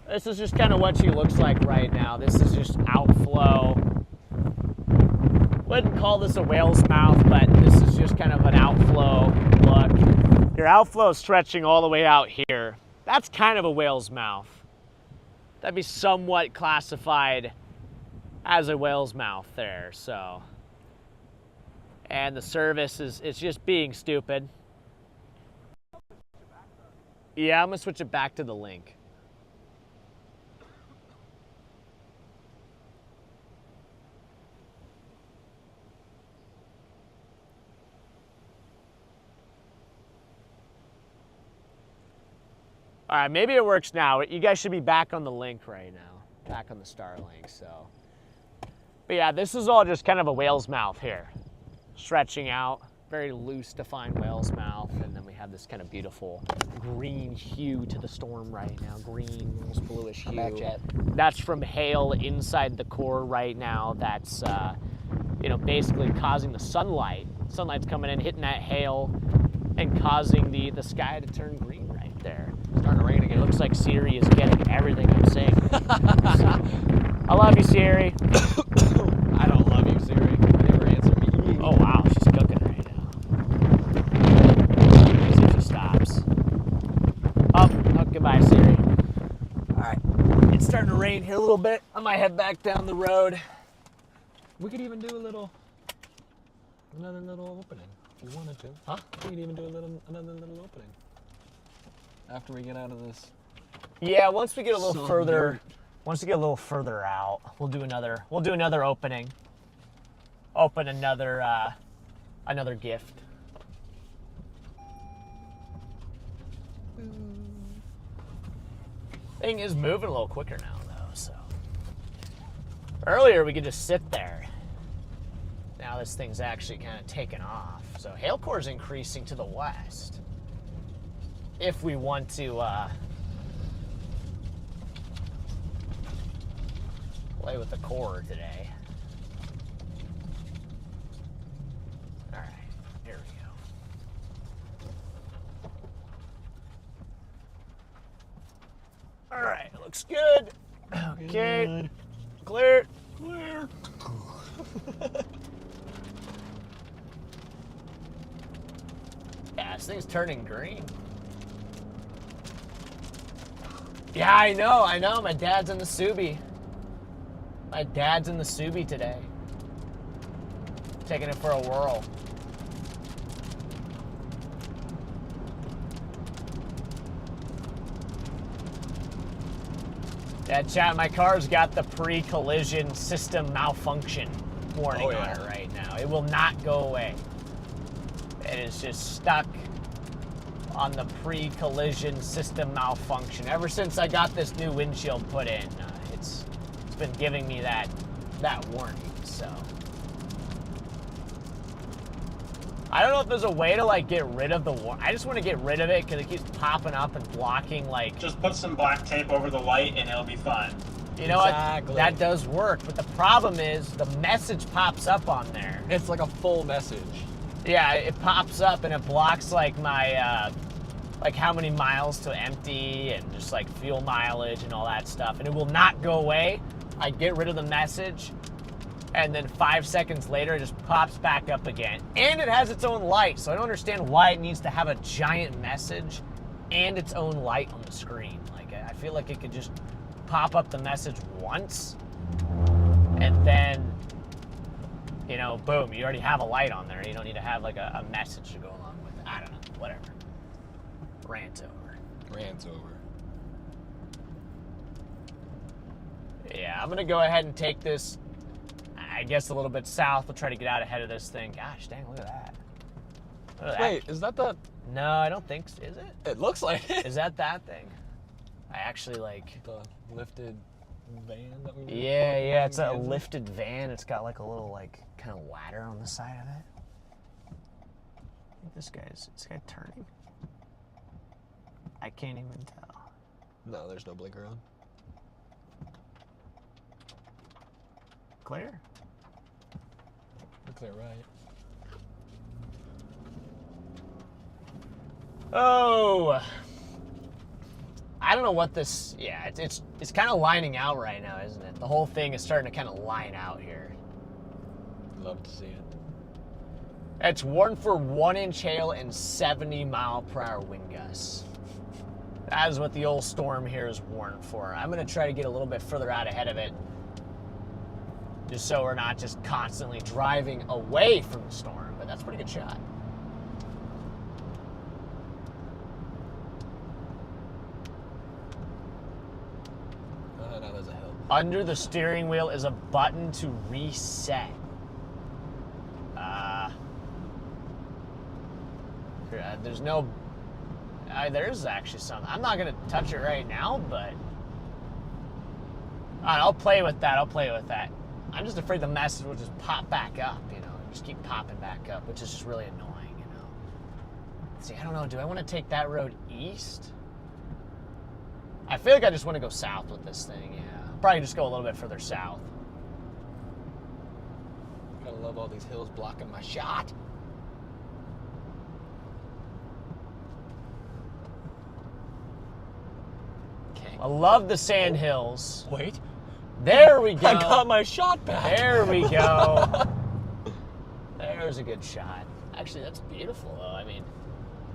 This is just kind of what she looks like right now. This is just outflow. Wouldn't call this a whale's mouth, but this is just kind of an outflow look. Your outflow is stretching all the way out here. That's kind of a whale's mouth. That'd be somewhat classified as a whale's mouth there, so. And the service is, it's just being stupid. Yeah, I'm gonna switch it back to the link. All right, maybe it works now. You guys should be back on the link right now, back on the Starlink, so. But yeah, this is all just kind of a whale's mouth here, stretching out, very loose, defined whale's mouth, and then we have this kind of beautiful green hue to the storm right now, green, almost bluish hue. Back jet. That's from hail inside the core right now. That's, you know, basically causing the sunlight. Sunlight's coming in, hitting that hail, and causing the sky to turn green right there. Starting to rain again. It looks like Siri is getting everything I'm saying. I love you, Siri. I don't love you, Siri. You never answer me. Oh wow, she's cooking right now. Let's see if she stops. Oh, goodbye, Siri. All right, it's starting to rain here a little bit. I might head back down the road. We could even do another little opening if you wanted to. Huh? We could even do another little opening after we get out of this. Yeah, once we get a little Some further, dirt. once we get a little further out, we'll do another opening. Open another gift. Thing is moving a little quicker now though, so. Earlier we could just sit there. Now this thing's actually kind of taken off. So hail core is increasing to the west. If we want to play with the core today. All right, here we go. All right, looks good. Okay, Good. clear. Clear. Yeah, this thing's turning green. Yeah, I know. My dad's in the Subi. My dad's in the Subi today. Taking it for a whirl. Yeah, chat, my car's got the pre-collision system malfunction warning on it right now. It will not go away. It is just stuck on the pre-collision system malfunction. Ever since I got this new windshield put in, it's been giving me that warning, so. I don't know if there's a way to like get rid of the warning. I just want to get rid of it because it keeps popping up and blocking like. Just put some black tape over the light and it'll be fine. You know Exactly. what? That does work, but the problem is the message pops up on there. It's like a full message. Yeah, it pops up and it blocks like my, like how many miles to empty and just like fuel mileage and all that stuff. And it will not go away. I get rid of the message and then 5 seconds later it just pops back up again. And it has its own light, so I don't understand why it needs to have a giant message and its own light on the screen. Like, I feel like it could just pop up the message once and then you know, boom, you already have a light on there. You don't need to have like a message to go along with it. I don't know, whatever. Rant over. Rant's over. Yeah, I'm gonna go ahead and take this, I guess, a little bit south. We'll try to get out ahead of this thing. Gosh dang, look at that. Look at Wait, is that the... No, I don't think so. Is it? It looks like it. Is that thing? I actually like... The lifted van that we were Yeah, it's a talking about? lifted van. It's got like a little like kind of ladder on the side of it. I think is this guy turning? I can't even tell. No, there's no blinker on. Clear? We're clear, right? Oh, I don't know what this. Yeah, it's kind of lining out right now, isn't it? The whole thing is starting to kind of line out here. Love to see it. It's warned for 1-inch hail and 70-mile-per-hour wind gusts. That is what the old storm here is warned for. I'm gonna try to get a little bit further out ahead of it, just so we're not just constantly driving away from the storm. But that's a pretty good shot. No, there's a hill. Under the steering wheel is a button to reset. There's no... there's actually some. I'm not going to touch it right now, but... I'll play with that. I'm just afraid the message will just pop back up, you know. Just keep popping back up, which is just really annoying, you know. See, I don't know. Do I want to take that road east? I feel like I just want to go south with this thing, yeah. Probably just go a little bit further south. Gotta love all these hills blocking my shot. Okay. I love the sand hills. Wait. There we go. I got my shot back. There we go. There's a good shot. Actually, that's beautiful, though. I mean,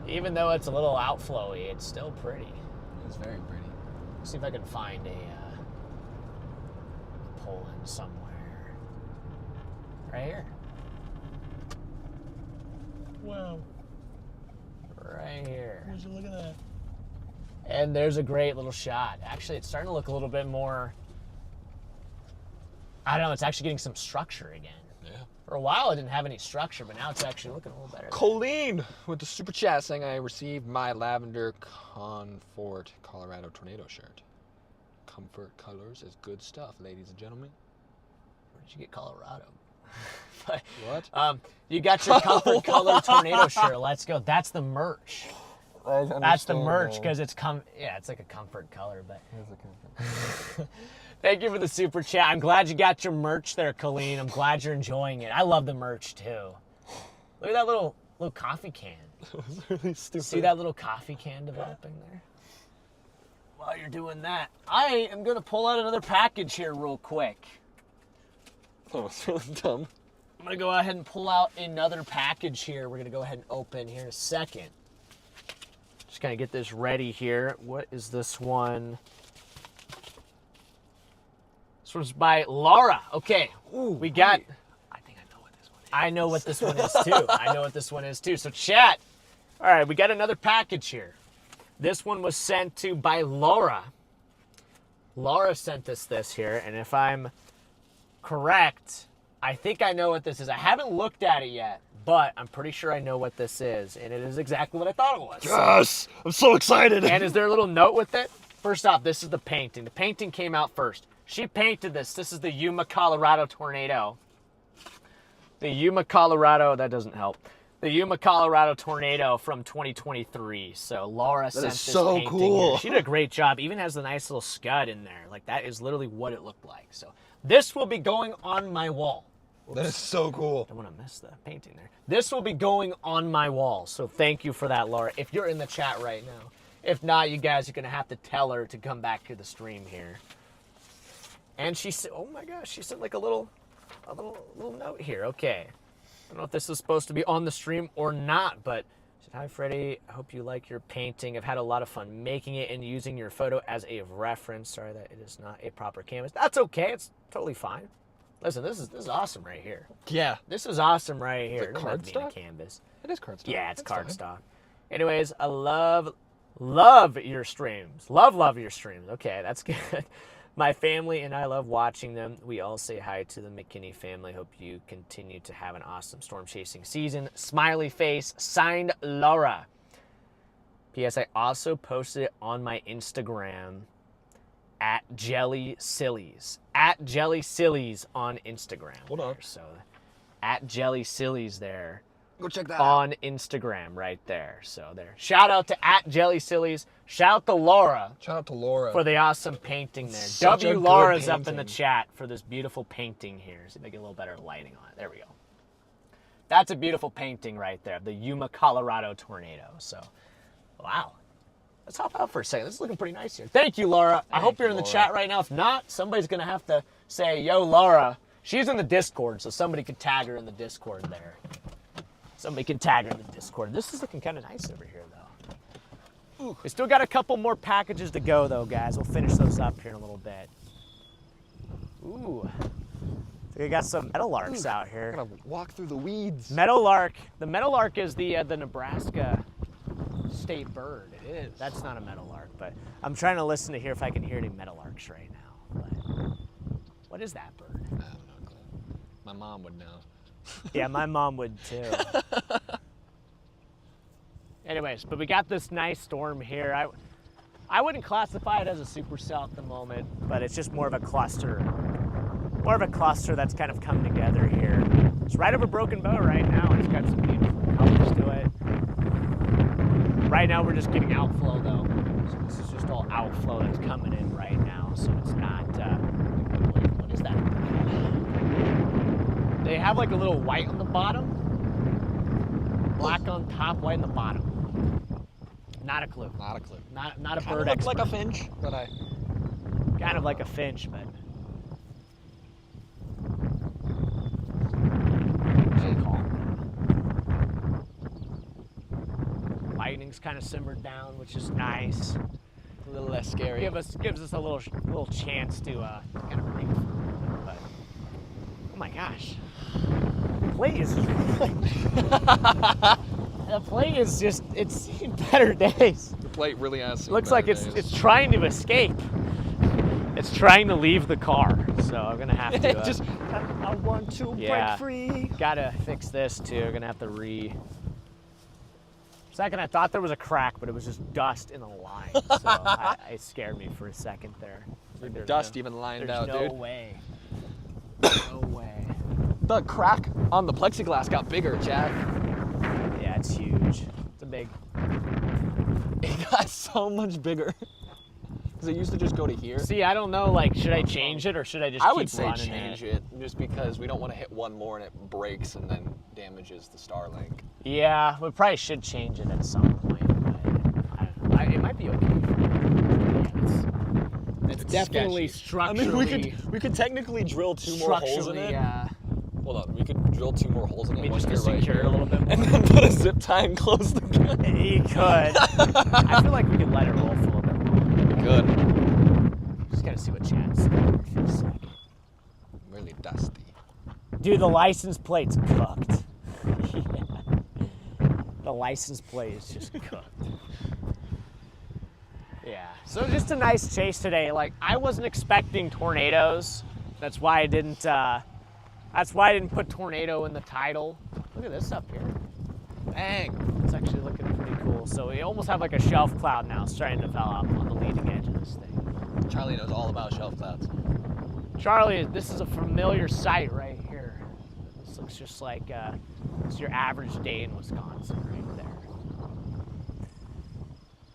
even though it's a little outflowy, it's still pretty. It's very pretty. See if I can find a pull-in somewhere. Right here. Wow. Right here. Would you look at that? And there's a great little shot. Actually, it's starting to look a little bit more... I don't know, it's actually getting some structure again. Yeah. For a while, it didn't have any structure, but now it's actually looking a little better. Colleen with the super chat saying I received my lavender Comfort Colorado Tornado shirt. Comfort colors is good stuff, ladies and gentlemen. Where did you get Colorado? But, What? you got your Comfort Color Tornado shirt. Let's go. That's the merch. That's the merch because it's it's like a comfort color, but. Thank you for the super chat. I'm glad you got your merch there, Colleen. I'm glad you're enjoying it. I love the merch too. Look at that little coffee can. That was really stupid. See that little coffee can developing there? While you're doing that, I am gonna pull out another package here real quick. That was really dumb. I'm gonna go ahead and pull out another package here. We're gonna go ahead and open here in a second. Just gonna get this ready here. What is this one? This one's by Laura. Okay, we got... I think I know what this one is. I know what this one is too. I know what this one is too. So chat. All right, we got another package here. This one was sent to by Laura. Laura sent us this here, and if I'm correct, I think I know what this is. I haven't looked at it yet, but I'm pretty sure I know what this is, and it is exactly what I thought it was. Yes! I'm so excited! And is there a little note with it? First off, this is the painting. The painting came out first. She painted this. This is the Yuma, Colorado tornado. The Yuma, Colorado, that doesn't help. The Yuma, Colorado tornado from 2023. So Laura sent this so painting cool. here. She did a great job. Even has the nice little scud in there. Like that is literally what it looked like. So this will be going on my wall. That is so cool. Don't want to miss the painting there. This will be going on my wall. So thank you for that, Laura. If you're in the chat right now. If not, you guys are going to have to tell her to come back to the stream here. And she said, oh my gosh, she sent like a little note here. Okay. I don't know if this is supposed to be on the stream or not, but she said, hi, Freddie. I hope you like your painting. I've had a lot of fun making it and using your photo as a reference. Sorry that it is not a proper canvas. That's okay. It's totally fine. Listen, this is awesome right here. Yeah. This is awesome right here. Is it It doesn't have to be in a cardstock? canvas. It is cardstock. Yeah, it's That's fine. cardstock. Anyways, I love your streams. Love your streams. Okay, that's good. My family and I love watching them. We all say hi to the McKinney family. Hope you continue to have an awesome storm chasing season. Smiley face, signed Laura. P.S. I also posted it on my Instagram at Jelly Sillies. At Jelly Sillies on Instagram. Hold on. So at Jelly Sillies there. Go check that On Instagram right there. So there. Shout out to at Jelly Sillies. Shout out to Laura Shout out to Laura. for the awesome painting there. Such a W good Laura's up in the painting. chat for this beautiful painting here. See if I get a little better lighting on it. There we go. That's a beautiful painting right there. The Yuma, Colorado tornado. So, wow. Let's hop out for a second. This is looking pretty nice here. Thank you, Laura. I hope you, you're in the Laura. chat right now. If not, somebody's going to have to say, yo, Laura. She's in the Discord, so somebody could tag her in the Discord there. Somebody can tag her in the Discord. This is looking kind of nice over here, though. Ooh. We still got a couple more packages to go, though, guys. We'll finish those up here in a little bit. Ooh. So we got some meadowlarks out I'm here. gonna walk through the weeds. Meadowlark. The meadowlark is the Nebraska state bird. It is. That's not a meadowlark, but I'm trying to listen to hear if I can hear any meadowlarks right now. But what is that bird? I have no clue. My mom would know. Yeah, my mom would too. Anyways, but we got this nice storm here. I wouldn't classify it as a supercell at the moment, but it's just more of a cluster. More of a cluster that's kind of come together here. It's right over Broken Bow right now. It's got some beautiful colors to it. Right now we're just getting outflow though. So this is just all outflow that's coming in right now. So it's not, what is that? They have like a little white on the bottom, black on top, white on the bottom. Not a clue. Not a clue. Not a Kinda bird looks expert. like a finch, but I. Kind of like a finch, but. Lightning's kind of simmered down, which is nice. A little less scary. Gives us a little chance to kind of breathe for a little bit. But oh my gosh, the play is the play is just it's seen better days. The plate really has. Seen Looks like better days. it's trying to escape. It's trying to leave the car, so I'm gonna have to. just. I want to Yeah. break free. Gotta fix this too. We're gonna have to Second, I thought there was a crack, but it was just dust in the line. So it scared me for a second there. There's Dust even lined there's out, no dude. way. No way. The crack on the plexiglass got bigger, Jack. Yeah, it's huge. It's a big. It got so much bigger. Because it used to just go to here. See, I don't know. Like, should I change it or should I just I keep would say running change it, just because we don't want to hit one more and it breaks and then damages the Starlink. Yeah, we probably should change it at some point. But I don't know. It might be okay. It's definitely sketchy. structurally. we could technically drill two more holes in it. Hold on, we could drill two more holes in it. Maybe one just to here, right secure it here, a little bit more. and then put a zip tie and close the gun. You could. I feel like we could let it roll for a little bit more. Good. Just gotta see what Chad's saying for a second. Really dusty. Dude, the license plate's cooked. Yeah. The license plate is just cooked. Yeah. So just a nice chase today. Like, I wasn't expecting tornadoes. That's why I didn't. That's why I didn't put tornado in the title. Look at this up here. Dang. It's actually looking pretty cool. So we almost have like a shelf cloud now starting to develop on the leading edge of this thing. Charlie knows all about shelf clouds. Charlie, this is a familiar sight right here. This looks just like it's your average day in Wisconsin right there.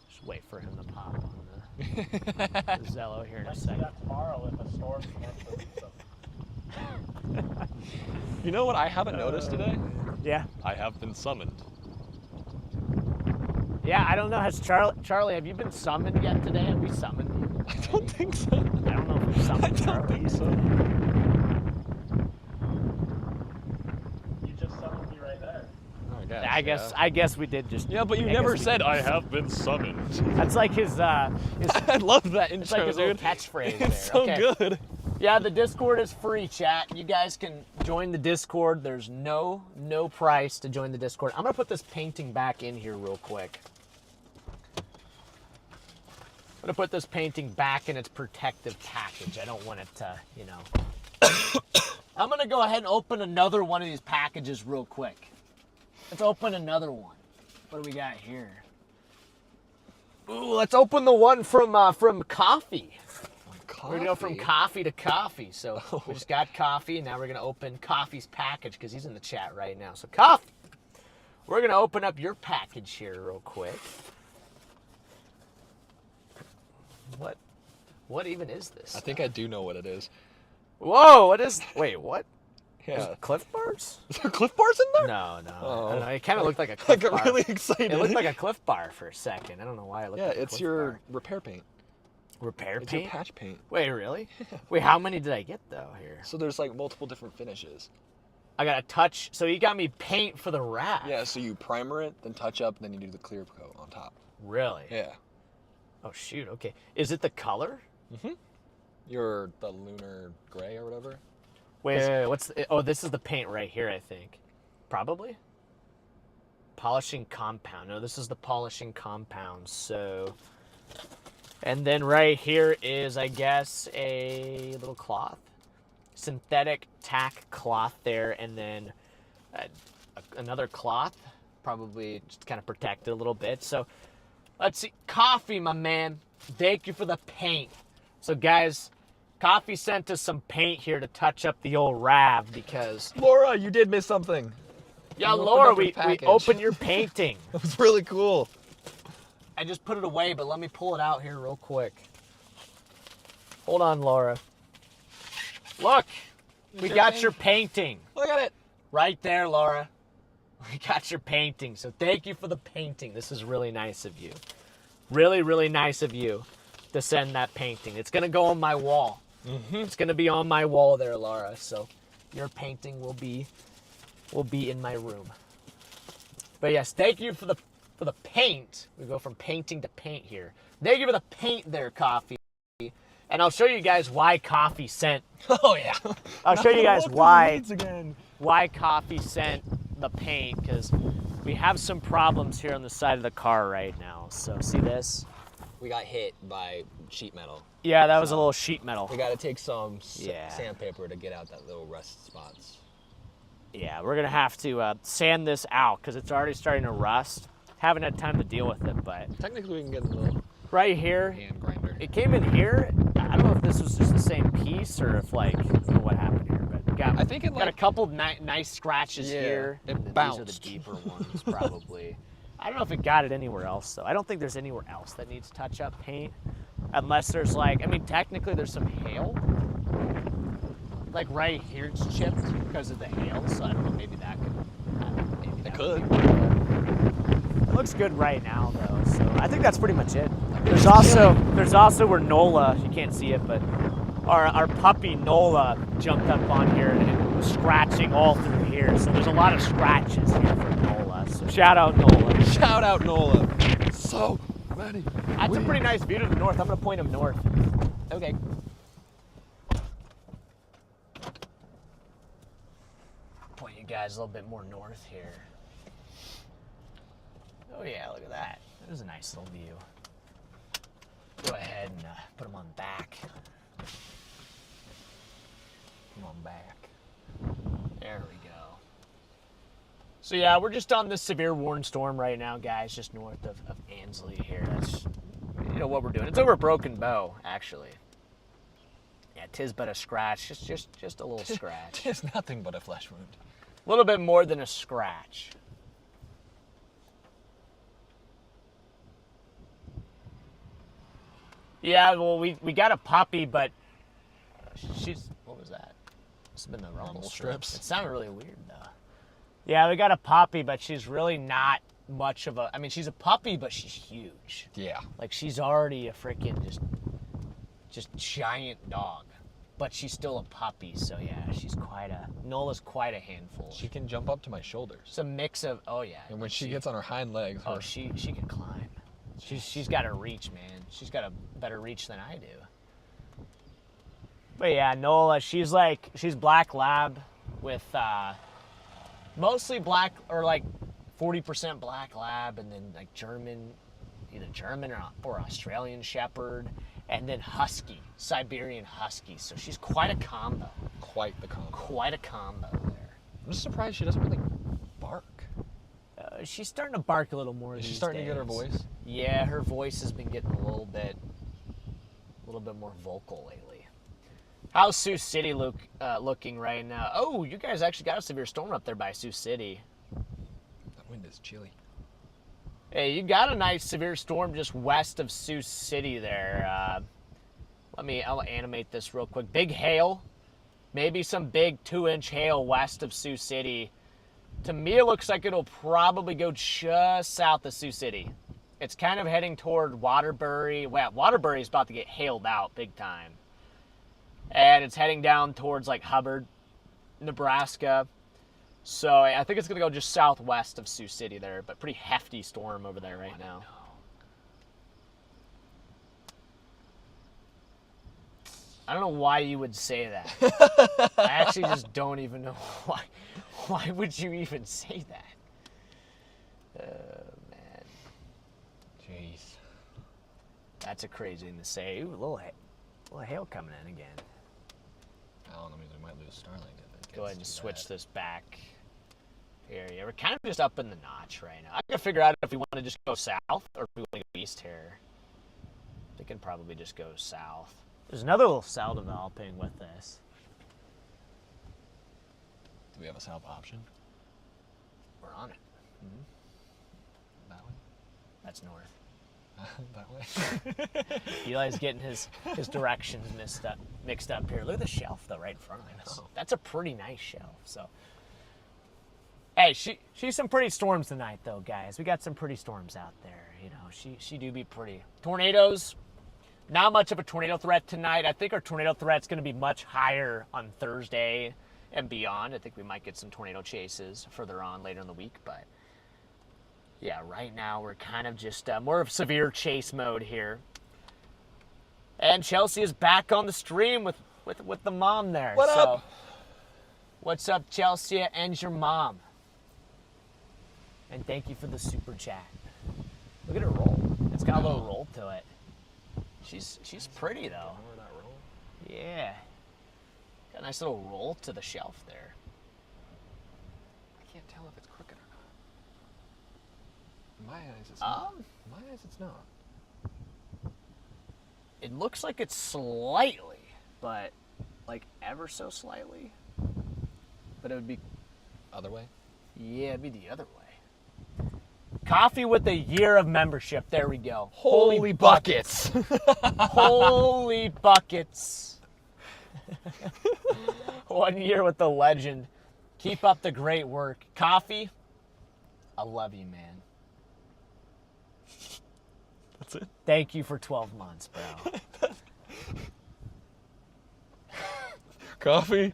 Just wait for him to pop on the Zello here in a Let's do second. that tomorrow if a storm eventually leaves us. You know what I haven't noticed today? Yeah. I have been summoned. Yeah, I don't know. Has Charlie, have you been summoned yet today? Have we summoned you? I don't think so. I don't know if we've summoned I don't Charlie think yet so. today. You just summoned me right there. I guess we did just. Yeah, but you I never guess we said did. I have been summoned. That's like his I love that intro, it's like his little dude. catchphrase It's there. so Okay. good. Yeah, the Discord is free, chat. You guys can join the Discord. There's no price to join the Discord. I'm gonna put this painting back in here real quick. I'm gonna put this painting back in its protective package. I don't want it to, you know. I'm gonna go ahead and open another one of these packages real quick. Let's open another one. What do we got here? Ooh, let's open the one from coffee. We're gonna go from coffee to coffee. So we just got coffee, and now we're gonna open coffee's package because he's in the chat right now. So coffee, we're gonna open up your package here real quick. What even is this? I think I do know what it is. Whoa! What is? Wait, what? Yeah. Is it Cliff Bars? Is there Cliff Bars in there? No. Oh. I don't know. It kind of looked like a Cliff I got Bar. really excited. It looked like a Cliff Bar for a second. I don't know why it looked like a it's Cliff your Bar. repair paint. Repair It's paint? your patch paint. Wait, really? Wait, how many did I get though here? So there's like multiple different finishes. I got a touch. So you got me paint for the wrap. Yeah, so you primer it, then touch up, then you do the clear coat on top. Really? Yeah. Oh shoot. Okay. Is it the color? You're the lunar gray or whatever. Wait. What's? Oh, this is the paint right here. I think. Probably. Polishing compound. No, this is the polishing compound. So. And then right here is, I guess, a little cloth. Synthetic tack cloth there, and then another cloth, probably just kind of protect it a little bit. So let's see. Coffee, my man. Thank you for the paint. So guys, Coffee sent us some paint here to touch up the old Rav because... Laura, you did miss something. Yeah, You opened Laura, up your we package. opened your painting. It was really cool. I just put it away, but let me pull it out here real quick. Hold on, Laura. Look, we got your painting. Look at it. Right there, Laura. We got your painting. So thank you for the painting. This is really nice of you. Really, really nice of you to send that painting. It's going to go on my wall. It's going to be on my wall there, Laura. So your painting will be in my room. But yes, thank you for the paint. We go from painting to paint here. Thank you for the paint there, Coffee. And I'll show you guys why Coffee sent. Oh yeah. I'll show you guys why Coffee sent the paint, because we have some problems here on the side of the car right now. So see this? We got hit by sheet metal. Yeah, that was a little sheet metal. We got to take some Yeah. sandpaper to get out that little rust spots. Yeah, we're gonna have to sand this out because it's already starting to rust. Haven't had time to deal with it, but Technically, we can get a little right here, hand grinder. it came in here. I don't know if this was just the same piece or if like, I don't know what happened here, but we got, I think it got a like- couple nice scratches Yeah, here. it and then bounced. These are the deeper ones, probably. I don't know if it got it anywhere else, though. I don't think there's anywhere else that needs touch-up paint, unless there's like, I mean, technically there's some hail. Like right here, it's chipped because of the hail, so I don't know. Maybe that could. Maybe that could. It looks good right now, though. So I think that's pretty much it. There's also where Nola. You can't see it, but our puppy Nola jumped up on here and was scratching all through here. So there's a lot of scratches here for Nola. So shout out Nola. Shout out Nola. So many. That's a pretty nice view to the north. I'm gonna point him north. Okay. Point you guys a little bit more north here. Oh yeah, look at that. That was a nice little view. Go ahead and put them on back. Put them on back. There we go. So yeah, we're just on this severe warning storm right now, guys, just north of Ansley here. That's, you know, what we're doing. It's over Broken Bow, actually. Yeah, 'tis but a scratch, just a little scratch. It's nothing but a flesh wound. A little bit more than a scratch. Yeah, well, we got a puppy, but she's, what was that? Must have been the rumble strips. It sounded really weird, though. Yeah, we got a puppy, but she's really not much of a, I mean, she's a puppy, but she's huge. Yeah. Like, she's already a freaking just giant dog. But she's still a puppy, so yeah, Nola's quite a handful. She can jump up to my shoulders. It's a mix of, oh yeah. And when she gets on her hind legs, oh, she can climb. She's got a reach, man. She's got a better reach than I do. But yeah, Nola, she's black lab with mostly black, or like 40% black lab, and then like either German or Australian Shepherd, and then Husky, Siberian Husky. So she's quite a combo. Quite the combo. Quite a combo there. I'm just surprised she doesn't really bark. She's starting to bark a little more. Is she starting to get her voice? Yeah, her voice has been getting a little bit more vocal lately. How's Sioux City looking right now? Oh, you guys actually got a severe storm up there by Sioux City. That wind is chilly. Hey, you got a nice severe storm just west of Sioux City there. I'll animate this real quick. Big hail, maybe some big 2-inch hail west of Sioux City. To me, it looks like it'll probably go just south of Sioux City. It's kind of heading toward Waterbury. Well, Waterbury is about to get hailed out big time. And it's heading down towards like Hubbard, Nebraska. So I think it's going to go just southwest of Sioux City there, but pretty hefty storm over there right now. I don't know why you would say that. I actually just don't even know why. Why would you even say that? Oh, man. Jeez. That's a crazy thing to say. Ooh, a little hail coming in again. I don't know, maybe we might lose Starlink if it gets Go ahead and too switch bad. this back here. Yeah, we're kind of just up in the notch right now. I gotta figure out if we want to just go south or if we want to go east here. We can probably just go south. There's another little cell developing with this. Do we have a south option? We're on it. That way? That's north. That way? Eli's getting his directions mixed up here. Look at the shelf though, right in front of us. That's a pretty nice shelf. So, hey, she's some pretty storms tonight though, guys. We got some pretty storms out there. You know, she do be pretty. Tornadoes. Not much of a tornado threat tonight. I think our tornado threat's going to be much higher on Thursday and beyond. I think we might get some tornado chases further on later in the week, but yeah, right now we're kind of just more of severe chase mode here. And Chelsea is back on the stream with the mom there. What up? What's up, Chelsea and your mom? And thank you for the super chat. Look at her roll. It's got a little roll to it. She's pretty though. More that roll? Yeah. Got a nice little roll to the shelf there. I can't tell if it's crooked or not. In my eyes, it's not. In my eyes, it's not. It looks like it's slightly, but like ever so slightly. But it would be, Other way? yeah, it'd be the other way. Coffee with a year of membership. There we go. Holy buckets! Holy buckets. 1 year with the legend. Keep up the great work. Coffee, I love you, man. That's it? Thank you for 12 months, bro. Coffee?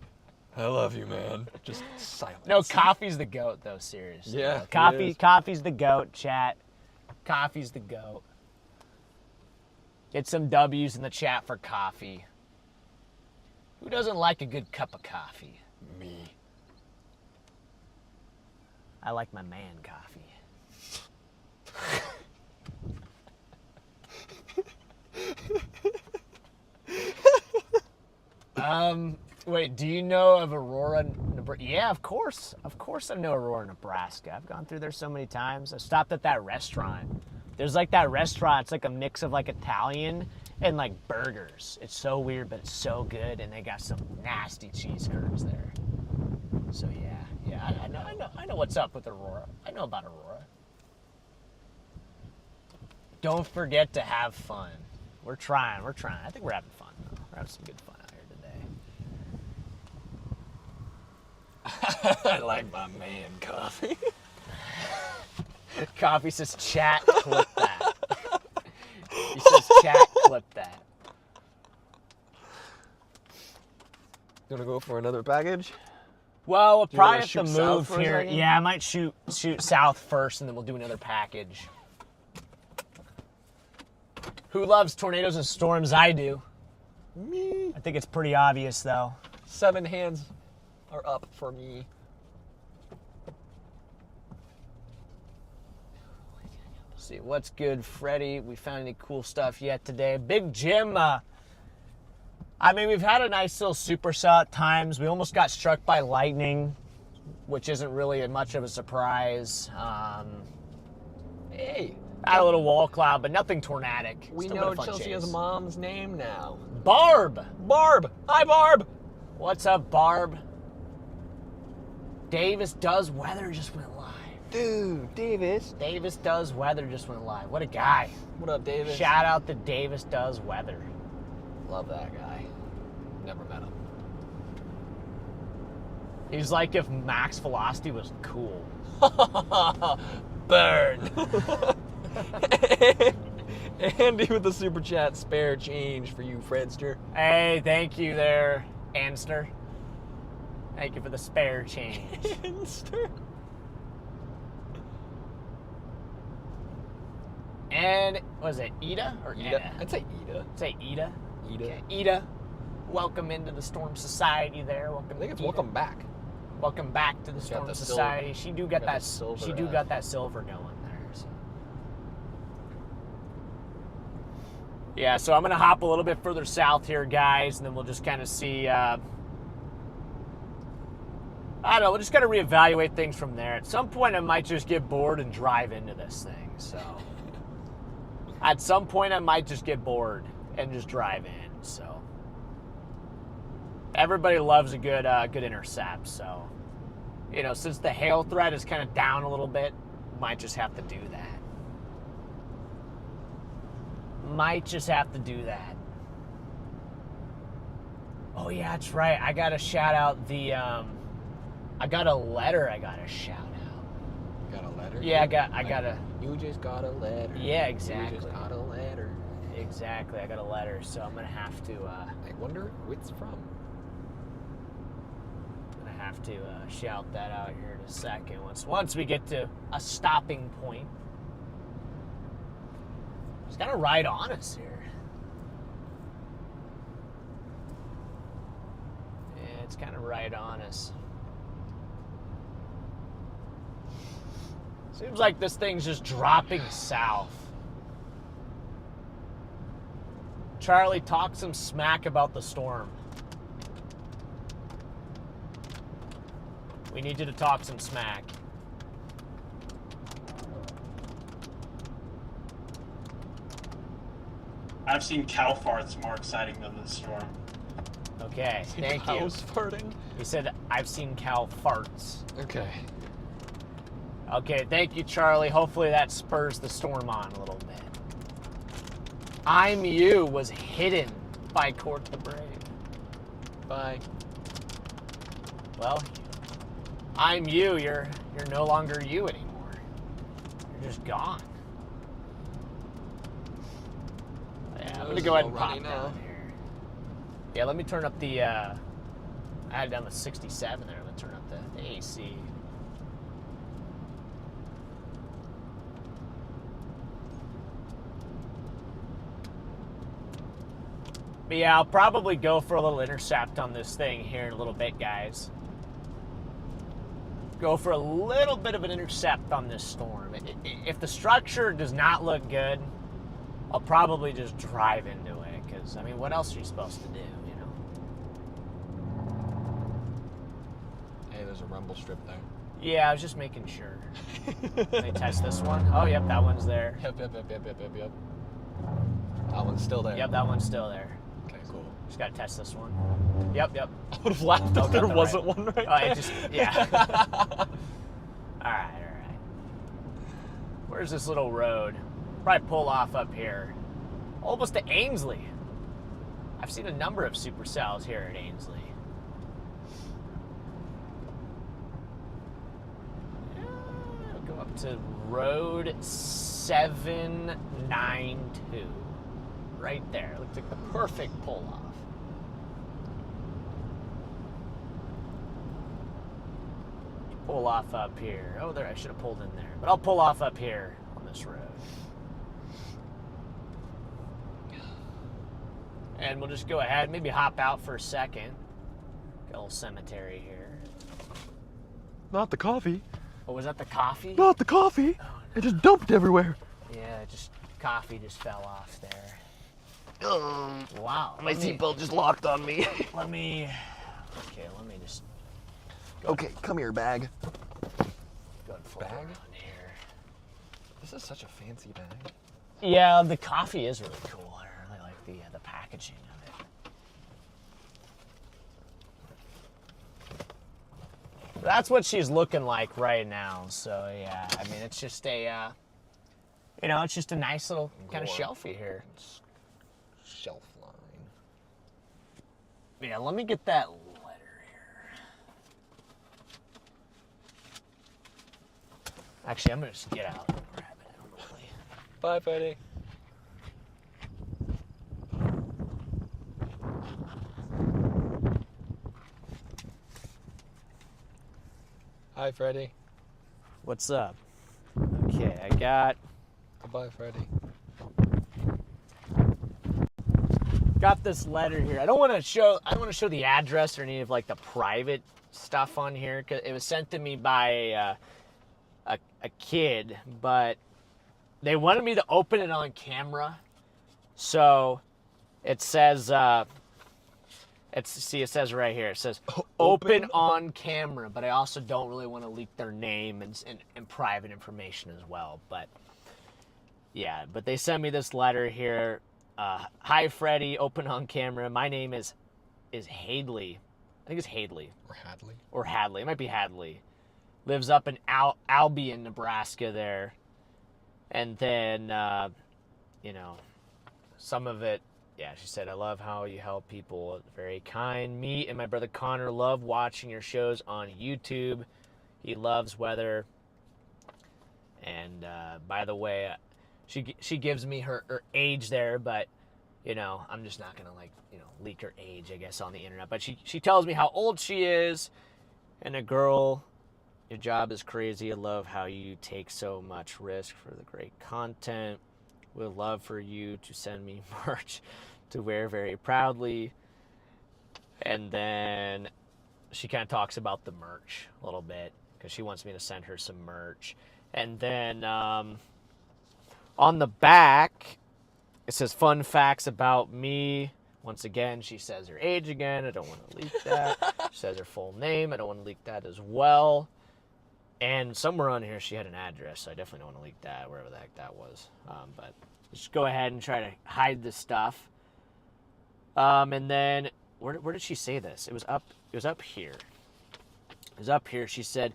I love you, man. Just silence. No, coffee's the GOAT, though, seriously. Yeah, Coffee, it is. coffee's the GOAT, chat. Coffee's the GOAT. Get some W's in the chat for coffee. Who doesn't like a good cup of coffee? Me. I like my man coffee. Wait, do you know of Aurora, Nebraska? Yeah, of course. Of course I know Aurora, Nebraska. I've gone through there so many times. I stopped at that restaurant. There's like that restaurant. It's like a mix of like Italian and like burgers. It's so weird, but it's so good. And they got some nasty cheese curds there. So yeah, I know what's up with Aurora. I know about Aurora. Don't forget to have fun. We're trying. I think we're having fun though. We're having some good fun out here today. I like my man coffee. Coffee says chat, clip that. He says chat, clip that. You wanna go for another package? Well, we'll you probably wanna have to shoot south move for a here. second? Yeah, I might shoot south first, and then we'll do another package. Who loves tornadoes and storms? I do. Me. I think it's pretty obvious, though. 7 hands are up for me. Let's see, what's good, Freddy? We found any cool stuff yet today? Big Jim, I mean, we've had a nice little supercell at times. We almost got struck by lightning, which isn't really much of a surprise. Hey, Had a little wall cloud, but nothing tornadic. we Still been know a fun Chelsea's chase. mom's name now. Barb! Barb! Hi, Barb! What's up, Barb? Davis Does Weather just went live. Dude, Davis. Davis Does Weather just went live. What a guy. What up, Davis? Shout out to Davis Does Weather. Love that guy. Never met him. He's like if Max Velocity was cool. Burn. Andy with the super chat, spare change for you, Fredster. Hey, thank you there, Anster. Thank you for the spare change. Anster. And was it Ida or Ida. Ida? I'd say Ida. Say Ida. Ida. Okay, Ida. Welcome into the Storm Society there. Welcome. I think it's Ida. welcome back. Welcome back to the Got Storm the Society. She do got got that. the silver, She do got that silver going there. So. Yeah, so I'm gonna hop a little bit further south here, guys, and then we'll just kind of see. I don't know. We'll just kind of reevaluate things from there. At some point, I might just get bored and drive into this thing. So, at some point, I might just get bored and just drive in. So, everybody loves a good intercept. So, you know, since the hail threat is kind of down a little bit, might just have to do that. Might just have to do that. Oh yeah, that's right. I gotta shout out the. I got a letter. I gotta shout out. Got a letter? Yeah, I got a. You just got a letter. Yeah, exactly. You just got a letter. Exactly, I got a letter, so I'm gonna have to. I wonder who it's from. Gonna have to shout that out here in a second. Once we get to a stopping point. It's kind of right on us here. Yeah, it's kind of right on us. Seems like this thing's just dropping south. Charlie, talk some smack about the storm. We need you to talk some smack. I've seen cow farts more exciting than the storm. Okay, thank you. Cows farting? He said, I've seen cow farts. Okay. Okay, thank you, Charlie. Hopefully that spurs the storm on a little bit. I'm You was hidden by Court the Brave. Bye. Well, I'm You. You're no longer you anymore. You're just gone. Yeah, I'm gonna go ahead and pop down here. Yeah, let me turn up the. I had it down to 67 there. Let me turn up the AC. But yeah, I'll probably go for a little intercept on this thing here in a little bit, guys. Go for a little bit of an intercept on this storm. If the structure does not look good, I'll probably just drive into it, because, I mean, what else are you supposed to do, you know? Hey, there's a rumble strip there. Yeah, I was just making sure. Let me test this one. Oh, yep, that one's there. Yep. That one's still there. Yep, that one's still there. Okay, cool. Just gotta test this one. Yep. I would have laughed Oh, if there got the wasn't right. one right Oh, there. it just, yeah. All right. Where's this little road? Probably pull off up here. Almost to Ainsley. I've seen a number of supercells here at Ainsley. I'll go up to road 792. Right there. Looks like the perfect pull off. Pull off up here. Oh, there, I should have pulled in there. But I'll pull off up here on this road. And we'll just go ahead, maybe hop out for a second. Got a little cemetery here. Not the coffee. Oh, was that the coffee? Not the coffee. Oh, no. It just dumped everywhere. Yeah, just coffee just fell off there. Wow. My seatbelt just locked on me. Let me just Okay, come here, bag. go and flip Bag? around here. This is such a fancy bag. Yeah, the coffee is really cool. I really like the packaging of it. That's what she's looking like right now. So yeah, I mean, it's just a, it's just a nice little kind of shelfie here. Shelf line. Yeah, let me get that letter here. Actually, I'm gonna just get out and grab it. Normally. Bye, Freddy. Hi, Freddy. What's up? Okay, I got Goodbye, Freddy. this letter here. I don't want to show the address or any of like the private stuff on here because it was sent to me by a kid, but they wanted me to open it on camera. So it says it says right here. It says open on camera, but I also don't really want to leak their name and private information as well. But yeah, but they sent me this letter here. Hi, Freddy, open on camera. My name is Hadley. I think it's Hadley. Or Hadley. Or Hadley. It might be Hadley. Lives up in Albion, Nebraska there. And then, some of it, yeah, she said, I love how you help people. Very kind. Me and my brother Connor love watching your shows on YouTube. He loves weather. And by the way, she gives me her age there, but, I'm just not going to, leak her age, I guess, on the internet. But she tells me how old she is. And a girl, your job is crazy. I love how you take so much risk for the great content. Would love for you to send me merch to wear very proudly. And then she kind of talks about the merch a little bit because she wants me to send her some merch. And then on the back, it says fun facts about me. Once again, she says her age again. I don't want to leak that. She says her full name. I don't want to leak that as well. And somewhere on here, she had an address, so I definitely don't want to leak that, wherever the heck that was. But just go ahead and try to hide this stuff. And then, where did she say this? It was up here. It was up here. She said,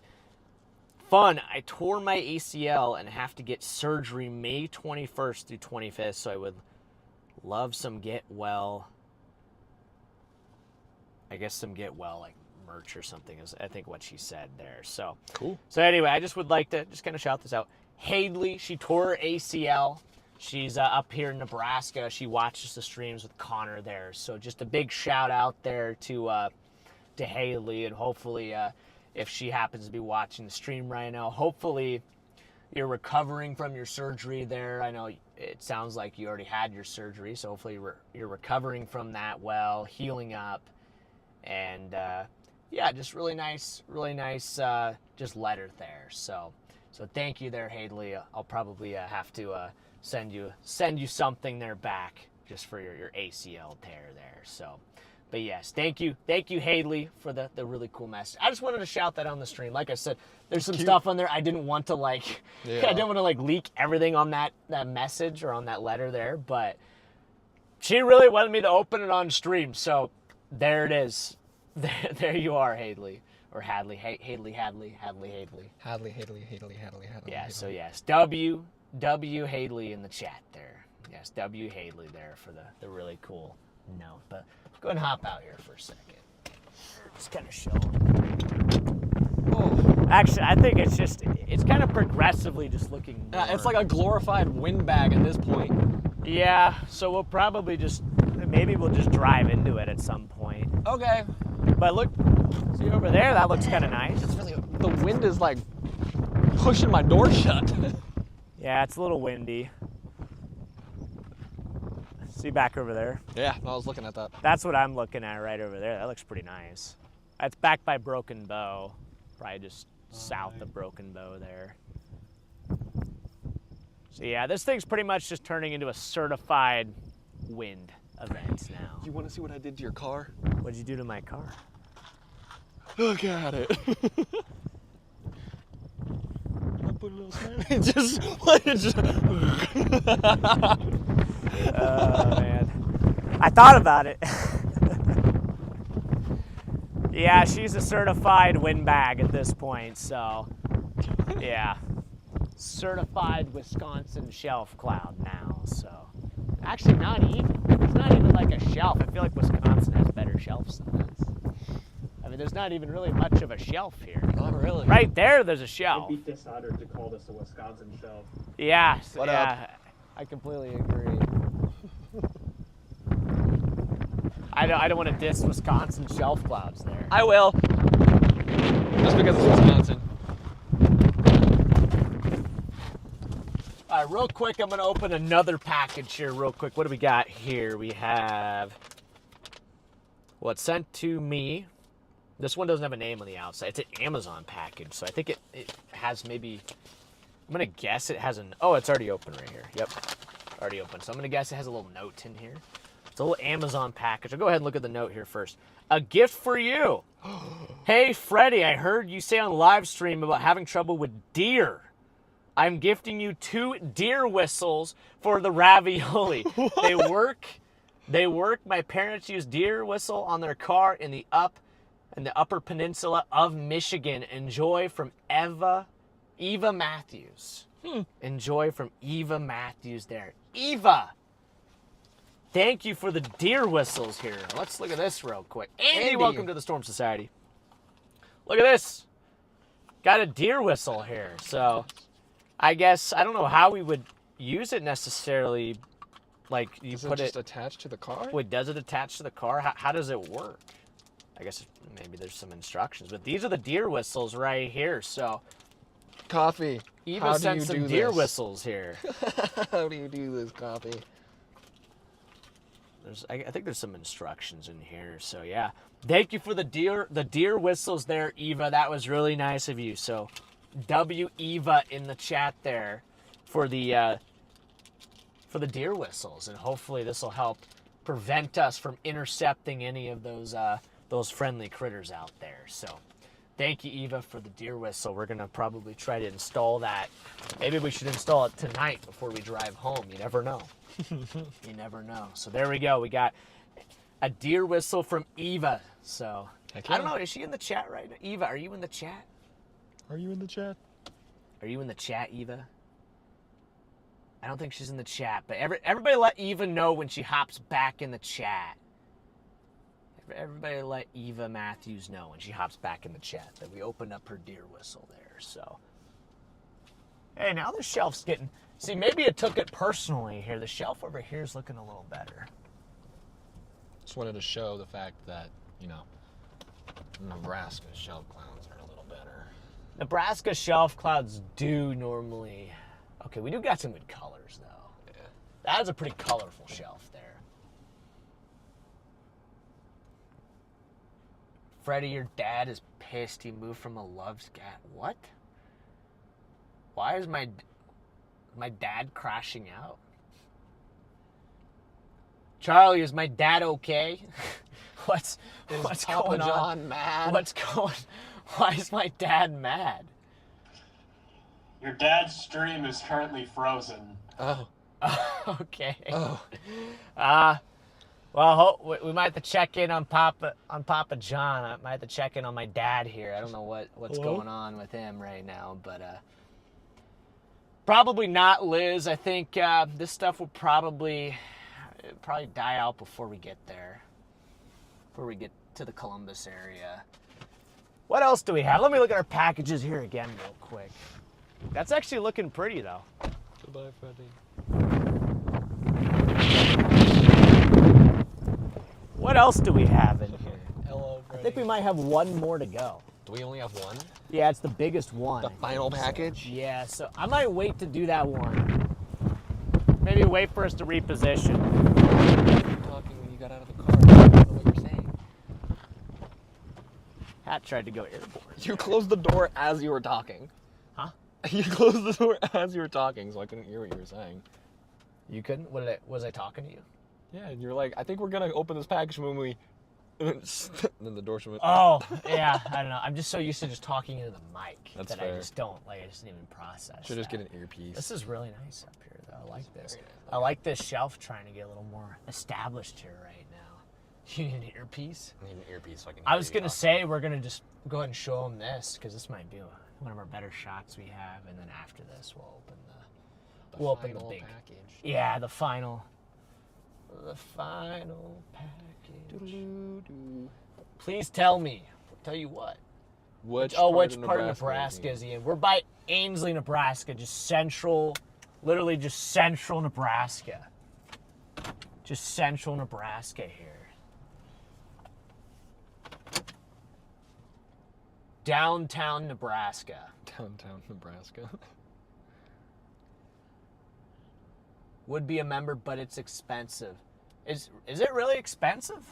fun, I tore my ACL and have to get surgery May 21st through 25th, so I would love some get well. I guess some get well, like merch or something is I think what she said there. So cool. So anyway, I just would like to just kind of shout this out. Hadley, she tore her ACL. She's up here in Nebraska. She watches the streams with Connor there. So just a big shout out there to Hadley, and hopefully if she happens to be watching the stream right now, hopefully you're recovering from your surgery there. I know it sounds like you already had your surgery, so hopefully you're recovering from that well, healing up. And yeah, just really nice, just letter there. So thank you there, Hadley. I'll probably have to send you something there back just for your ACL tear there. So, but yes, thank you, Hadley, for the really cool message. I just wanted to shout that on the stream. Like I said, there's some stuff on there I didn't want to I didn't want to leak everything on that message or on that letter there, but she really wanted me to open it on stream. So there it is. There you are, Hadley. Or Hadley. Hadley. Hadley. Yeah, so yes. W Hadley in the chat there. Yes, W Hadley there for the really cool note. But let's go ahead and hop out here for a second. Just kind of show them. Oh. Actually, I think it's kind of progressively just looking more. It's like a glorified windbag at this point. Yeah, so we'll probably maybe we'll just drive into it at some point. Okay. But look, see over there, that looks kind of nice. It's really, the wind is like pushing my door shut. Yeah, it's a little windy. See back over there? Yeah, I was looking at that. That's what I'm looking at right over there. That looks pretty nice. That's back by Broken Bow. Probably just south of Broken Bow there. So yeah, this thing's pretty much just turning into a certified wind event now. You want to see what I did to your car? What'd you do to my car? Look at it. I put a little smile. Oh man, I thought about it. Yeah, she's a certified windbag at this point, so yeah. Certified Wisconsin shelf cloud now, so. Actually, not even. It's not even like a shelf. I feel like Wisconsin has better shelves than this. I mean, there's not even really much of a shelf here. Not really. Right there, there's a shelf. It'd be dishonored to call this a Wisconsin shelf. Yeah, What yeah, I completely agree. I don't want to diss Wisconsin shelf clouds there. I will. Just because it's Wisconsin. All right, real quick, I'm going to open another package here real quick. What do we got here? We have what's sent to me. This one doesn't have a name on the outside. It's an Amazon package, so I think it has maybe, I'm going to guess it has oh, it's already open right here. Yep, already open. So I'm going to guess it has a little note in here. It's a little Amazon package. I'll go ahead and look at the note here first. A gift for you. Hey, Freddy, I heard you say on live stream about having trouble with deer. I'm gifting you 2 deer whistles for the ravioli. They work. My parents use deer whistle on their car in the upper peninsula of Michigan. Enjoy from Eva Matthews. Enjoy from Eva Matthews there. Eva, thank you for the deer whistles here. Let's look at this real quick. Andy, welcome to the Storm Society. Look at this. Got a deer whistle here. So I guess, I don't know how we would use it necessarily. Like, you Does put it just attach to the car? Wait, does it attach to the car? How does it work? I guess maybe there's some instructions. But these are the deer whistles right here. So Coffee. Eva sent some deer whistles here. How do you do this, Coffee? I think there's some instructions in here. So yeah, thank you for the deer whistles there, Eva. That was really nice of you. So W Eva in the chat there for the deer whistles, and hopefully this will help prevent us from intercepting any of those friendly critters out there. So thank you, Eva, for the deer whistle. We're gonna probably try to install that. Maybe we should install it tonight before we drive home. You never know. You never know. So there we go. We got a deer whistle from Eva. So Heck yeah. I don't know. Is she in the chat right now? Eva, are you in the chat? Are you in the chat? Are you in the chat, Eva? I don't think she's in the chat, but everybody let Eva know when she hops back in the chat. Everybody let Eva Matthews know when she hops back in the chat that we opened up her deer whistle there. So, hey, now the shelf's getting... See, maybe it took it personally here. The shelf over here is looking a little better. Just wanted to show the fact that, you know, Nebraska shelf clowns are a little better. Nebraska shelf clouds do normally... Okay, we do got some good colors, though. Yeah. That is a pretty colorful shelf there. Freddie, your dad is pissed he moved from a love scat. What? Why is my dad crashing out? Charlie, is my dad okay? What's Papa going on? John mad? Why is my dad mad? Your dad's stream is currently frozen. Oh. Okay. Oh. Well, we might have to check in on Papa John. I might have to check in on my dad here. I don't know what's going on with him right now, but probably not Liz. I think this stuff will probably die out before we get there. Before we get to the Columbus area. What else do we have? Let me look at our packages here again real quick. That's actually looking pretty, though. Goodbye, Freddie. What else do we have in here? Hello, I Freddie. think we might have one more to go. Do we only have one? Yeah, it's the biggest one. The final package? Yeah, so I might wait to do that one. Maybe wait for us to reposition. Hat tried to go airborne. You closed the door as you were talking. Huh? You closed the door as you were talking, so I couldn't hear what you were saying. You couldn't? Was I talking to you? Yeah, and you're like, I think we're gonna open this package when we. And then the door went. Oh, yeah. I don't know. I'm just so used to just talking into the mic That's that fair. I just don't. Like, I just didn't even process. Should just that. get an earpiece. This is really nice up here, though. I like this. I like this shelf trying to get a little more established here right now. You need an earpiece? I need an earpiece so I can. I was going to say we're going to just go ahead and show them this because this might be one of our better shots we have. And then after this, we'll open the big package. Yeah, the final package. Please tell me. Tell you what. Which part of Nebraska is he in? We're by Ainsley, Nebraska, literally just central Nebraska. Just central Nebraska here. Downtown Nebraska. Downtown Nebraska. Would be a member, but it's expensive. Is it really expensive?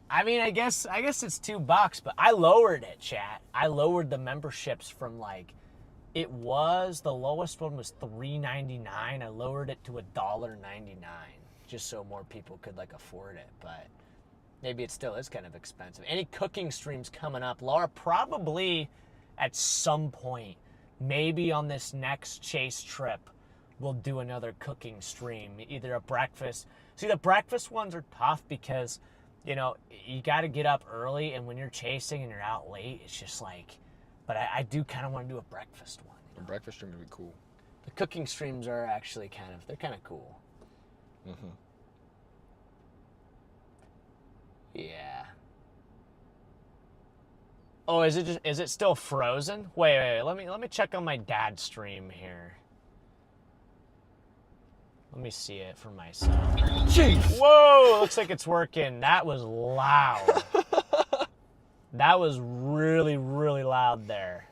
I mean, I guess it's $2, but I lowered it, chat. I lowered the memberships from the lowest one was $3.99. I lowered it to $1.99 just so more people could afford it, but maybe it still is kind of expensive. Any cooking streams coming up, Laura? Probably at some point, maybe on this next Chase trip, we'll do another cooking stream, either a breakfast. See, the breakfast ones are tough because you got to get up early, and when you're chasing and you're out late, it's just but I do kind of want to do a breakfast one. A breakfast stream would be cool. The cooking streams are actually they're kind of cool. Mm-hmm. Yeah. Oh, is it still frozen? Wait, let me check on my dad's stream here. Let me see it for myself. Jeez! Whoa, looks like it's working. That was loud. That was really, really loud there.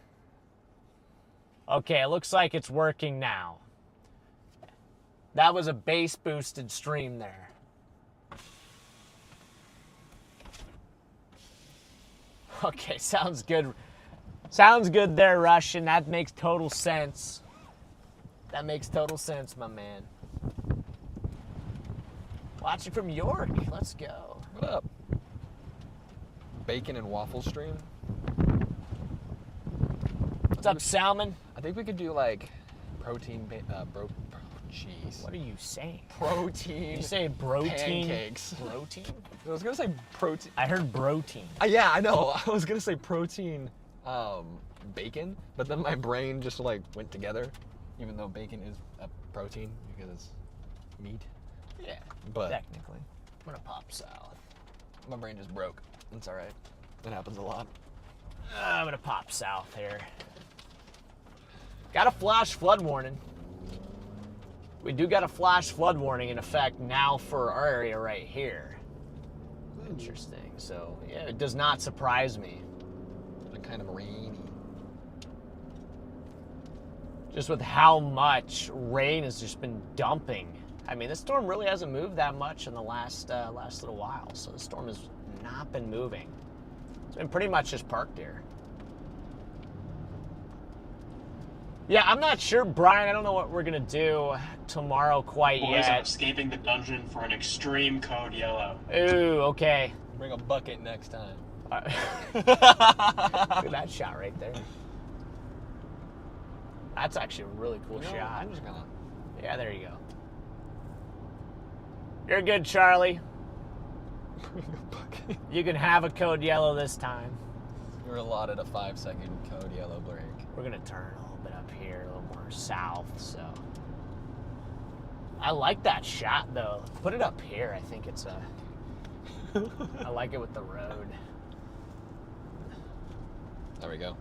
Okay, it looks like it's working now. That was a bass boosted stream there. Okay, sounds good. Sounds good there, Russian. That makes total sense. That makes total sense, my man. Watching from York. Let's go. What up? Bacon and waffle stream? What's up, Salmon? I think we could do protein, jeez. What are you saying? Protein. You say protein? Pancakes. Protein? I was gonna say protein. I heard protein. Yeah, I know. I was gonna say protein, bacon, but then my brain just went together, even though bacon is a protein because it's meat. Yeah, But technically. I'm gonna pop salad. my brain just broke. It's all right. It happens a lot. I'm gonna pop south here. Got a flash flood warning. We do got a flash flood warning in effect now for our area right here. Interesting. So, yeah, it does not surprise me. It's kind of rainy. Just with how much rain has just been dumping. I mean, this storm really hasn't moved that much in the last little while. So the storm has not been moving. It's been pretty much just parked here. Yeah, I'm not sure, Brian. I don't know what we're going to do tomorrow quite Boys, I'm yet. escaping the dungeon for an extreme code yellow. Ooh, okay. Bring a bucket next time. Look at that shot right there. That's actually a really cool shot. I'm just gonna. Yeah, there you go. You're good, Charlie. Bring a bucket. You can have a code yellow this time. You're allotted a 5-second code yellow break. We're going to turn a little bit up here, a little more south, so. I like that shot, though. Put it up here. I think it's I like it with the road. There we go.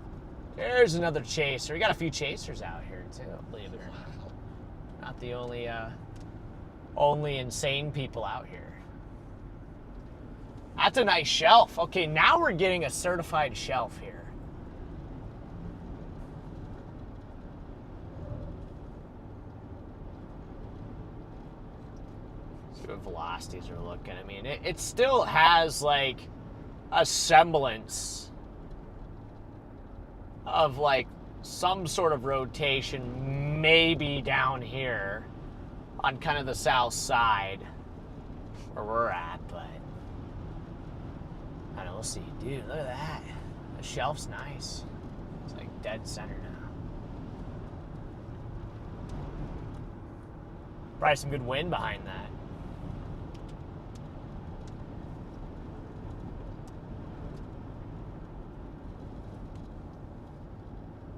There's another chaser. We got a few chasers out here, too, believe it or not. Not the only insane people out here. That's a nice shelf. Okay, now we're getting a certified shelf here. See what velocities are looking. I mean, it still has a semblance of like some sort of rotation, maybe down here on kind of the south side where we're at, but I don't know, we'll see. Dude, look at that. The shelf's nice. It's like dead center now. Probably some good wind behind that.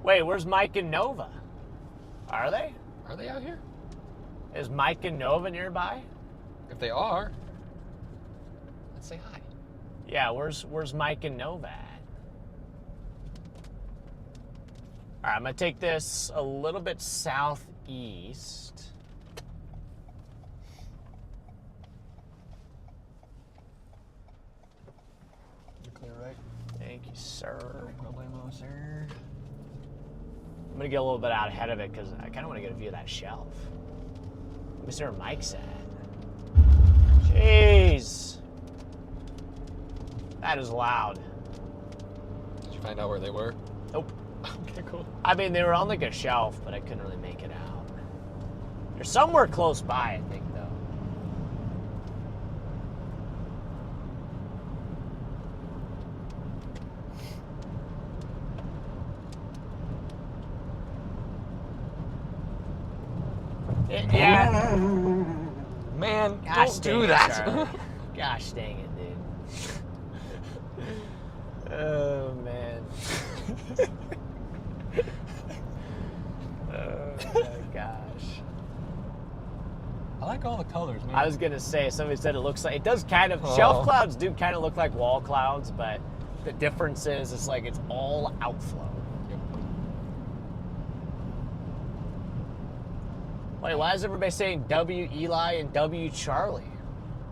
Wait, where's Mike and Nova? Are they? Are they out here? Is Mike and Nova nearby? If they are, let's say hi. Yeah, where's Mike and Nova at? All right, I'm gonna take this a little bit southeast. You're clear, right? Thank you, sir. No problemo, sir. I'm gonna get a little bit out ahead of it because I kind of want to get a view of that shelf. Let me see where Mike's at. Jeez. That is loud. Did you find out where they were? Nope. Okay, cool. I mean, they were on like a shelf, but I couldn't really make it out. They're somewhere close by, I think, though. Yeah. Man, Gosh, don't dang do it, that. Charlie. Gosh dang it, dude. Oh, man. Oh, my gosh. I like all the colors, man. I was going to say, somebody said it looks like, it does kind of, shelf clouds do kind of look like wall clouds, but the difference is it's like it's all outflow. Wait, why is everybody saying W Eli and W Charlie?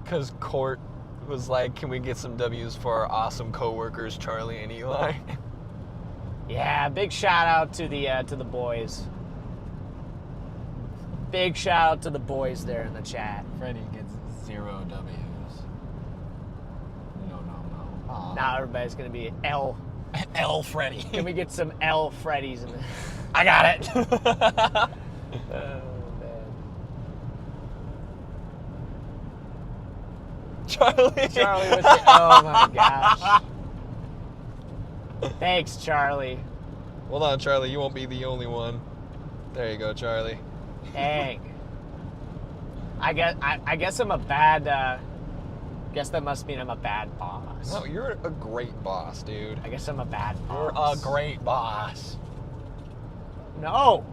Because Court was like, can we get some W's for our awesome co-workers, Charlie and Eli? Yeah, big shout out to the boys. Big shout out to the boys there in the chat. Freddy gets 0 W's. No. Aw. Now everybody's gonna be L. L Freddy. Can we get some L Freddies in there? I got it. Oh, man. Charlie. Charlie with the, oh my gosh. Thanks, Charlie. Hold on, Charlie. You won't be the only one. There you go, Charlie. Dang. I guess I'm a bad, guess that must mean I'm a bad boss. No, you're a great boss, dude. I guess I'm a bad You're boss. a great boss. No.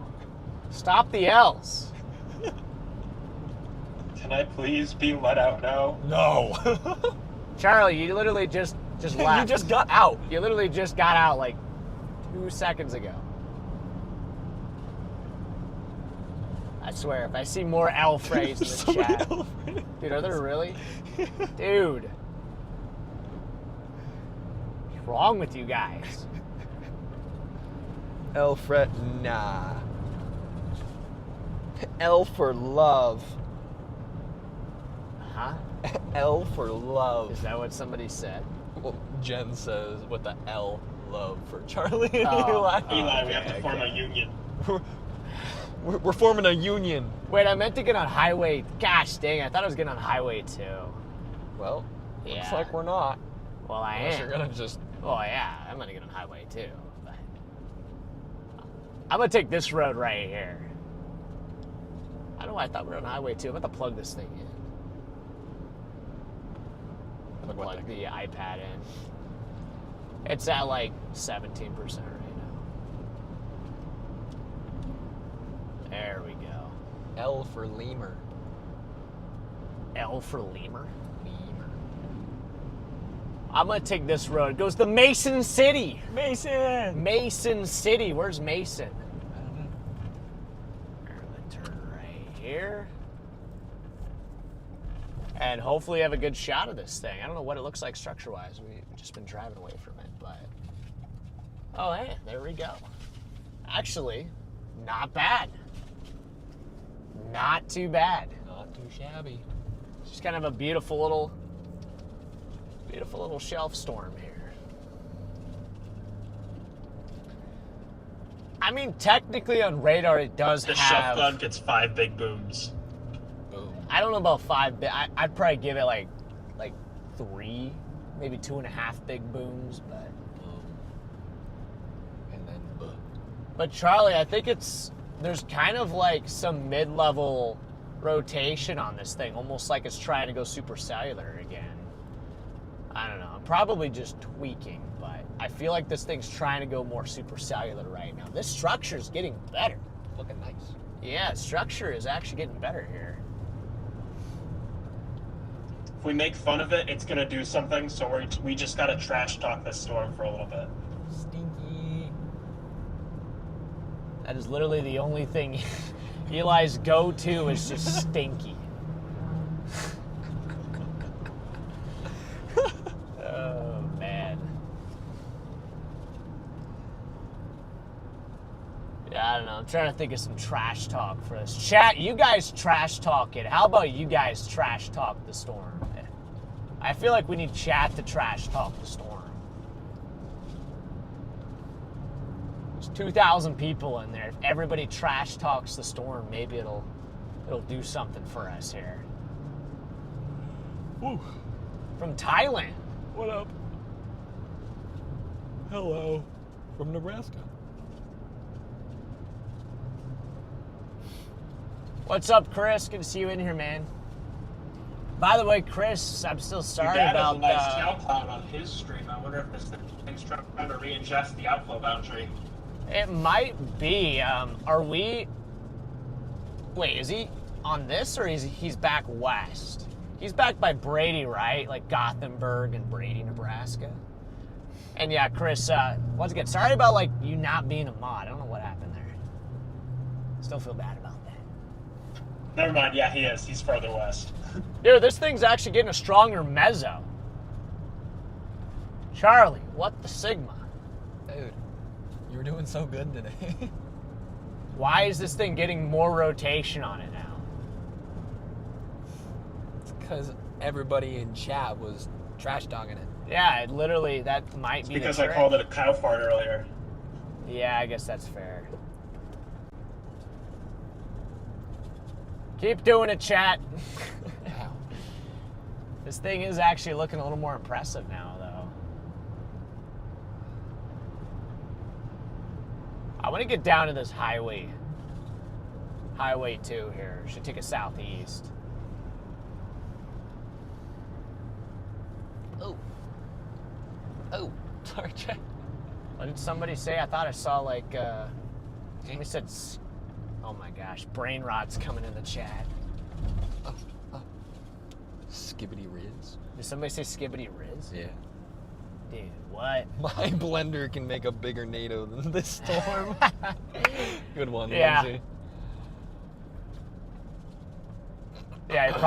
Stop the L's. Can I please be let out now? No. Charlie, you literally just left. You just got out. You literally just got out like 2 seconds ago. I swear, if I see more L phrase in the chat. Dude, are there really? Dude. What's wrong with you guys? Alfred, nah. L for love. Huh? L for love. Is that what somebody said? Well, Jen says with the L, love for Charlie and Oh. Eli. Eli, we have okay, to form a union. We're forming a union. Wait, I meant to get on highway. Gosh dang, I thought I was getting on highway 2. Well, Yeah. looks like we're not. Well, I Unless am. you're gonna just. Oh yeah, I'm gonna get on highway 2. But I'm gonna take this road right here. I don't know why I thought we were on highway 2. I'm gonna plug this thing in. I'm gonna What plug thing? the iPad in. It's at like 17% right now. There we go. L for lemur. L for lemur. Lemur. I'm gonna take this road. It goes to Mason City. Mason. Mason City. Where's Mason? I don't know. I'm gonna turn right here. And hopefully have a good shot of this thing. I don't know what it looks like structure-wise. We've just been driving away from it, but... Oh, hey, there we go. Actually, not bad. Not too bad. Not too shabby. Just kind of a beautiful little Beautiful little shelf storm here. I mean, technically on radar it does The have... shelf cloud gets 5 big booms. Boom. I don't know about 5, but I'd probably give it like 3, maybe 2.5 big booms, but... Boom. And then boom. But Charlie, I think there's kind of like some mid-level rotation on this thing, almost like it's trying to go supercellular again. I don't know. I'm probably just tweaking, but I feel like this thing's trying to go more supercellular right now. This structure's getting better. Looking nice. Yeah, structure is actually getting better here. If we make fun of it, it's gonna do something. So we just gotta trash talk this storm for a little bit. Stinky. That is literally the only thing Eli's go-to is just stinky. Oh, man. Yeah, I don't know. I'm trying to think of some trash talk for this. Chat, you guys trash talk it. How about you guys trash talk the storm? I feel like we need chat to trash talk the storm. There's 2,000 people in there. If everybody trash talks the storm, maybe it'll do something for us here. Woo. From Thailand. What up? Hello. From Nebraska. What's up, Chris? Good to see you in here, man. By the way, Chris, I'm still sorry Your dad about has a nice tail cloud on his stream. I wonder if this thing's trying to re-ingest the outflow boundary. It might be. Are we... Wait, is he on this, or he's back west? He's back by Brady, right? Like Gothenburg and Brady, Nebraska. And yeah, Chris, once again, sorry about like you not being a mod. I don't know what happened there. Still feel bad about that. Never mind. Yeah, he is. He's further west. Dude, this thing's actually getting a stronger mezzo. Charlie, what the Sigma? Dude, you were doing so good today. Why is this thing getting more rotation on it now? It's because everybody in chat was trash talking it. Yeah, it literally, that might be Because the I trick. called it a cow fart earlier. Yeah, I guess that's fair. Keep doing it, chat. Ow. This thing is actually looking a little more impressive now, though. I want to get down to this highway. Highway 2 here. Should take us southeast. Oh. Oh. Sorry, Jay. What did somebody say? I thought I saw like, somebody said, oh my gosh, brain rot's coming in the chat. Skibbity Riz. Did somebody say skibbity riz? Yeah. Dude, what? My blender can make a bigger NATO than this storm. Good one, Yeah. Lindsay. Yeah,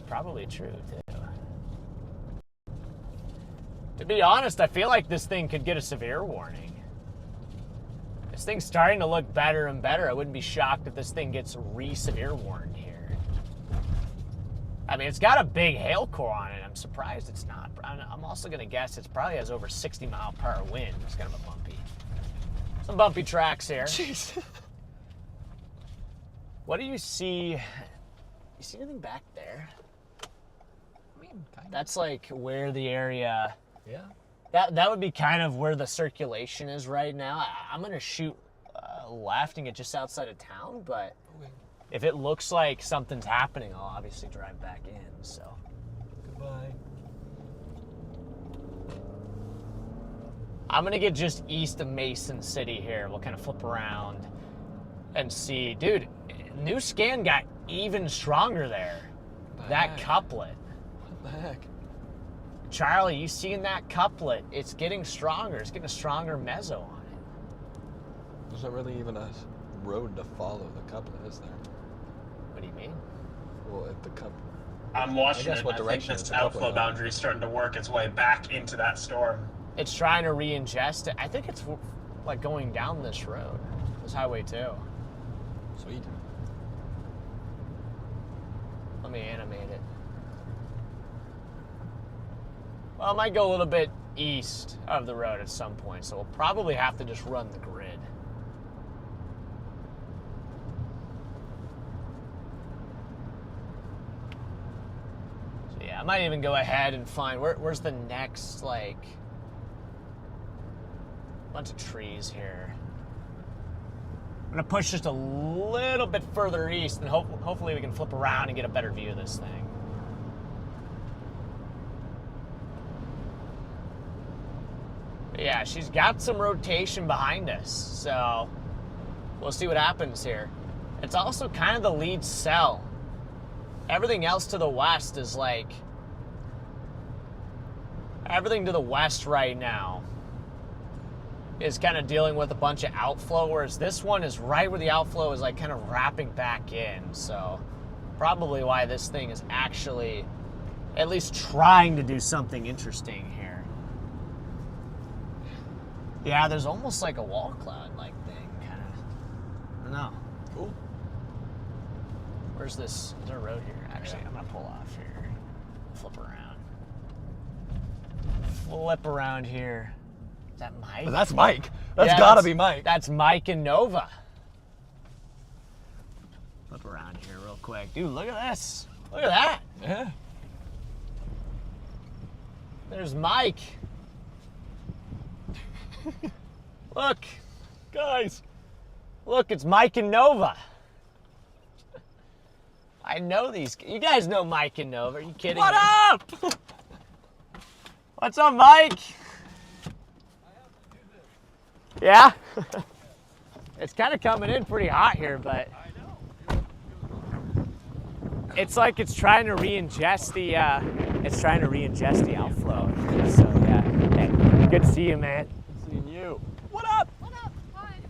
probably true too. To be honest, I feel like this thing could get a severe warning. This thing's starting to look better and better. I wouldn't be shocked if this thing gets severe warned here. I mean, it's got a big hail core on it. I'm surprised it's not. I'm also going to guess it probably has over 60-mile-per-hour wind. It's kind of a bumpy. Some bumpy tracks here. Jeez. What do you see? You see anything back there? I mean, kind of. That's like where the area... Yeah. That would be kind of where the circulation is right now. I'm going to shoot left and get just outside of town, but Okay. if it looks like something's happening, I'll obviously drive back in, so. Goodbye. I'm going to get just east of Mason City here. We'll kind of flip around and see. Dude, new scan got even stronger there. That heck? couplet. What the heck? Charlie, you seeing that couplet? It's getting stronger. It's getting a stronger mezzo on it. There's not really even a road to follow the couplet, is there? What do you mean? Well, if the couplet... I'm watching guess it. what I think direction this is the couplet outflow going? boundary is starting to work its way back into that storm. It's trying to re-ingest it. I think it's like going down this road, this highway 2. Sweet. Let me animate it. Well, it might go a little bit east of the road at some point, so we'll probably have to just run the grid. So yeah, I might even go ahead and find, where's the next, like, bunch of trees here. I'm gonna push just a little bit further east, and hopefully we can flip around and get a better view of this thing. But yeah, she's got some rotation behind us, so we'll see what happens here. It's also kind of the lead cell. Everything else to the west is like, everything to the west right now is kind of dealing with a bunch of outflow, whereas this one is right where the outflow is like kind of wrapping back in. So probably why this thing is actually at least trying to do something interesting here. Yeah, there's almost like a wall cloud like thing, kind of. I don't know. Cool. Where's this? Is there a road here? Actually, I'm gonna pull off here. Flip around. Flip around here. Is that Mike? That's Mike. That's Yeah, gotta be Mike. That's Mike and Nova. Flip around here real quick. Dude, look at this. Look at that. Yeah. There's Mike. Look. Guys. Look, it's Mike and Nova. I know these. You guys know Mike and Nova. Are you kidding What me? up? What's up, Mike? Yeah? It's kind of coming in pretty hot here, but it's like it's trying to re-ingest the outflow. So yeah. Hey, good to see you, man. Seeing you. What up?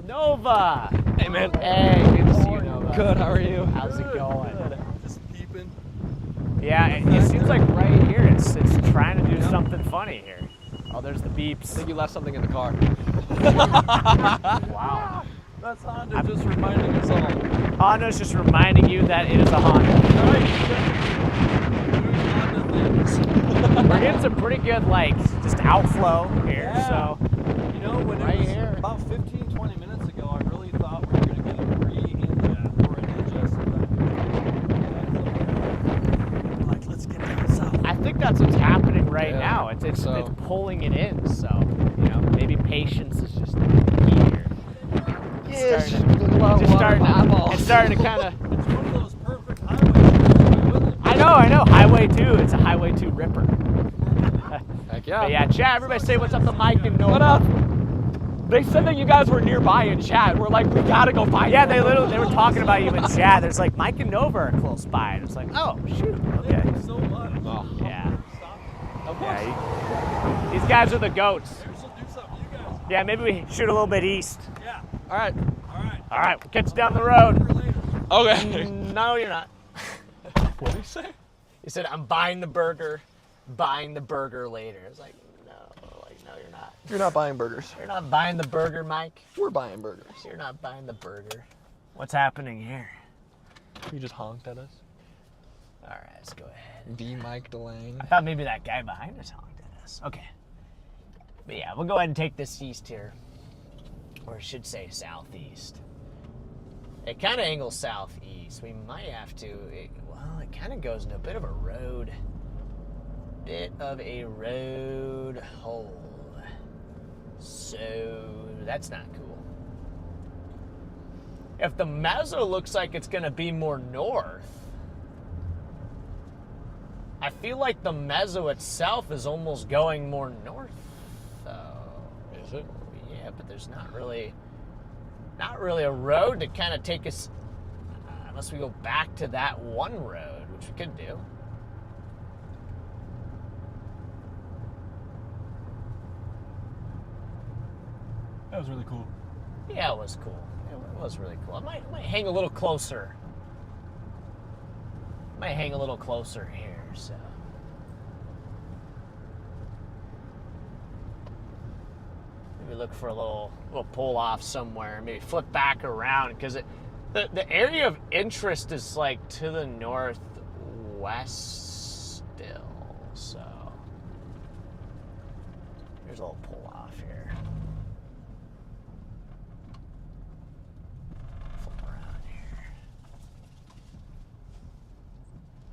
Nova. Hey, man. Hey, good to see you, Nova. Good, how are you? How's it going? Just peeping. Yeah, it seems like right here it's trying to do something funny here. Oh, there's the I beeps. think you left something in the car. Wow. That's Honda just reminding us all. Honda's just reminding you that it is a Honda. We're getting some pretty good, like, just outflow here, Yeah. so. You know, when Right it was here. about 15, 20 minutes ago, I really thought we were going to get a re-ingest or an ingest. Like, let's get down south. I think that's what's happening right Yeah, now. It's so. pulling it in, so, you know, maybe patience is just the key here. It's starting to kind of. It's one of those perfect highways. I know. Highway 2. It's a Highway 2 ripper. Heck yeah. But yeah, chat. Everybody say what's up to Mike and Nova. What up? They said that you guys were nearby in chat. We're like, we gotta go find Yeah, you. they were talking about you in chat. There's like Mike and Nova are close by, and it's like, oh shoot, okay. Thank you so much. Oh. Yeah. Of course. Yeah. These guys are the goats. Maybe we'll do something, you guys. Yeah, maybe we shoot a little bit east. Yeah. All right. All right. All right, we'll catch you down the road. Later. Okay. No, you're not. What did he say? He said, I'm buying the burger later. It's like, no, you're not. You're not buying burgers. You're not buying the burger, Mike. We're buying burgers. You're not buying the burger. What's happening here? You just honked at us. All right, let's go ahead. B. Mike Delane. I thought maybe that guy behind us honked at us. Okay. But yeah, we'll go ahead and take this east here. Or I should say southeast. It kind of angles southeast. We might have to, it kind of goes into a bit of a road. Hole. So that's not cool. If the mezzo looks like it's going to be more north, I feel like the mezzo itself is almost going more north, though. Is it? Yeah, but there's not really a road to kind of take us, unless we go back to that one road, which we could do. That was really cool. Yeah, it was cool. It was really cool. I might hang a little closer. Here, so. Maybe look for a little pull off somewhere. Maybe flip back around, because the area of interest is like to the northwest still. So There's a little pull off here. Flip around here.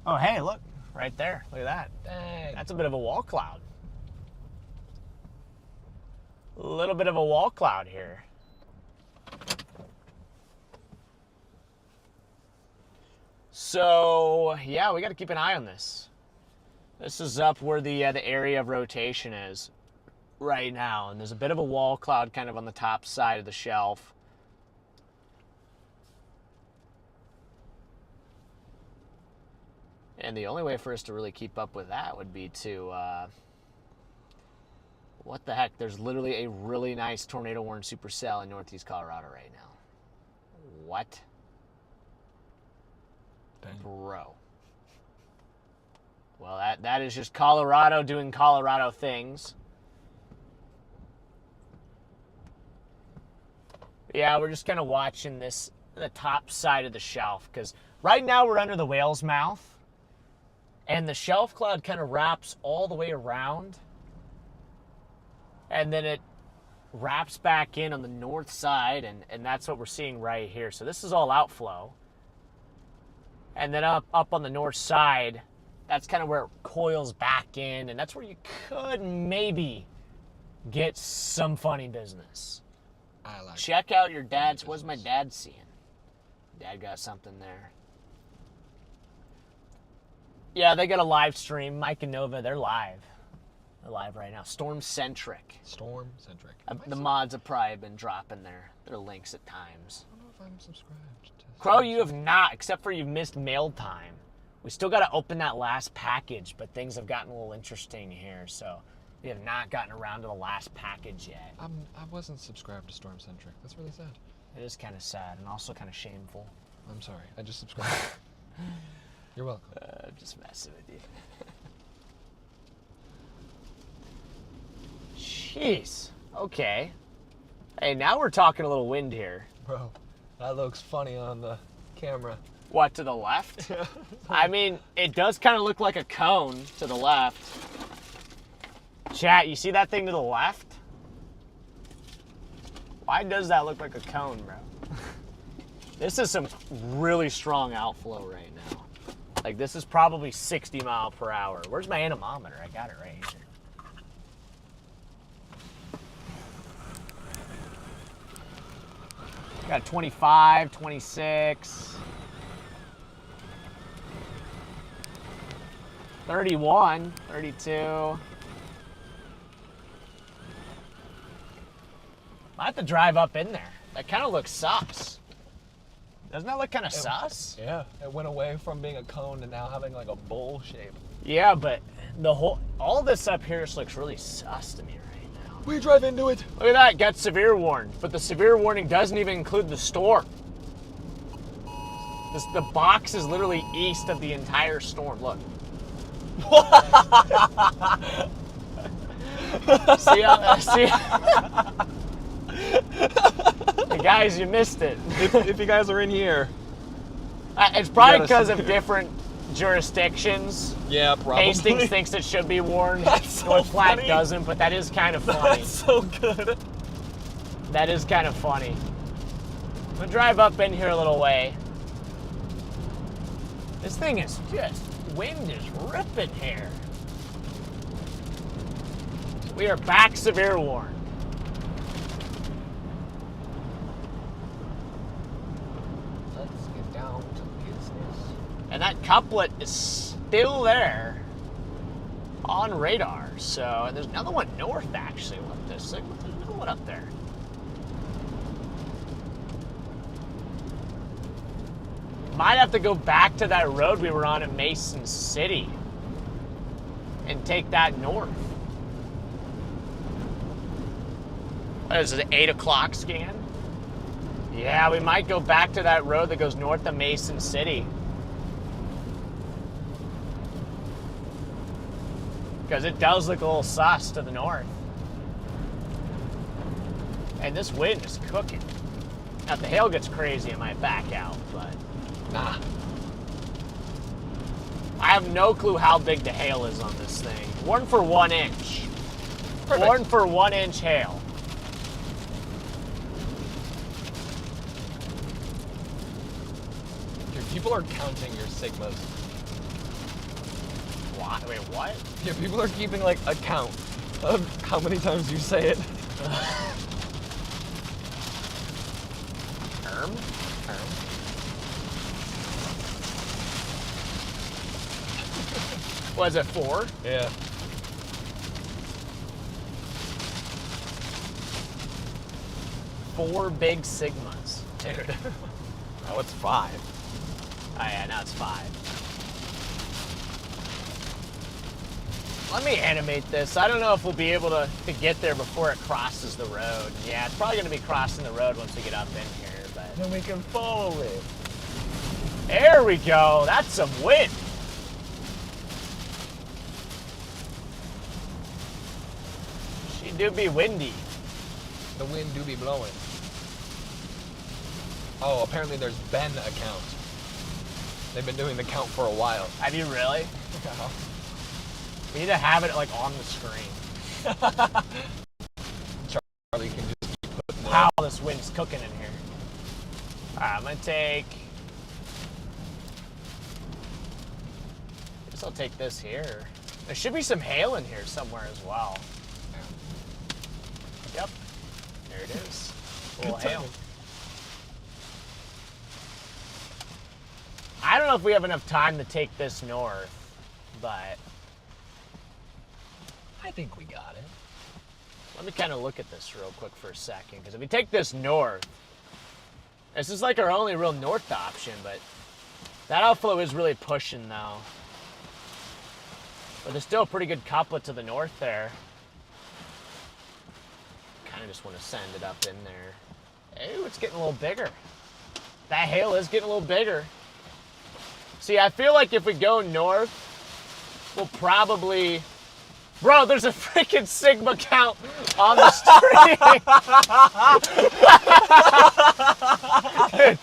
Oh, hey, look. Right there. Look at that. Dang. That's a bit of a wall cloud. A little bit of a wall cloud here. So, yeah, we got to keep an eye on this. This is up where the area of rotation is right now, and there's a bit of a wall cloud kind of on the top side of the shelf. And the only way for us to really keep up with that would be to, what the heck? There's literally a really nice tornado-warned supercell in northeast Colorado right now. What? Dang. Bro. Well, that is just Colorado doing Colorado things. Yeah, we're just kind of watching the top side of the shelf, because right now we're under the whale's mouth, and the shelf cloud kind of wraps all the way around, and then it wraps back in on the north side, and that's what we're seeing right here. So this is all outflow. And then up on the north side, that's kind of where it coils back in, and that's where you could maybe get some funny business. I like Check out your dad's. What's my dad seeing? Dad got something there. Yeah, they got a live stream. Mike and Nova, they're live. They're live right now. Storm-centric. Storm-centric. The mods have probably been dropping their links at times. I don't know if I'm subscribed to Crow, you have not, except for you've missed mail time. We still got to open that last package, but things have gotten a little interesting here, so we have not gotten around to the last package yet. I wasn't subscribed to Storm-centric. That's really sad. It is kind of sad and also kind of shameful. I'm sorry. I just subscribed. You're welcome. Just messing with you. Jeez. Okay. Hey, now we're talking a little wind here. Bro, that looks funny on the camera. What, to the left? I mean, it does kind of look like a cone to the left. Chat, you see that thing to the left? Why does that look like a cone, bro? This is some really strong outflow right now. Like, this is probably 60 miles per hour. Where's my anemometer? I got it right here. Got 25, 26, 31, 32. I have to drive up in there. That kind of looks sus. Doesn't that look kind of sus? Yeah, it went away from being a cone to now having like a bowl shape. Yeah, but all this up here just looks really sus to me right now. We drive into it. Look at that, got severe warned, but the severe warning doesn't even include the storm. The box is literally east of the entire storm. Look. see? Hey guys, you missed it. If you guys are in here. It's probably because of different jurisdictions. Yeah, probably. Hastings thinks it should be warned. That's so North Platte funny. doesn't, but that is kind of funny. That's so good. That is kind of funny. I'm gonna drive up in here a little way. This thing is just, wind is ripping here. We are back severe warned. Let's get down to business. And that couplet is still there on radar. So, and there's another one north actually. There's another one up there. Might have to go back to that road we were on in Mason City and take that north. Is it an 8 o'clock scan? Yeah, we might go back to that road that goes north of Mason City. Because it does look a little sus to the north. And this wind is cooking. Now, if the hail gets crazy, it might back out, but... Nah. I have no clue how big the hail is on this thing. Warned for 1 inch. Perfect. Warn for 1-inch hail. Dude, people are counting your sigmas. What? Wait, what? Yeah, people are keeping like a count of how many times you say it. Term? Was it 4? Yeah. Four big sigmas. Dude. Oh, it's 5. Oh yeah, now it's 5. Let me animate this. I don't know if we'll be able to get there before it crosses the road. Yeah, it's probably going to be crossing the road once we get up in here, but Then we can follow it. there we go. That's some wind. She do be windy. The wind do be blowing. Oh, apparently there's been a count. They've been doing the count for a while. Have you really? We need to have it like on the screen. Charlie can just keep putting Wow, this wind's cooking in here. Alright, I'm gonna take. I guess I'll take this here. There should be some hail in here somewhere as well. Yep. There it is. A little hail. I don't know if we have enough time to take this north, but I think we got it. let me kind of look at this real quick for a second, because if we take this north, this is like our only real north option, but that outflow is really pushing though. But there's still a pretty good couplet to the north there. Kind of just want to send it up in there. Ooh, it's getting a little bigger. That hail is getting a little bigger. See, I feel like if we go north, we'll probably... Bro, there's a freaking Sigma count on the stream. Dude.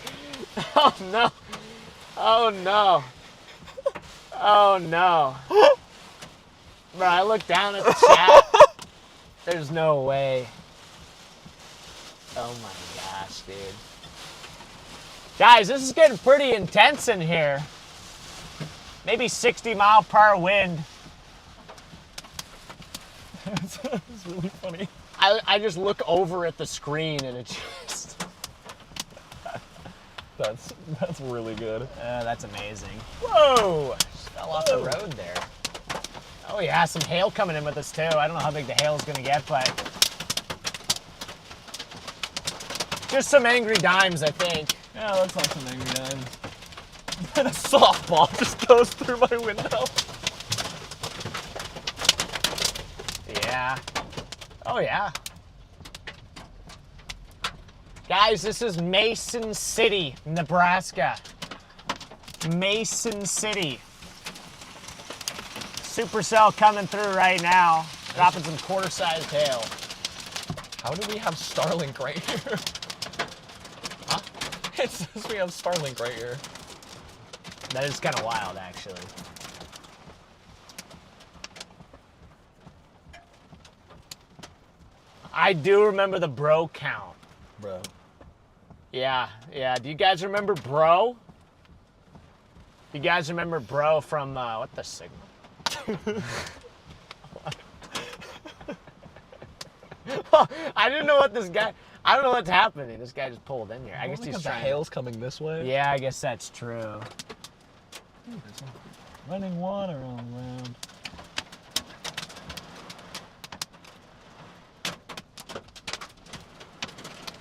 Oh, no. Oh, no. Oh, no. Bro, I look down at the chat. There's no way. Oh, my gosh, dude. Guys, this is getting pretty intense in here. Maybe 60-mile-per-hour wind. It's really funny. I just look over at the screen and it's just... That's really good. That's amazing. Whoa! Just fell off the road there. Oh yeah, some hail coming in with us too. I don't know how big the hail is gonna get, but... just some angry dimes, I think. Yeah, that's like some angry dimes. And a softball just goes through my window. Yeah. Oh yeah. Guys, this is Mason City, Nebraska. Mason City. Supercell coming through right now. Dropping some quarter-sized hail. How do we have Starlink right here? Huh? It says we have Starlink right here. That is kind of wild, actually. I do remember the bro count. Bro. Yeah. Do you guys remember bro? You guys remember bro from, what the Sigma? I didn't know what this guy, I don't know what's happening. This guy just pulled in here. I guess he's the trying. hail's coming this way. Yeah, I guess that's true. Running water all around.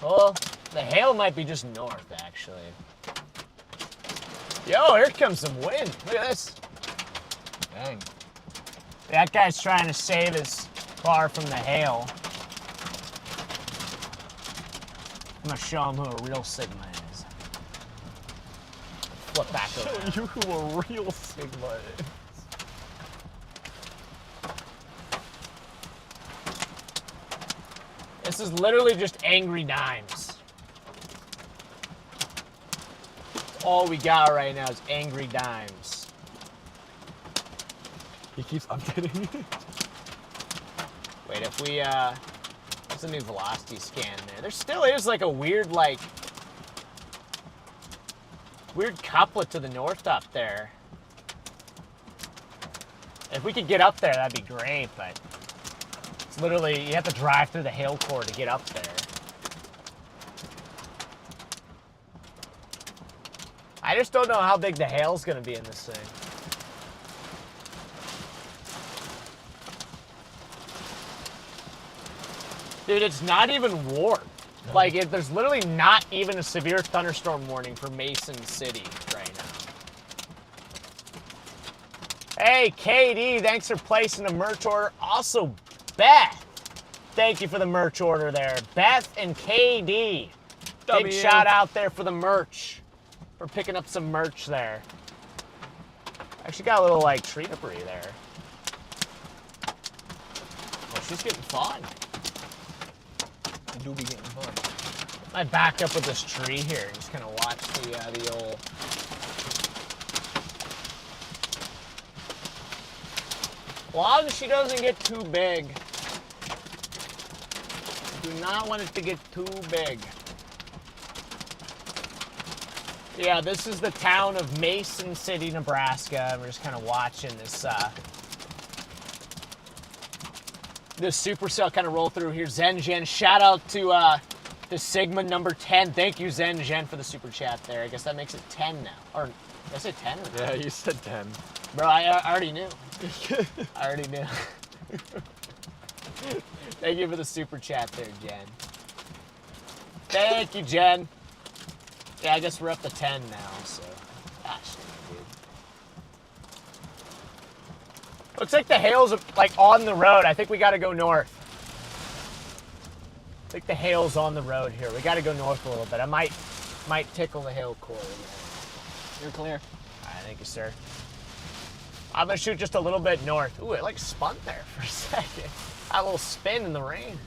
Well, the hail might be just north, actually. Yo, here comes some wind. Look at this. Dang. That guy's trying to save his car from the hail. I'm gonna show him who a real Sigma is. Flip back over. Show you who a real Sigma is. This is literally just angry dimes. All we got right now is angry dimes. He keeps updating me. Wait, Wait, if we, what's the new velocity scan there? There still is like a weird, like, weird couplet to the north up there. If we could get up there, that'd be great, but it's literally, you have to drive through the hail core to get up there. I just don't know how big the hail's gonna be in this thing. Dude, it's not even warm. Like, there's literally not even a severe thunderstorm warning for Mason City right now. Hey, KD, thanks for placing a merch order. Also, Beth, thank you for the merch order there. Beth and KD, big shout out there for the merch. For picking up some merch there. Actually got a little, like, tree debris there. Oh, she's getting fun. You do be getting fun. I back up with this tree here and just kind of watch the old. As long as she doesn't get too big. Do not want it to get too big. Yeah, this is the town of Mason City, Nebraska. We're just kind of watching this this supercell kind of roll through here. Zen shout out to the Sigma number 10. Thank you, Zen for the super chat there. I guess that makes it 10 now. Or did I say 10? Or Yeah, you said 10. Bro, I already knew. I already knew. Thank you for the super chat there, Jen. Thank you, Jen. Yeah, I guess we're up to 10 now, so. Gosh, dude. Looks like the hail's like on the road. I think we gotta go north. I think the hail's on the road here. We gotta go north a little bit. I might tickle the hail core. You're clear. All right, thank you, sir. I'm gonna shoot just a little bit north. Ooh, it like spun there for a second. Had a little spin in the rain.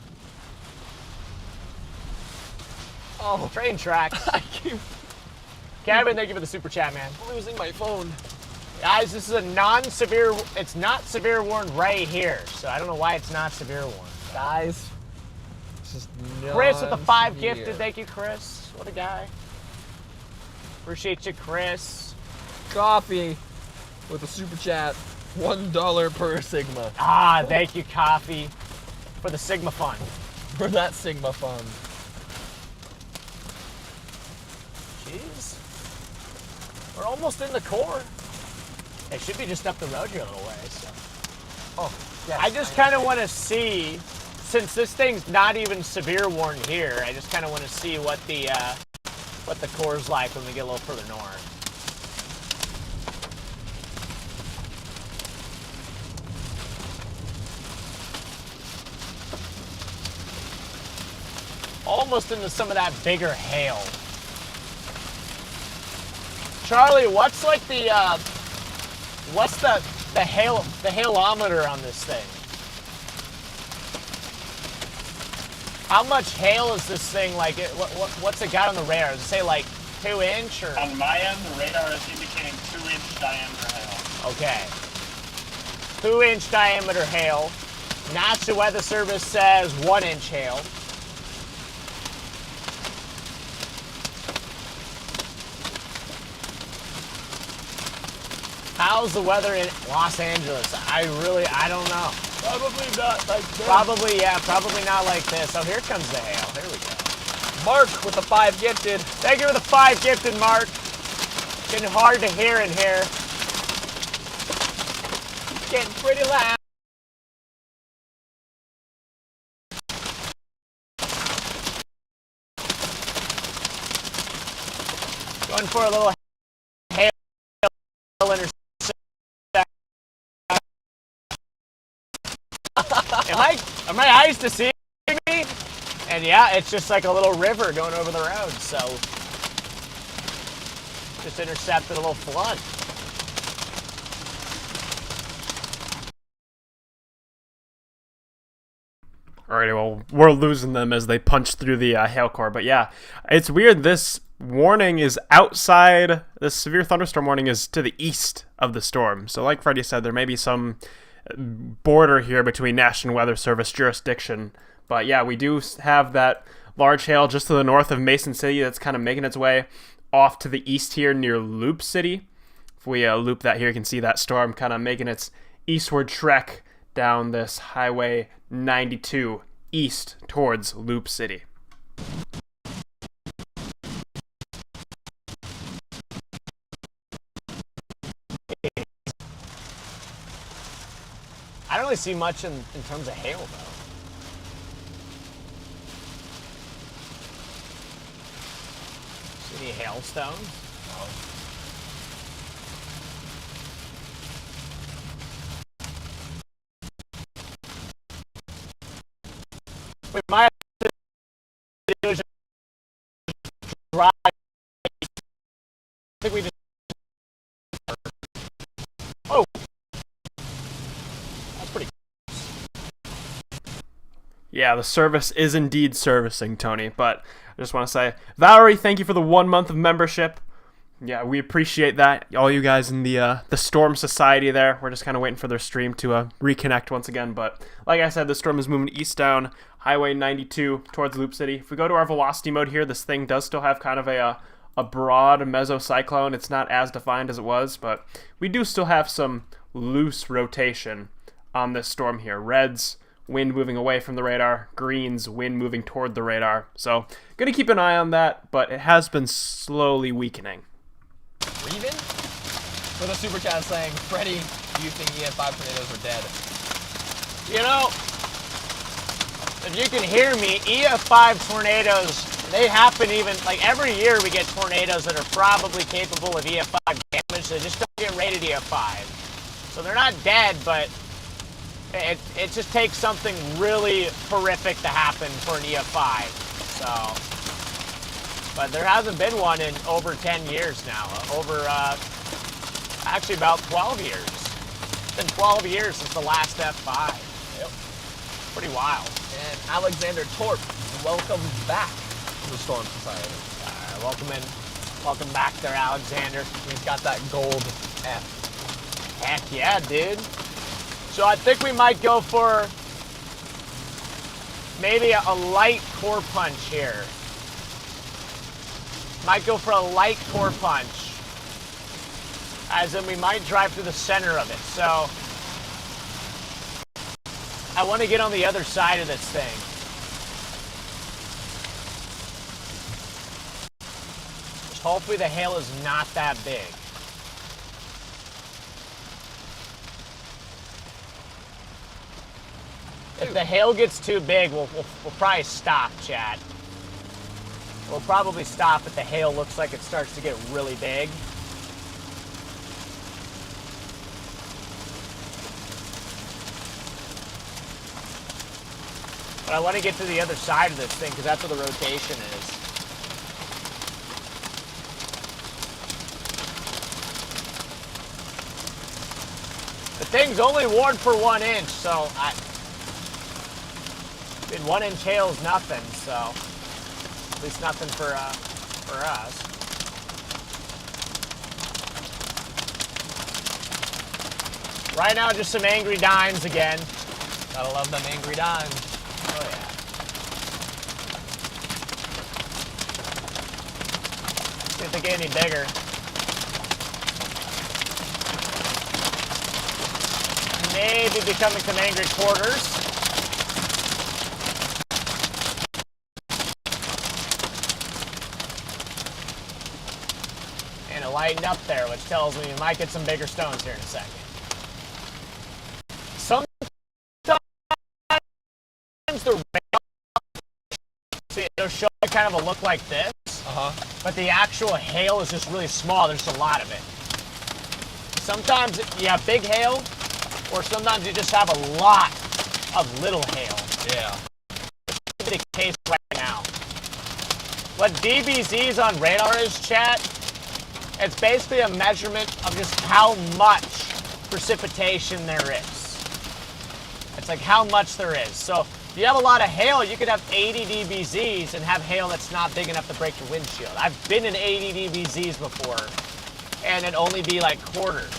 Oh, train tracks. Kevin, thank you for the super chat, man. I'm losing my phone. Guys, this is a non-severe, it's not severe warned right here, so I don't know why it's not severe warned. Guys, this is Chris with the 5 non-severe. gifted, thank you, Chris. What a guy. Appreciate you, Chris. Coffee with a super chat. $1 per Sigma. Ah, thank you, Coffee, for the Sigma Fund. For that Sigma fund. Jeez. We're almost in the core. It should be just up the road here a little way, so. Oh, yes. I just kind of want to see, since this thing's not even severe warned here, I just kind of want to see what the core's like when we get a little further north. Almost into some of that bigger hail. Charlie, what's like the what's the hailometer on this thing? How much hail is this thing like? What's it got on the radar? Does it say like 2 inch or? On my end, the radar is indicating 2-inch diameter hail. Okay. 2-inch diameter hail. National Weather Service says 1-inch hail. How's the weather in Los Angeles? I don't know. Probably not like this. Probably, yeah, probably not like this. Oh, here comes the hail. Here we go. Mark with the 5 gifted. Thank you for the 5 gifted, Mark. Getting hard to hear in here. Getting pretty loud. Going for a little hail interception. Am my eyes deceiving me? And yeah, it's just like a little river going over the road, so just intercepted a little flood. Alrighty, well, we're losing them as they punch through the hail core. But yeah, it's weird. This warning is outside. This severe thunderstorm warning is to the east of the storm. So like Freddy said, there may be some border here between National Weather Service jurisdiction. But yeah, we do have that large hail just to the north of Mason City that's kind of making its way off to the east here near Loop City. If we loop that here, you can see that storm kind of making its eastward trek down this Highway 92 east towards Loop City. I don't really see much in terms of hail, though. See any hailstones? No. We might have to do is just drive. I think we just. Oh! That's pretty. Yeah, the service is indeed servicing, Tony, but I just want to say, Valerie, thank you for the 1 month of membership. Yeah, we appreciate that. All you guys in the Storm Society there, we're just kind of waiting for their stream to reconnect once again. But like I said, the storm is moving east down Highway 92 towards Loop City. If we go to our velocity mode here, this thing does still have kind of a broad mesocyclone. It's not as defined as it was, but we do still have some loose rotation on this storm here. Reds, wind moving away from the radar. Greens, wind moving toward the radar. So, going to keep an eye on that, but it has been slowly weakening. Reven? With a super chat saying, Freddy, do you think EF5 tornadoes are dead? You know, if you can hear me, EF5 tornadoes, they happen even, like every year we get tornadoes that are probably capable of EF5 damage, they just don't get rated EF5. So they're not dead, but it just takes something really horrific to happen for an EF5. So, but there hasn't been one in over 10 years now, actually about 12 years. It's been 12 years since the last F5. Yep. Pretty wild. And Alexander Torp, welcome back to the Storm Society. Welcome back there, Alexander. He's got that gold F. Heck yeah, dude. So I think we might go for maybe a light core punch here. Might go for a light core punch. As in we might drive through the center of it. So I want to get on the other side of this thing. Just hopefully the hail is not that big. If the hail gets too big, we'll probably stop, chat. We'll probably stop if the hail looks like it starts to get really big. But I want to get to the other side of this thing because that's where the rotation is. The thing's only warned for 1 inch, so and 1 inch hail is nothing, so at least nothing for us. Right now, just some angry dimes again. Gotta love them angry dimes. Oh yeah. See if they get any bigger. Maybe becoming some angry quarters. And it lightened up there, which tells me we might get some bigger stones here in a second. Sometimes the see, it'll show you kind of a look like this, but the actual hail is just really small. There's a lot of it. Sometimes you have big hail, or sometimes you just have a lot of little hail. Yeah. That's the case right now. What DBZs on radar is, chat, it's basically a measurement of just how much precipitation there is. It's like how much there is. So if you have a lot of hail, you could have 80 DBZs and have hail that's not big enough to break your windshield. I've been in 80 DBZs before, and it'd only be like quarters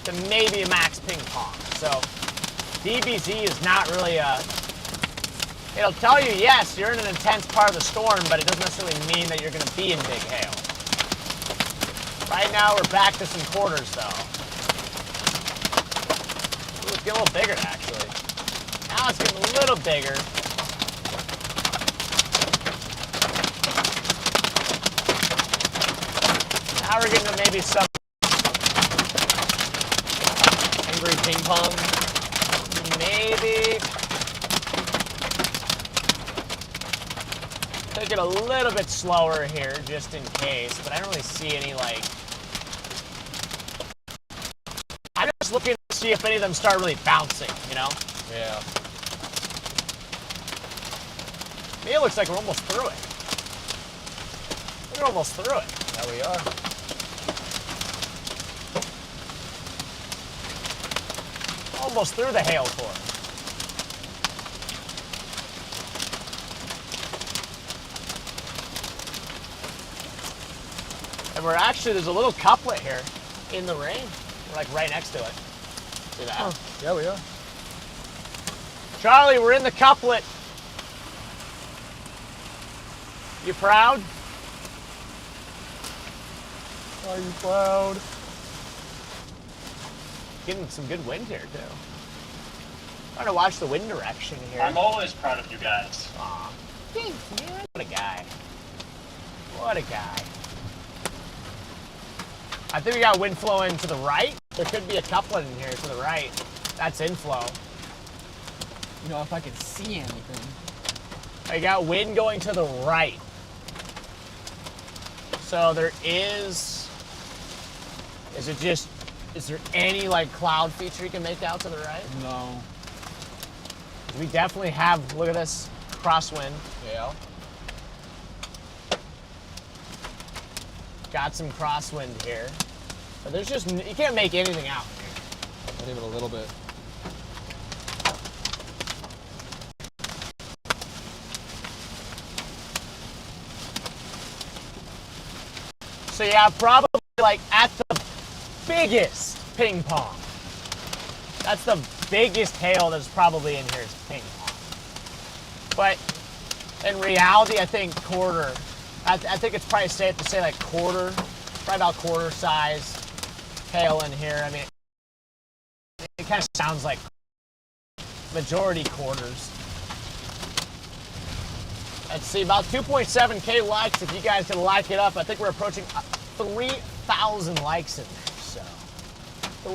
to maybe a max ping pong. So DBZ is not really a... It'll tell you, yes, you're in an intense part of the storm, but it doesn't necessarily mean that you're going to be in big hail. Right now, we're back to some quarters, though. Ooh, it's getting a little bigger, actually. Now it's getting a little bigger. Now we're getting to maybe some angry ping pong. Maybe. Take it a little bit slower here, just in case, but I don't really see any, like... I'm just looking to see if any of them start really bouncing, you know? Yeah. To me, it looks like we're almost through it. We're almost through it. There we are. Almost through the hail core. And we're actually, there's a little couplet here in the rain. We're like right next to it. See that? Oh, yeah, we are. Charlie, we're in the couplet. You proud? Are you proud? Getting some good wind here, too. Trying to watch the wind direction here. I'm always proud of you guys. Aw. Thanks, man. What a guy. What a guy. I think we got wind flowing to the right. There could be a couplet in here to the right. That's inflow. You know, if I could see anything. I got wind going to the right. So there is there any like cloud feature you can make out to the right? No. We definitely have, look at this, crosswind. Yeah. Got some crosswind here. But there's just, you can't make anything out here. Not even a little bit. So yeah, probably like at the biggest ping pong. That's the biggest hail that's probably in here is ping pong. But in reality, I think quarter. I think it's probably safe to say like quarter, probably about quarter size hail in here. I mean, it kind of sounds like majority quarters. Let's see, about 2.7K likes. If you guys can like it up, I think we're approaching 3,000 likes in there. So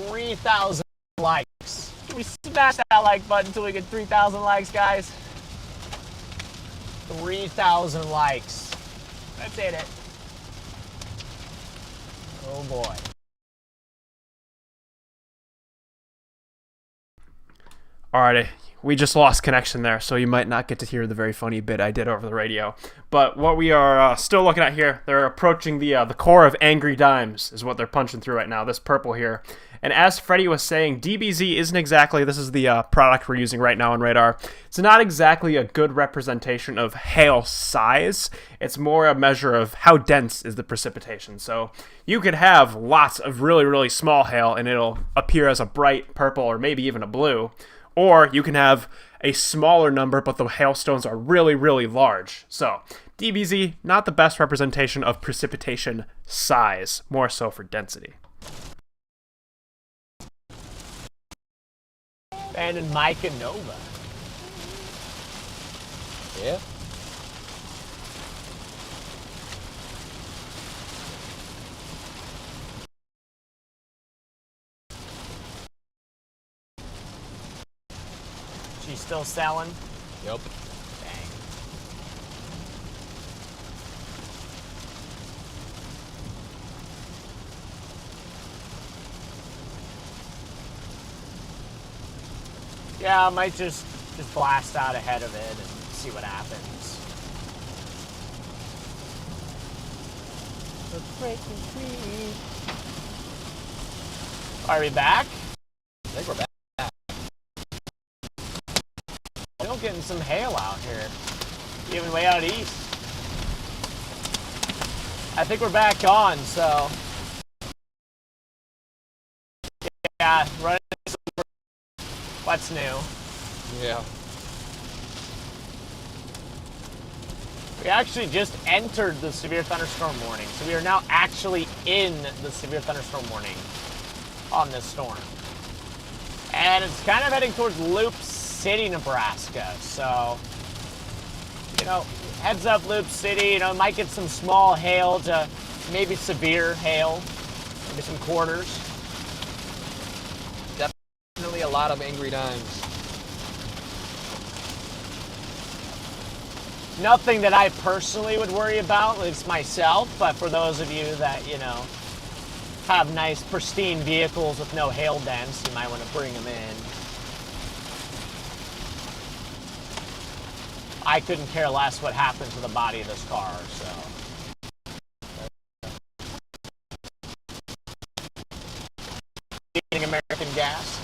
3,000 likes. Can we smash that like button until we get 3,000 likes, guys? 3,000 likes. Let's hit it. Oh boy. Alrighty, we just lost connection there, so you might not get to hear the very funny bit I did over the radio. But what we are still looking at here, they're approaching the core of Angry Dimes, is what they're punching through right now, this purple here. And as Freddy was saying, DBZ isn't exactly, this is the product we're using right now on radar, it's not exactly a good representation of hail size. It's more a measure of how dense is the precipitation. So you could have lots of really, really small hail and it'll appear as a bright purple or maybe even a blue. Or you can have a smaller number, but the hailstones are really, really large. So DBZ, not the best representation of precipitation size, more so for density. And Micah Nova. Yeah. She's still selling? Yep. Dang. Yeah, I might just blast out ahead of it and see what happens. Are we back? I think we're back. Still getting some hail out here, even way out east. I think we're back on, so yeah, running some What's new? Yeah. We actually just entered the severe thunderstorm warning, so we are now actually in the severe thunderstorm warning on this storm. And it's kind of heading towards Loop City, Nebraska. So, you know, heads up Loop City, you know, might get some small hail to maybe severe hail, maybe some quarters. Definitely a lot of angry dimes. Nothing that I personally would worry about, at least myself, but for those of you that, you know, have nice pristine vehicles with no hail dents, you might want to bring them in. I couldn't care less what happened to the body of this car, so. Eating American gas.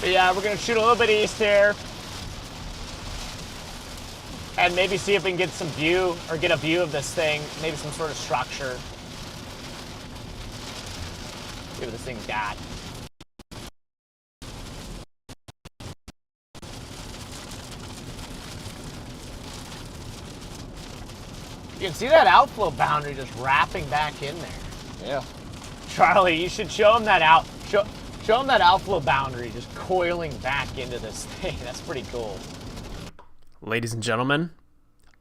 But yeah, we're gonna shoot a little bit east here. And maybe see if we can get some view, or get a view of this thing, maybe some sort of structure. See what this thing's got. You can see that outflow boundary just wrapping back in there. Yeah. Charlie, you should show him that show him that outflow boundary just coiling back into this thing. That's pretty cool. Ladies and gentlemen,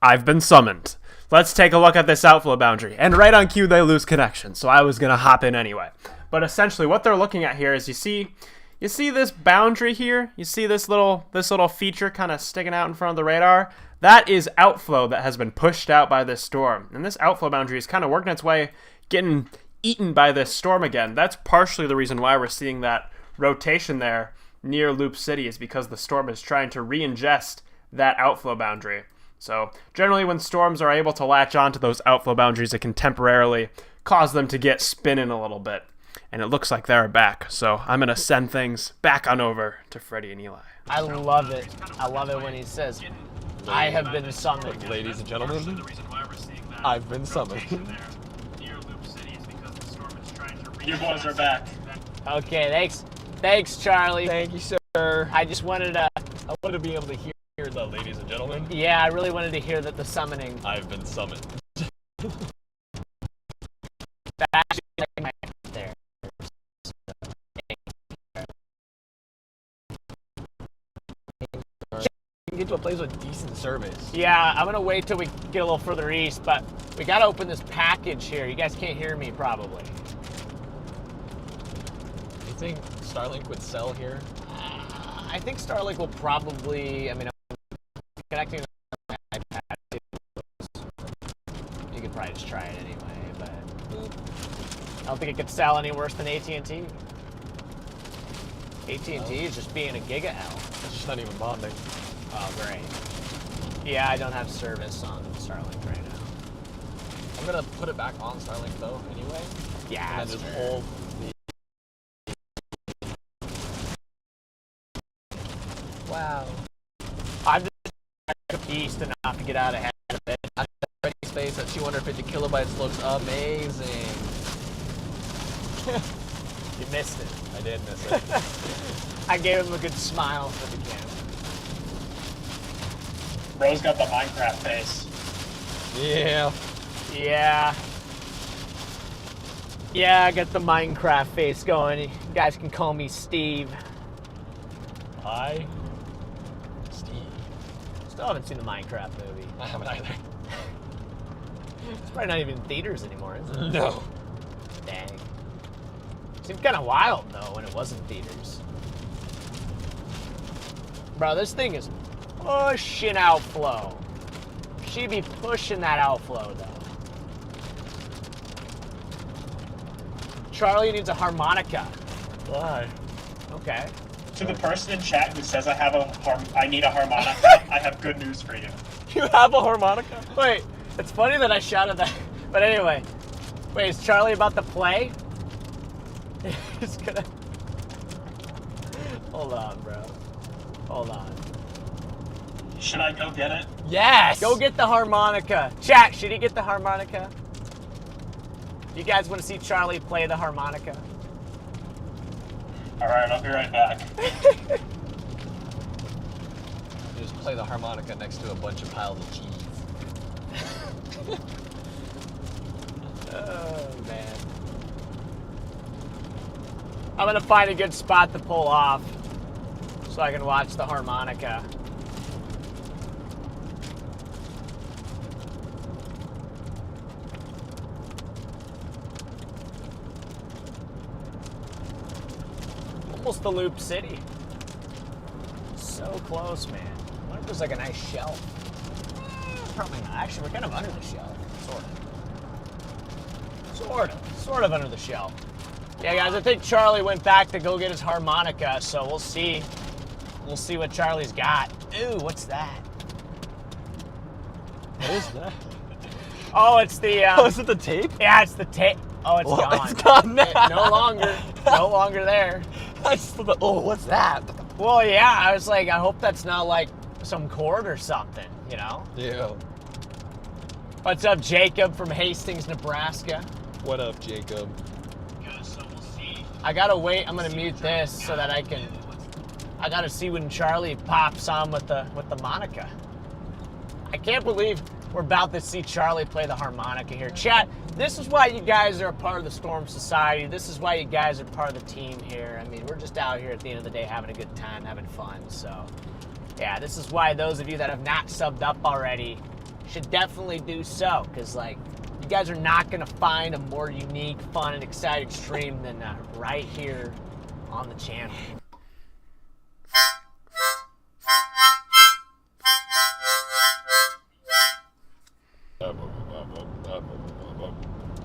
I've been summoned. Let's take a look at this outflow boundary. And right on cue, they lose connection, so I was going to hop in anyway. But essentially, what they're looking at here is you see this boundary here? You see this little feature kind of sticking out in front of the radar? That is outflow that has been pushed out by this storm. And this outflow boundary is kind of working its way, getting eaten by this storm again. That's partially the reason why we're seeing that rotation there near Loop City, is because the storm is trying to re-ingest that outflow boundary. So generally when storms are able to latch onto those outflow boundaries, it can temporarily cause them to get spinning a little bit. And it looks like they're back. So I'm going to send things back on over to Freddy and Eli. I love it. I love it when he says, I have been summoned. Ladies and gentlemen, I've been summoned. You boys are back. Okay, thanks. Thanks, Charlie. Thank you, sir. I just wanted to, I wanted to be able to hear the ladies and gentlemen. yeah, I really wanted to hear that the summoning. I've been summoned. That actually like my there. Get to a place with decent service. Yeah, I'm gonna wait till we get a little further east, but we gotta open this package here. You guys can't hear me probably. You think Starlink would sell here? I think Starlink will probably, I mean, I'm connecting to my iPad. You could probably just try it anyway, but I don't think it could sell any worse than AT&T. AT&T is just being a giga L. It's just not even bonding. Oh, great. Yeah, I don't have service on Starlink right now. I'm gonna put it back on Starlink though, anyway. Yeah, And that's then just fair. hold the. Wow. I'm just east enough to get out ahead of it. Ready space at 250 kilobytes looks amazing. You missed it. I did miss it. I gave him a good smile for the camera. Bro's got the Minecraft face. Yeah. Yeah. Yeah, I got the Minecraft face going. You guys can call me Steve. Hi. Steve. Still haven't seen the Minecraft movie. I haven't either. It's probably not even in theaters anymore, is it? No. Dang. Seemed kind of wild, though, when it was in theaters. Bro, this thing is pushing outflow. She be pushing that outflow, though. Charlie needs a harmonica. Why? Okay. To the person in chat who says I need a harmonica, I have good news for you. You have a harmonica? Wait, it's funny that I shouted that. But anyway. Wait, is Charlie about to play? He's gonna... Hold on, bro. Hold on. Should I go get it? Yes! Go get the harmonica. Chat, should he get the harmonica? You guys want to see Charlie play the harmonica? Alright, I'll be right back. Just play the harmonica next to a bunch of piles of cheese. Oh, man. I'm going to find a good spot to pull off so I can watch the harmonica. Almost the Loop City. So close, man. I wonder if there's like a nice shelf. Probably not. Actually, we're kind of under the shelf. Sort of under the shelf. Yeah, guys, I think Charlie went back to go get his harmonica, so we'll see. We'll see what Charlie's got. Ooh, what's that? What is that? Oh, it's the... Oh, is it the tape? Yeah, it's the tape. Oh, it's Well, gone. it's gone now. No longer there. I just thought, oh, what's that? Well, yeah, I was like, I hope that's not like some cord or something, you know? Yeah. What's up, Jacob from Hastings, Nebraska? What up, Jacob? I gotta wait. I'm gonna mute this so that I can. I gotta see when Charlie pops on with the Monica. I can't believe we're about to see Charlie play the harmonica here. Chat, this is why you guys are a part of the Storm Society. This is why you guys are part of the team here. I mean, we're just out here at the end of the day having a good time, having fun. So, yeah, this is why those of you that have not subbed up already should definitely do so. Because, like, you guys are not going to find a more unique, fun, and exciting stream than right here on the channel.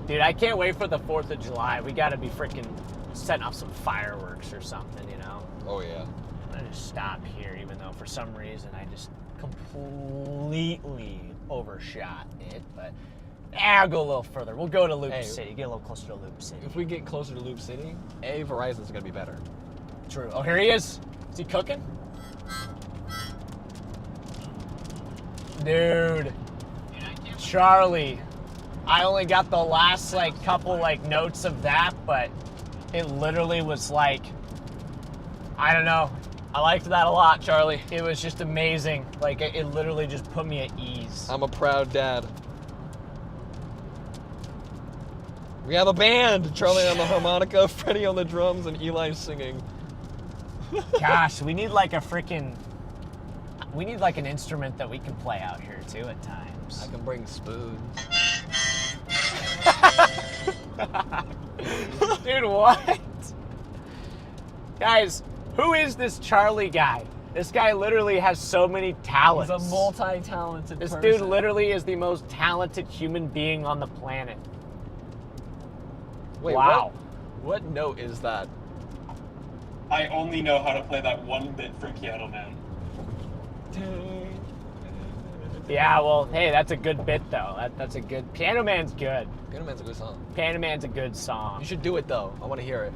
Dude, I can't wait for the 4th of July. We got to be freaking setting off some fireworks or something, you know? Oh, yeah. I'm going to just stop here, even though for some reason I just completely overshot it. But I'll go a little further. We'll go to Loop City. Get a little closer to Loop City. If we get closer to Loop City, Verizon's gonna be better. True. Oh, here he is. Is he cooking? Dude. Charlie. I only got the last, like, couple, like, notes of that, but it literally was like, I don't know. I liked that a lot, Charlie. It was just amazing. Like, it literally just put me at ease. I'm a proud dad. We have a band. Charlie on the harmonica, Freddy on the drums, and Eli singing. Gosh, we need like a freaking... We need like an instrument that we can play out here too at times. I can bring spoons. Dude, what? Guys, who is this Charlie guy? This guy literally has so many talents. He's a multi-talented This person. dude literally is the most talented human being on the planet. Wait, wow. What note is that? I only know how to play that one bit from Piano Man. Yeah, well, hey, that's a good bit though. That's a good... Piano Man's good. Piano Man's a good song. Piano Man's a good song. You should do it though. I want to hear it.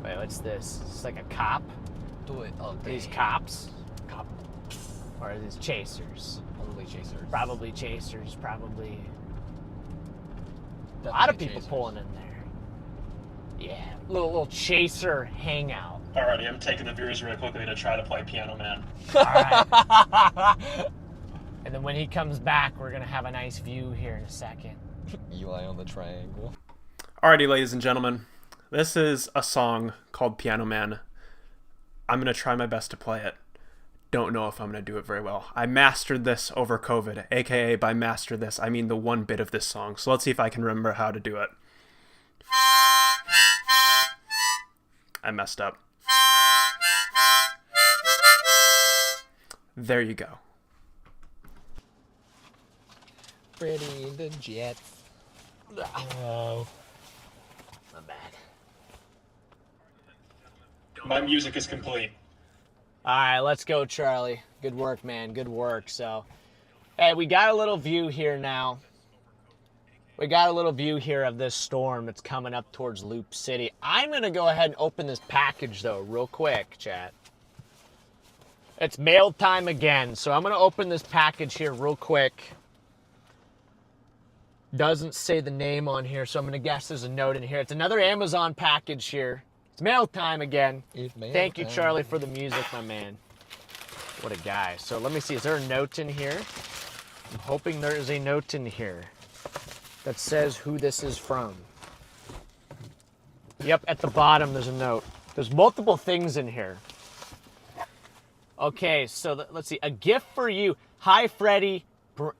Wait, what's this? It's like a cop? Do it. Oh, These dang. cops? Cop. Or are these chasers? Probably chasers. Probably chasers, probably... Definitely A lot of people chasers. pulling in there. Yeah, little chaser hangout. Alrighty, I'm taking the viewers real quickly to try to play Piano Man. All right. And then when he comes back, we're gonna have a nice view here in a second. Eli on the triangle. Alrighty, ladies and gentlemen, this is a song called Piano Man. I'm going to try my best to play it. Don't know if I'm going to do it very well. I mastered this over COVID, aka by master this, I mean the one bit of this song. So let's see if I can remember how to do it. I messed up. There you go. Freddy and the Jets. Oh. Not bad. My music is complete. All right, let's go, Charlie. Good work, man. Good work. So, hey, we got a little view here now. We got a little view here of this storm that's coming up towards Loop City. I'm going to go ahead and open this package, though, real quick, chat. It's mail time again. So I'm going to open this package here real quick. Doesn't say the name on here, so I'm going to guess there's a note in here. It's another Amazon package here. It's mail time again. Thank you, Charlie, for the music, my man. What a guy. So let me see. Is there a note in here? I'm hoping there is a note in here that says who this is from. Yep, at the bottom there's a note. There's multiple things in here. Okay, so let's see. A gift for you. Hi, Freddy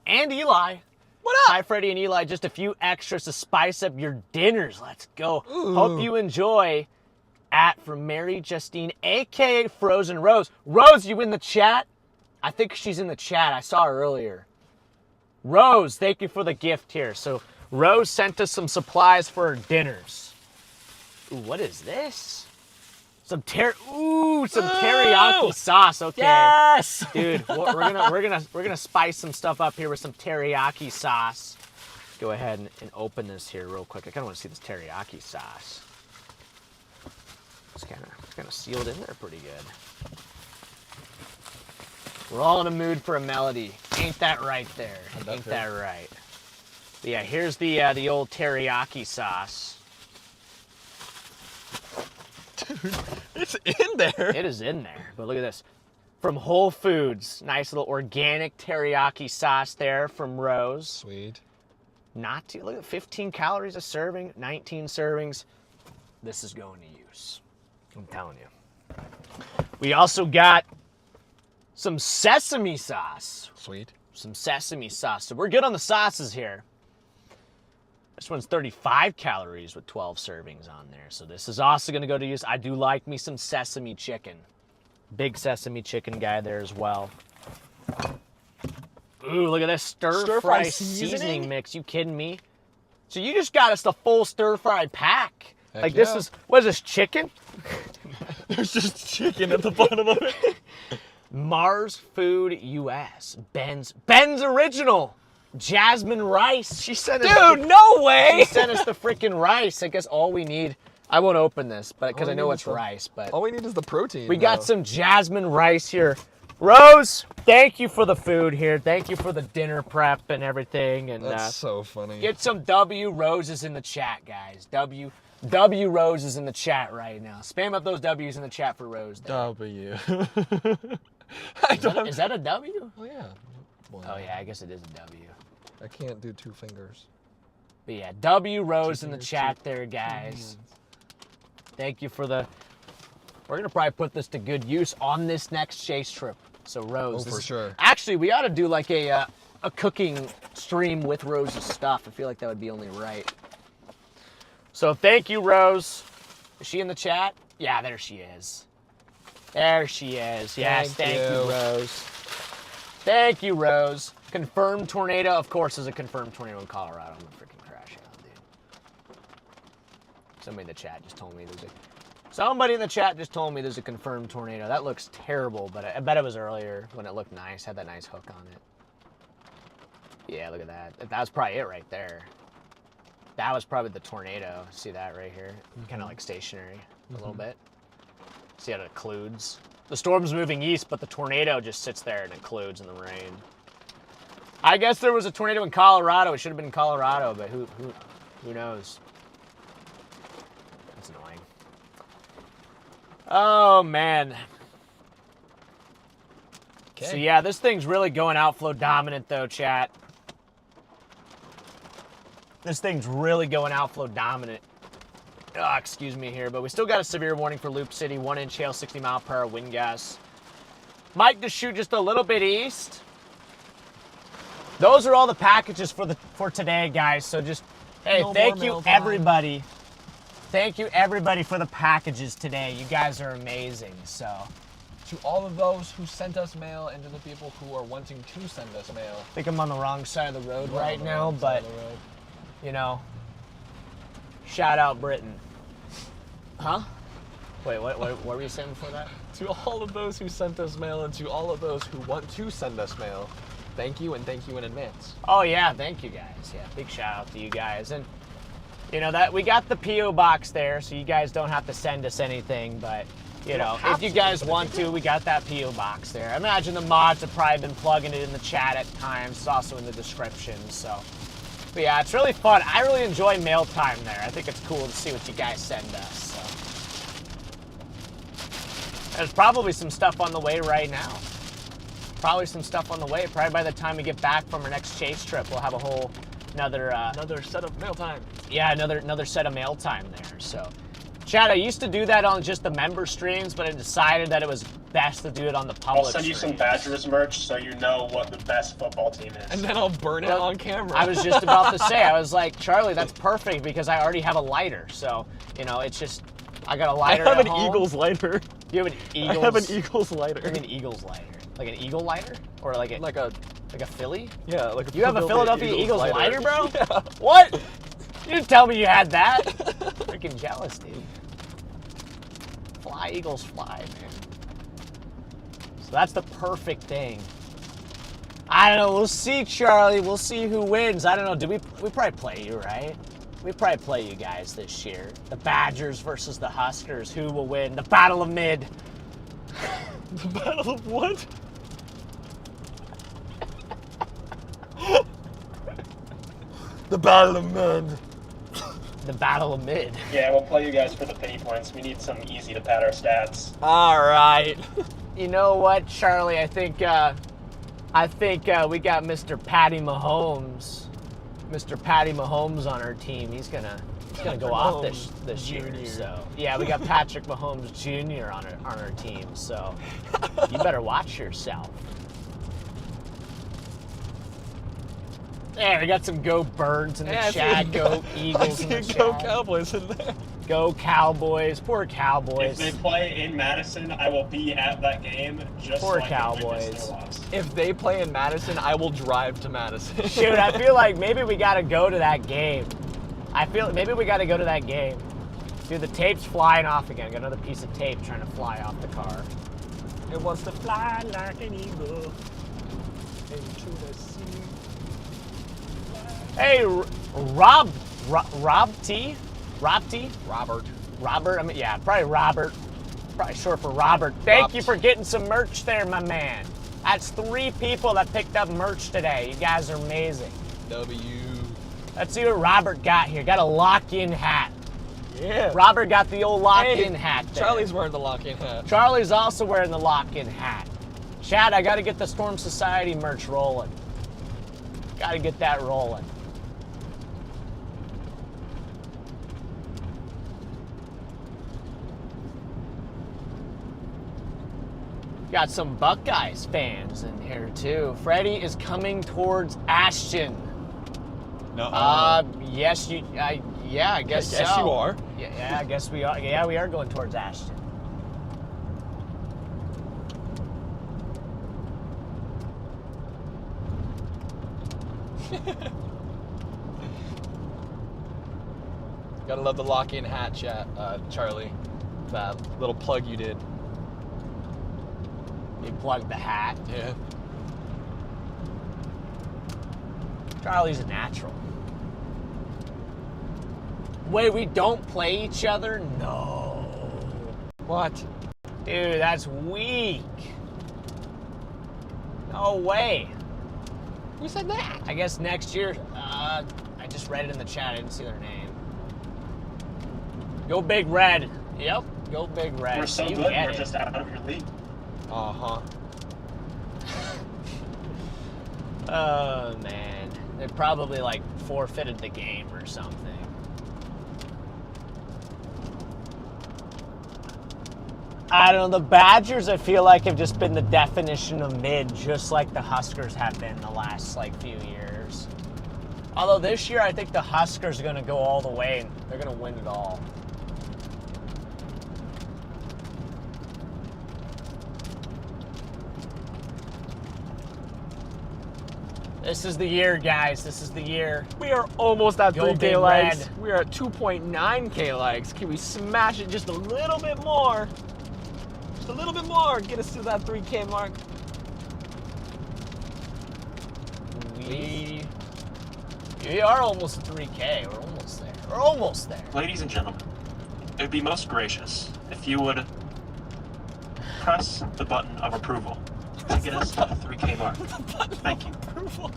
and Eli. What up? Hi, Freddy and Eli. Just a few extras to spice up your dinners. Let's go. Ooh. Hope you enjoy. From Mary Justine, a.k.a. Frozen Rose. Rose, you in the chat? I think she's in the chat. I saw her earlier. Rose, thank you for the gift here. So Rose sent us some supplies for her dinners. Ooh, what is this? Some teriyaki sauce. Okay. Yes. Dude, we're gonna spice some stuff up here with some teriyaki sauce. Go ahead and open this here real quick. I kind of want to see this teriyaki sauce. It's kind of sealed in there pretty good. We're all in a mood for a melody. Ain't that right there? Ain't that right? But yeah, here's the old teriyaki sauce. Dude, it's in there. It is in there. But look at this. From Whole Foods. Nice little organic teriyaki sauce there from Rose. Sweet. Not too, look at 15 calories a serving, 19 servings. This is going to use. I'm telling you. We also got some sesame sauce. Sweet. Some sesame sauce. So we're good on the sauces here. This one's 35 calories with 12 servings on there. So this is also going to go to use. I do like me some sesame chicken. Big sesame chicken guy there as well. Ooh, look at this stir-fry seasoning mix. You kidding me? So you just got us the full stir-fry pack. Heck like yeah. this is, what is this, chicken? There's just chicken at the bottom of it. Mars Food US. Ben's Original. Jasmine rice. She sent us. Dude, no way. She sent us the freaking rice. I guess all we need. I won't open this, but because I know it's rice. But All we need is the protein. we got some jasmine rice here. Rose, thank you for the food here. Thank you for the dinner prep and everything. And That's so funny. get some W roses in the chat, guys. W roses in the chat right now. Spam up those W's in the chat for Rose. There. W. Is that a W? Oh yeah. Well, Oh yeah, I guess it is a W. I can't do two fingers. But yeah, W Rose in the chat there, guys. Thank you for the. We're gonna probably put this to good use on this next chase trip. So Rose, Oh, for sure. Actually, we ought to do like a cooking stream with Rose's stuff. I feel like that would be only right. So thank you, Rose. Is she in the chat? Yeah, there she is. There she is. Yes, thank you, Rose. Thank you, Rose. Confirmed tornado. Of course, there's a confirmed tornado in Colorado. I'm gonna freaking crash out, dude. Somebody in the chat just told me Somebody in the chat just told me there's a confirmed tornado. That looks terrible, but I bet it was earlier when it looked nice. Had that nice hook on it. Yeah, look at that. That was probably it right there. That was probably the tornado. See that right here? Kind of like stationary a little bit. See how it occludes? The storm's moving east, but the tornado just sits there and occludes in the rain. I guess there was a tornado in Colorado. It should have been in Colorado, but who knows? That's annoying. Oh, man. Okay. So, yeah, this thing's really going outflow dominant, though, chat. This thing's really going outflow dominant. Excuse me here, but we still got a severe warning for Loop City. 1-inch hail, 60 mile per hour wind gusts. Might just shoot just a little bit east. Those are all the packages for today, guys. So just, hey, thank you, everybody. Thank you, everybody, for the packages today. You guys are amazing, so. To all of those who sent us mail and to the people who are wanting to send us mail. I think I'm on the wrong side of the road right now, but, you know, shout out Britain. Huh? Wait, what were you saying before that? To all of those who sent us mail and to all of those who want to send us mail, thank you and thank you in advance. Oh yeah, thank you guys. Yeah, big shout out to you guys. And you know that we got the P.O. box there, so you guys don't have to send us anything, but You know, have if you to, guys but if want you to, we got that P.O. box there. I imagine the mods have probably been plugging it in the chat at times. It's also in the description, so. But yeah, it's really fun. I really enjoy mail time there. I think it's cool to see what you guys send us, so. There's probably some stuff on the way right now. Probably some stuff on the way. Probably by the time we get back from our next chase trip, we'll have a whole another set of mail time. yeah, another set of mail time there. So, Chad, I used to do that on just the member streams, but I decided that it was best to do it on the public I'll send you some streams. Badgers merch so you know what the best football team is. And then I'll burn it Well, on camera. I was just about to say, I was like, Charlie, that's perfect because I already have a lighter. So, you know, it's just, I got a I lighter have at an home. Eagles lighter. You have an Eagles? I have an Eagles lighter. I mean, Eagles lighter. Like an Eagle lighter? Or like a Philly? Yeah, like a You have a Philadelphia Eagles lighter, bro? Yeah. What? You didn't tell me you had that. Freaking jealous, dude. Fly, Eagles, fly, man. So that's the perfect thing. I don't know. We'll see, Charlie. We'll see who wins. I don't know. We probably play you, right? We probably play you guys this year. The Badgers versus the Huskers. Who will win? The Battle of Mid. The Battle of what? The Battle of Men. The Battle of Mid. Yeah, we'll play you guys for the pity points. We need some easy to pad our stats. All right. You know what, Charlie? I think we got Mr. Patty Mahomes. Mr. Patty Mahomes on our team. He's gonna go off this year. Jr.. So yeah, we got Patrick Mahomes Jr. on our team. So you better watch yourself. There, we got some Go Birds in the chat. Go Eagles in the chat. Go Cowboys in there. Go Cowboys. Poor If Cowboys. they play in Madison, I will be at that game just Poor so I can witness Cowboys. their loss. If they play in Madison, I will drive to Madison. Shoot, I feel like maybe we gotta go to that game. Maybe we gotta go to that game. Dude, the tape's flying off again. Got another piece of tape trying to fly off the car. It wants to fly like an eagle into the sea. Hey, Rob T? Robert. Robert? I mean, yeah, probably Robert. Probably short for Robert. Thank you for getting some merch there, my man. That's 3 people that picked up merch today. You guys are amazing. W. Let's see what Robert got here. Got a lock-in hat. Yeah. Robert got the old lock-in hat there. Charlie's wearing the lock-in hat. Charlie's also wearing the lock-in hat. Chad, I gotta get the Storm Society merch rolling. Gotta get that rolling. Got some Buckeyes fans in here too. Freddy is coming towards Ashton. No. Yes, I guess so. Yes, you are. Yeah, I guess we are. Yeah, we are going towards Ashton. Gotta love the lock-in hat, Charlie. That little plug you did. You plugged the hat. Yeah. Charlie's a natural. Wait, we don't play each other? No. What? Dude, that's weak. No way. Who said that? I guess next year, I just read it in the chat. I didn't see their name. Go Big Red. Yep, go Big Red. We're so You good, get we're it. just out of your league. Uh-huh. Oh, man. They probably, like, forfeited the game or something. I don't know. The Badgers, I feel like, have just been the definition of mid, just like the Huskers have been the last, like, few years. Although this year, I think the Huskers are going to go all the way, and they're going to win it all. This is the year, guys. This is the year. We are almost at Go 3K Big likes. Red. We are at 2.9K likes. Can we smash it just a little bit more? Just a little bit more. Get us to that 3K mark. We are almost at 3K. We're almost there. We're almost there. Ladies and gentlemen, it would be most gracious if you would press the button of approval to get us to the 3K mark. Thank you. Approval.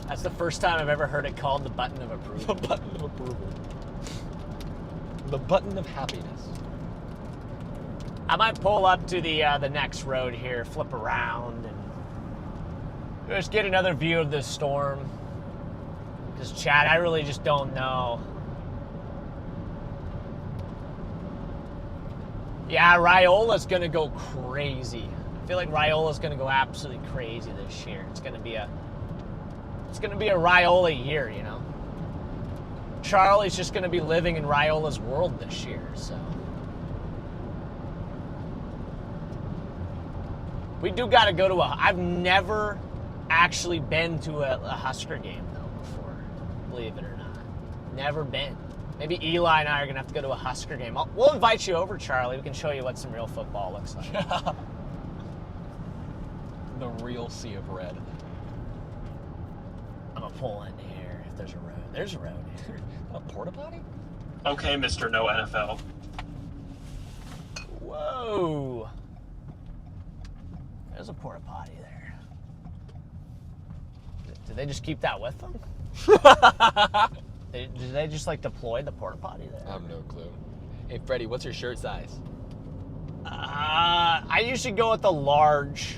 That's the first time I've ever heard it called the button of approval. The button of approval. The button of happiness. I might pull up to the next road here, flip around, and just get another view of this storm. Because, Chad, I really just don't know. Yeah, Raiola's going to go crazy. I feel like Raiola's going to go absolutely crazy this year. It's going to be a Raiola year, you know. Charlie's just going to be living in Raiola's world this year, so. We do got to go to I've never actually been to a Husker game, though, before, believe it or not. Never been. Maybe Eli and I are going to have to go to a Husker game. We'll invite you over, Charlie. We can show you what some real football looks like. The real sea of red. I'm going to pull in here if there's a road. There's a road here. A porta potty? Okay, Mr. No NFL. Whoa. There's a porta potty there. Did they just keep that with them? Did they just like deploy the porta potty there? I have no clue. Hey, Freddie, what's your shirt size? I usually go with the large.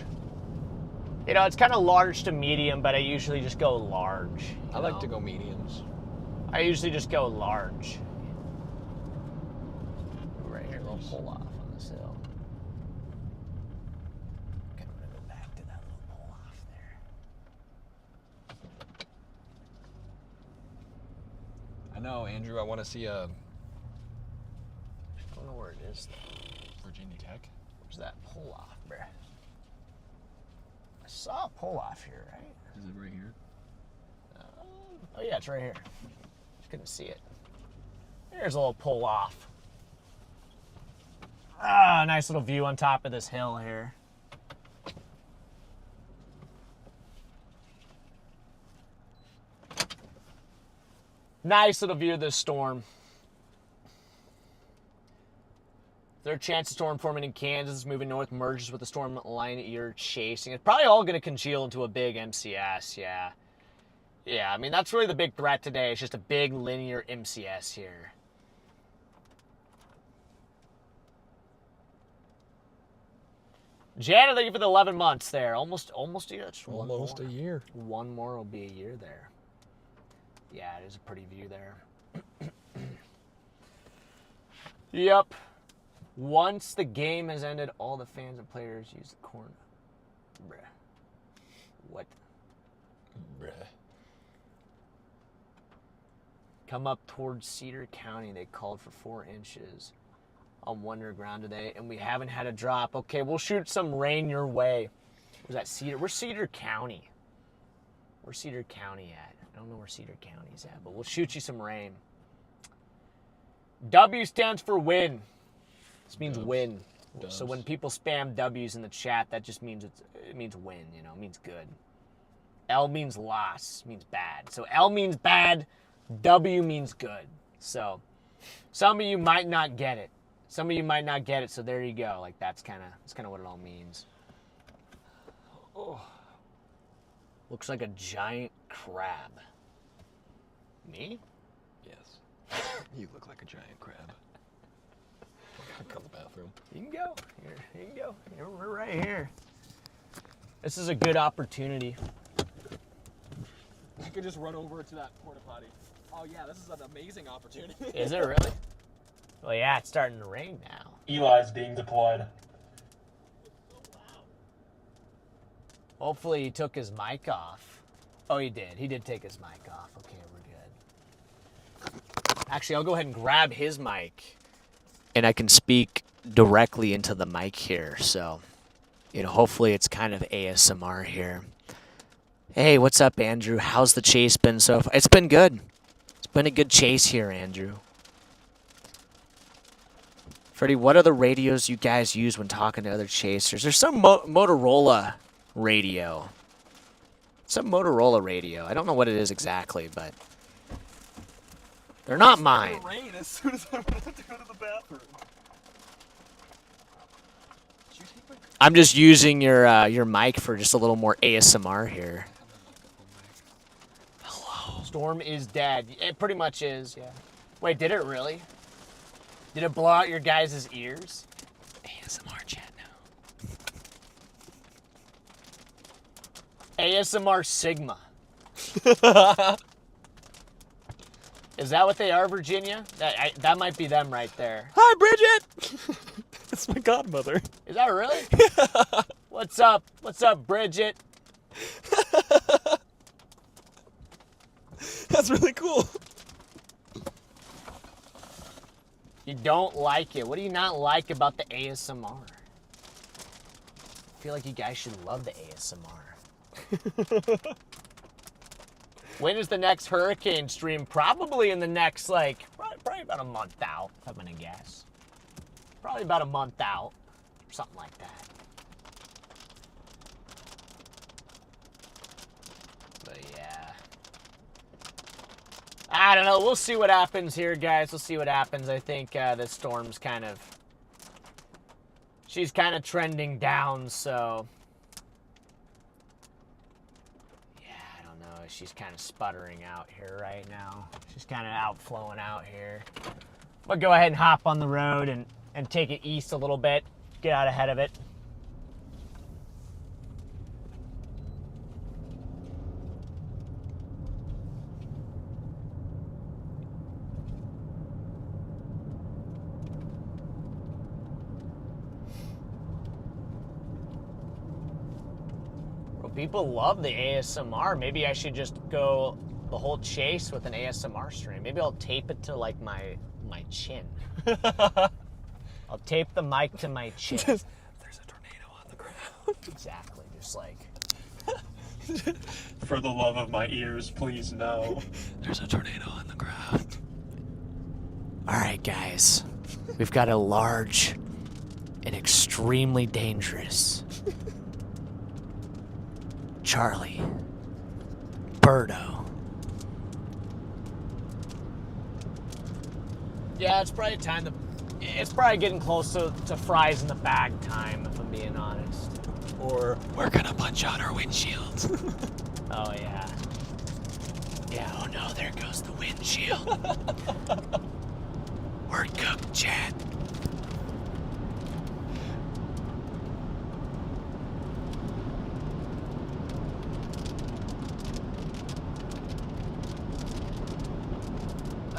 You know, it's kind of large to medium, but I usually just go large. I like to go mediums. I usually just go large. Right here, we'll pull off on this hill. Okay, I'm gonna go back to that little pull off there. I know, Andrew, I want to see a I don't know where it is though. Virginia Tech. Where's that pull off, bruh? I saw a pull off here, right? Is it right here? Oh yeah, it's right here. Just couldn't see it. There's a little pull off. Ah, nice little view on top of this hill here. Nice little view of this storm. Third chance of storm forming in Kansas, moving north, merges with the storm line you're chasing. It's probably all going to congeal into a big MCS, yeah. Yeah, I mean, that's really the big threat today. It's just a big linear MCS here. Janet, thank you for the 11 months there. Almost a year. Almost a year. One more will be a year there. Yeah, it is a pretty view there. Yep. Once the game has ended, all the fans and players use the corner. Bruh. What? Bruh. Come up towards Cedar County. They called for 4 inches on Wonder Ground today, and we haven't had a drop. Okay, we'll shoot some rain your way. Was that Cedar? Where's Cedar County? Where's Cedar County at? I don't know where Cedar County's at, but we'll shoot you some rain. W stands for win. This means win. Dubs. So when people spam W's in the chat, that just means it means win, you know, it means good. L means loss, means bad. So L means bad, W means good. So some of you might not get it. Some of you might not get it, so there you go. Like that's kind of what it all means. Oh. Looks like a giant crab. Me? Yes. You look like a giant crab. I gotta go to the bathroom. You can go. Here, you can go. We're right here. This is a good opportunity. I could just run over to that porta potty. Oh yeah, this is an amazing opportunity. Is it really? Well, yeah, it's starting to rain now. Eli's being deployed. Hopefully he took his mic off. Oh, he did. He did take his mic off. Okay, we're good. Actually, I'll go ahead and grab his mic. And I can speak directly into the mic here. So, you know, hopefully it's kind of ASMR here. Hey, what's up, Andrew? How's the chase been so far? It's been good. It's been a good chase here, Andrew. Freddie, what are the radios you guys use when talking to other chasers? There's some Motorola radio. Some Motorola radio. I don't know what it is exactly, but They're not mine. Rain as soon as I went to go to the bathroom. Did you take my... I'm just using your mic for just a little more ASMR here. Hello. Storm is dead. It pretty much is, yeah. Wait, did it really? Did it blow out your guys' ears? ASMR chat now. ASMR Sigma. Is that what they are, Virginia? That might be them right there. Hi, Bridget! That's my godmother. Is that really? What's up? What's up, Bridget? That's really cool. You don't like it. What do you not like about the ASMR? I feel like you guys should love the ASMR. When is the next hurricane stream? Probably in the next, like, probably about a month out, if I'm gonna guess. Probably about a month out, or something like that. But yeah. I don't know. We'll see what happens here, guys. We'll see what happens. I think this storm's kind of... She's kind of trending down, so... She's kind of sputtering out here right now. She's kind of outflowing out here. We'll go ahead and hop on the road and take it east a little bit. Get out ahead of it. People love the ASMR. Maybe I should just go the whole chase with an ASMR stream. Maybe I'll tape it to like my chin. I'll tape the mic to my chin. There's a tornado on the ground. Exactly, just like. For the love of my ears, please no. There's a tornado on the ground. All right, guys. We've got a large and extremely dangerous Charlie, Birdo. Yeah, it's probably time to... It's probably getting close to fries in the bag time, if I'm being honest. Or we're gonna punch out our windshields. Oh, yeah. Yeah, oh no, there goes the windshield. We're cooked, Chad.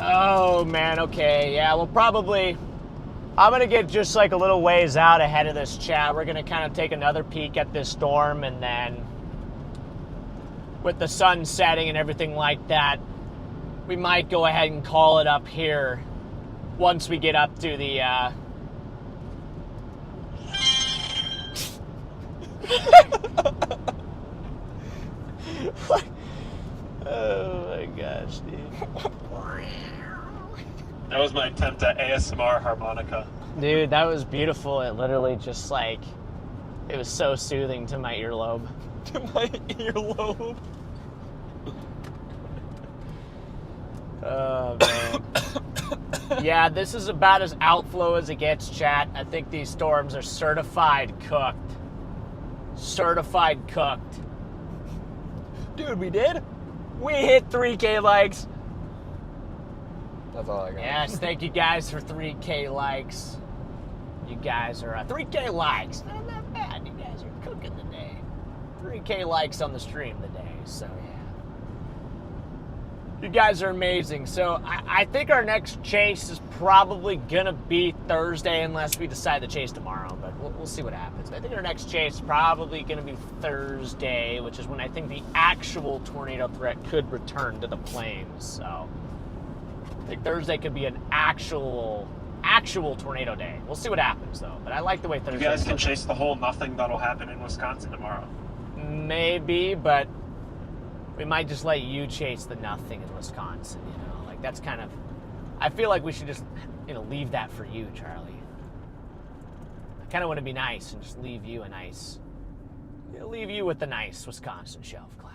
Oh, man, okay. Yeah, well, probably... I'm going to get just like a little ways out ahead of this chat. We're going to kind of take another peek at this storm, and then with the sun setting and everything like that, we might go ahead and call it up here once we get up to the... Oh, my gosh, dude. That was my attempt at ASMR harmonica. Dude, that was beautiful. It literally just like, it was so soothing to my earlobe. To my earlobe. Oh, man. Yeah, this is about as outflow as it gets, chat. I think these storms are certified cooked. Certified cooked. Dude, we did? We hit 3K likes. That's all I got. Yes, thank you guys for 3K likes. You guys are 3K likes. Not bad. You guys are cooking today. 3K likes on the stream today. So yeah, you guys are amazing. So I think our next chase is probably gonna be Thursday, unless we decide to chase tomorrow. But we'll see what happens. I think our next chase is probably gonna be Thursday, which is when I think the actual tornado threat could return to the plains. So. I think Thursday could be an actual tornado day. We'll see what happens, though. But I like the way Thursday. You guys can chase the whole nothing that'll happen in Wisconsin tomorrow. Maybe, but we might just let you chase the nothing in Wisconsin, you know? Like, that's kind of... I feel like we should just, leave that for you, Charlie. I kind of want to be nice and just leave you a nice... leave you with the nice Wisconsin shelf cloud.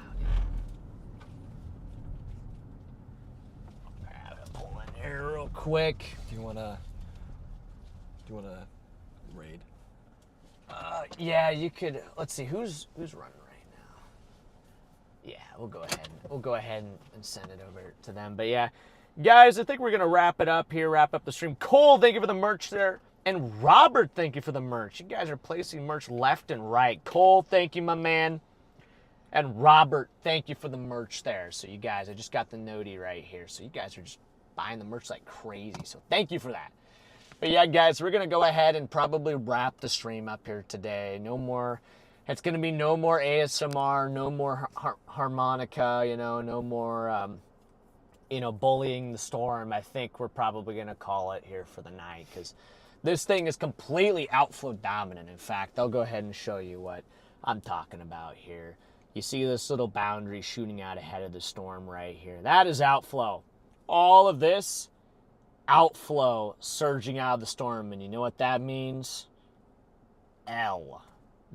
I'm pulling here real quick. Do you wanna raid? Yeah, you could. Let's see, who's running right now? Yeah, we'll go ahead. We'll go ahead and send it over to them. But yeah, guys, I think we're gonna wrap it up here. Wrap up the stream. Cole, thank you for the merch there, and Robert, thank you for the merch. You guys are placing merch left and right. Cole, thank you, my man, and Robert, thank you for the merch there. So you guys, I just got the noti right here. So you guys are just buying the merch like crazy. So thank you for that. But yeah, guys, we're going to go ahead and probably wrap the stream up here today. No more, it's going to be no more ASMR, no more harmonica, you know, no more, you know, bullying the storm. I think we're probably going to call it here for the night because this thing is completely outflow dominant. In fact, I'll go ahead and show you what I'm talking about here. You see this little boundary shooting out ahead of the storm right here. That is outflow. All of this outflow surging out of the storm, and you know what that means? L.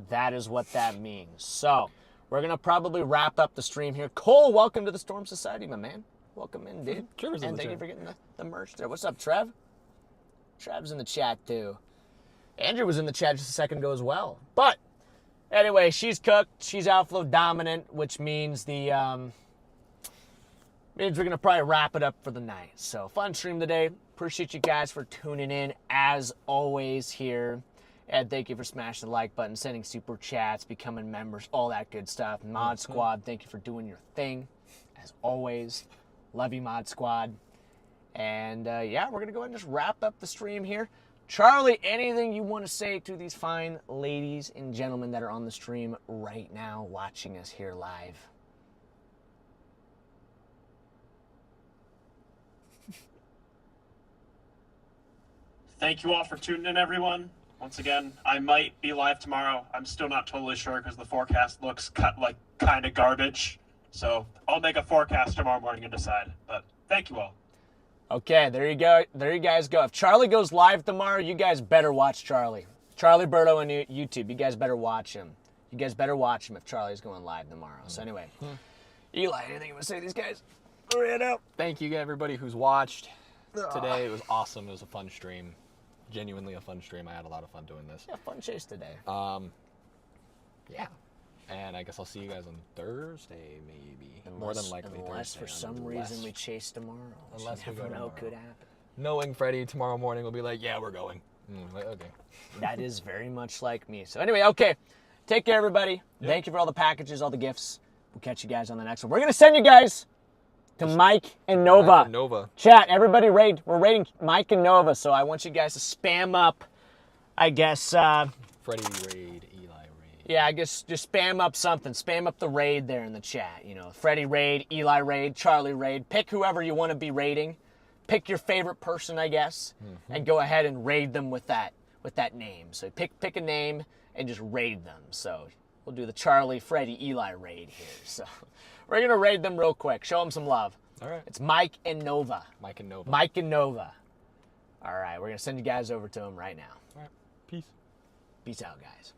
That is what that means. So we're gonna probably wrap up the stream here. Cole, welcome to the Storm Society, my man. Welcome in, dude. Trevor's in And the thank you chat. for getting the merch there. What's up, Trev? Trev's in the chat too. Andrew was in the chat just a second ago as well. But anyway, she's cooked. She's outflow dominant, which means means we're going to probably wrap it up for the night. So, fun stream today. Appreciate you guys for tuning in, as always, here. And thank you for smashing the like button, sending super chats, becoming members, all that good stuff. Mod Squad, thank you for doing your thing, as always. Love you, Mod Squad. And, yeah, we're going to go ahead and just wrap up the stream here. Charlie, anything you want to say to these fine ladies and gentlemen that are on the stream right now watching us here live? Thank you all for tuning in, everyone. Once again, I might be live tomorrow. I'm still not totally sure because the forecast looks kind of garbage. So I'll make a forecast tomorrow morning and decide. But thank you all. Okay, there you go. There you guys go. If Charlie goes live tomorrow, you guys better watch Charlie. Charlie Berto on YouTube. You guys better watch him. You guys better watch him if Charlie's going live tomorrow. So anyway, Eli, anything you want to say to these guys? Right out. Thank you, everybody who's watched today. It was awesome. It was a fun stream. Genuinely a fun stream. I had a lot of fun doing this. Yeah, fun chase today. Yeah. And I guess I'll see you guys on Thursday, maybe. More than likely unless Thursday. for some reason we chase tomorrow. Unless you we never go know tomorrow. could happen. Knowing Freddy tomorrow morning will be like, yeah, we're going. Like, okay. That is very much like me. So anyway, okay. Take care, everybody. Thank you for all the packages, all the gifts. We'll catch you guys on the next one. We're going to send you guys to Mike and Nova. Nova. Chat, everybody raid. We're raiding Mike and Nova, so I want you guys to spam up, I guess. Freddy raid, Eli raid. Yeah, I guess just spam up something. Spam up the raid there in the chat. You know, Freddy raid, Eli raid, Charlie raid. Pick whoever you want to be raiding. Pick your favorite person, I guess, and go ahead and raid them with that name. So pick a name and just raid them. So we'll do the Charlie, Freddy, Eli raid here. So we're gonna raid them real quick. Show them some love. All right. It's Mike and Nova. Mike and Nova. Mike and Nova. All right, we're gonna send you guys over to them right now. All right. Peace. Peace out, guys.